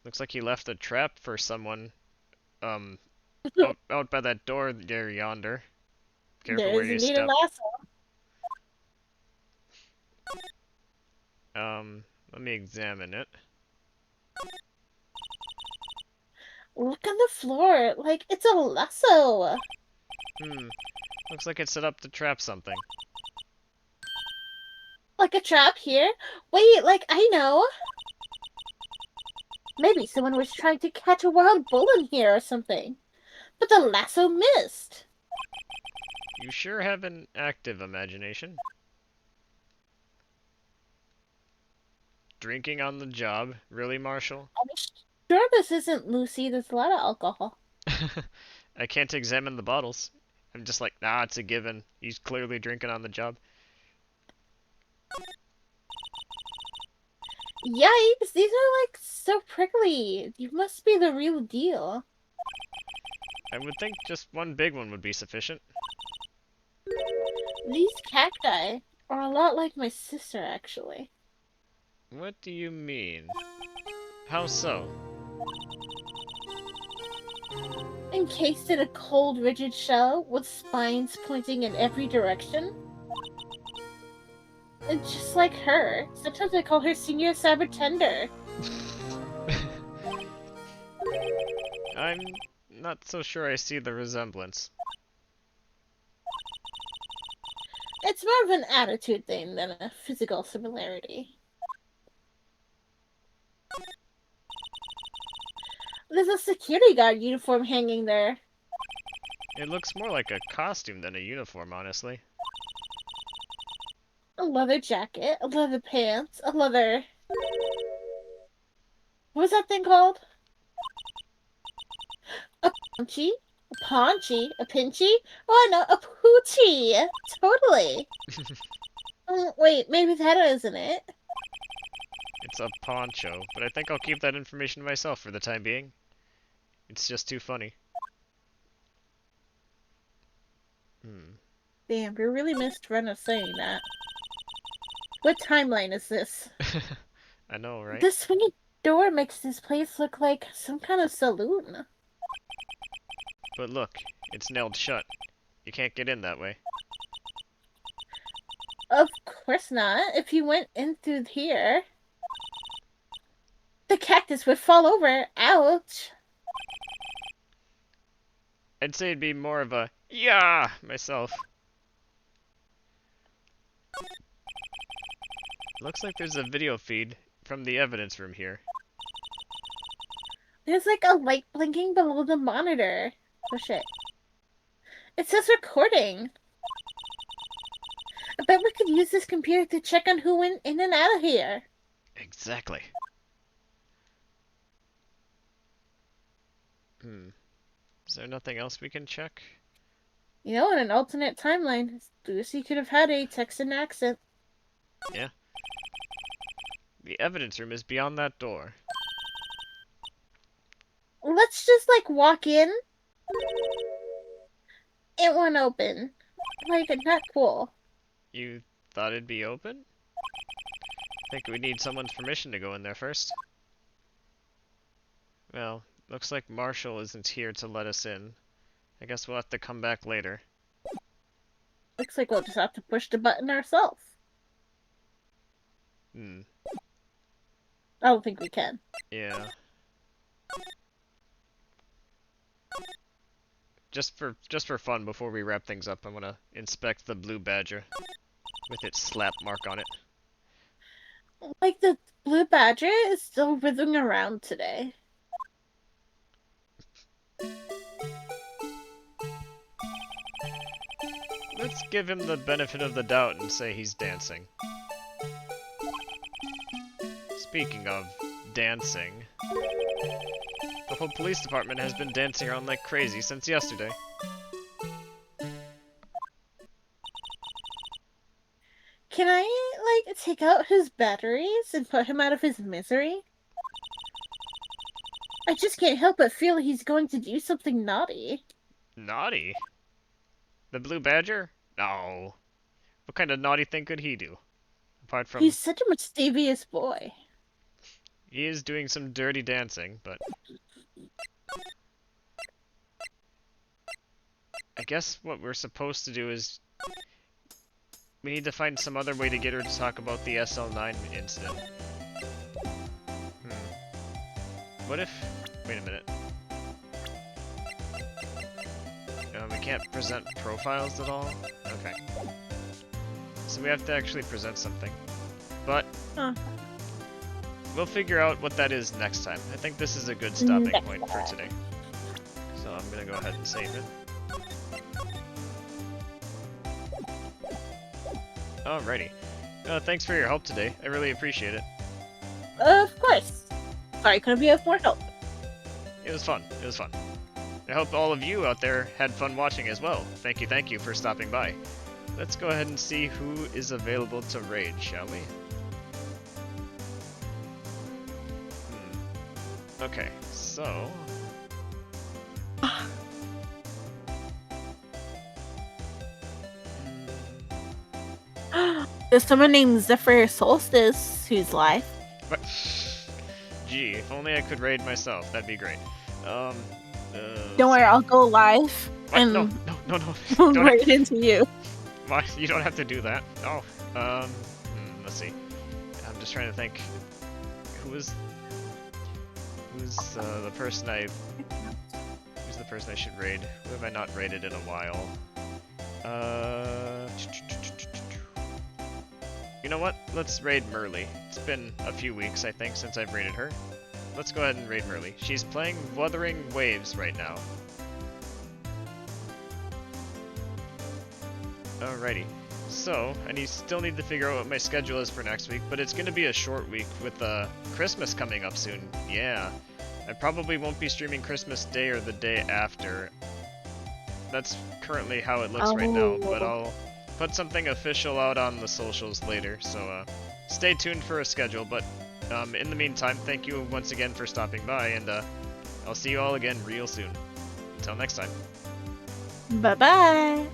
Looks like he left a trap for someone, out by that door there yonder. Careful There where is you indeed a step. lasso. Let me examine it. Look on the floor, like, it's a lasso! Looks like it's set up to trap something. Like a trap here? Wait, like, I know! Maybe someone was trying to catch a wild bull in here or something. But the lasso missed! You sure have an active imagination. Drinking on the job? Really, Marshall? I'm sure this isn't Lucy, there's a lot of alcohol. I can't examine the bottles. I'm just like, nah, it's a given. He's clearly drinking on the job. Yikes, these are like so prickly. You must be the real deal. I would think just one big one would be sufficient. These cacti are a lot like my sister, actually. What do you mean? How so? Encased in a cold, rigid shell with spines pointing in every direction. And just like her, sometimes I call her Senior Cyber Tender. I'm not so sure I see the resemblance. It's more of an attitude thing than a physical similarity. There's a security guard uniform hanging there. It looks more like a costume than a uniform, honestly. A leather jacket, a leather pants, a leather... What was that thing called? A paunchy? A paunchy? A pinchy? Oh, no, a poochie! Totally! Wait, maybe that isn't it. It's a poncho, but I think I'll keep that information to myself for the time being. It's just too funny. Damn, we really missed run of saying that. What timeline is this? I know, right? The swinging door makes this place look like some kind of saloon. But look, it's nailed shut. You can't get in that way. Of course not. If you went in through here, the cactus would fall over. Ouch. I'd say it'd be more of a yeah myself. Looks like there's a video feed from the evidence room here. There's like a light blinking below the monitor. Push it. It says recording. I bet we could use this computer to check on who went in and out of here. Exactly. Is there nothing else we can check? You know, in an alternate timeline, Lucy could have had a Texan accent. Yeah. The evidence room is beyond that door. Let's just, like, walk in. It won't open. Like, not cool. You thought it'd be open? I think we need someone's permission to go in there first. Well, looks like Marshall isn't here to let us in. I guess we'll have to come back later. Looks like we'll just have to push the button ourselves. I don't think we can. Yeah. Just for fun, before we wrap things up, I'm gonna inspect the blue badger with its slap mark on it. Like, the blue badger is still writhing around today. Let's give him the benefit of the doubt and say he's dancing. Speaking of dancing, the whole police department has been dancing around like crazy since yesterday. Can I, like, take out his batteries and put him out of his misery? I just can't help but feel he's going to do something naughty. Naughty? The Blue Badger? No. What kind of naughty thing could he do? Apart from... He's such a mischievous boy. He is doing some dirty dancing, but... I guess what we're supposed to do is... We need to find some other way to get her to talk about the SL9 incident. What if... Wait a minute. We can't present profiles at all? Okay. So we have to actually present something. But... We'll figure out what that is next time. I think this is a good stopping point for today. So I'm gonna go ahead and save it. Alrighty. Thanks for your help today. I really appreciate it. Of course. Sorry, couldn't be of more help. It was fun. It was fun. I hope all of you out there had fun watching as well. Thank you for stopping by. Let's go ahead and see who is available to raid, shall we? Okay, so... There's someone named Zephyr Soulstice who's live. What? Gee, if only I could raid myself, that'd be great. Don't worry, I'll go live what? and No. Don't raid into you. Why? You don't have to do that. Oh, let's see. I'm just trying to think. Who's the person I should raid? Who have I not raided in a while? You know what? Let's raid Merly. It's been a few weeks, I think, since I've raided her. Let's go ahead and raid Merly. She's playing Wuthering Waves right now. Alrighty. So, I still need to figure out what my schedule is for next week, but it's going to be a short week with Christmas coming up soon. Yeah. I probably won't be streaming Christmas Day or the day after. That's currently how it looks right now, but I'll put something official out on the socials later, so stay tuned for a schedule, but in the meantime, thank you once again for stopping by, and I'll see you all again real soon. Until next time. Bye-bye.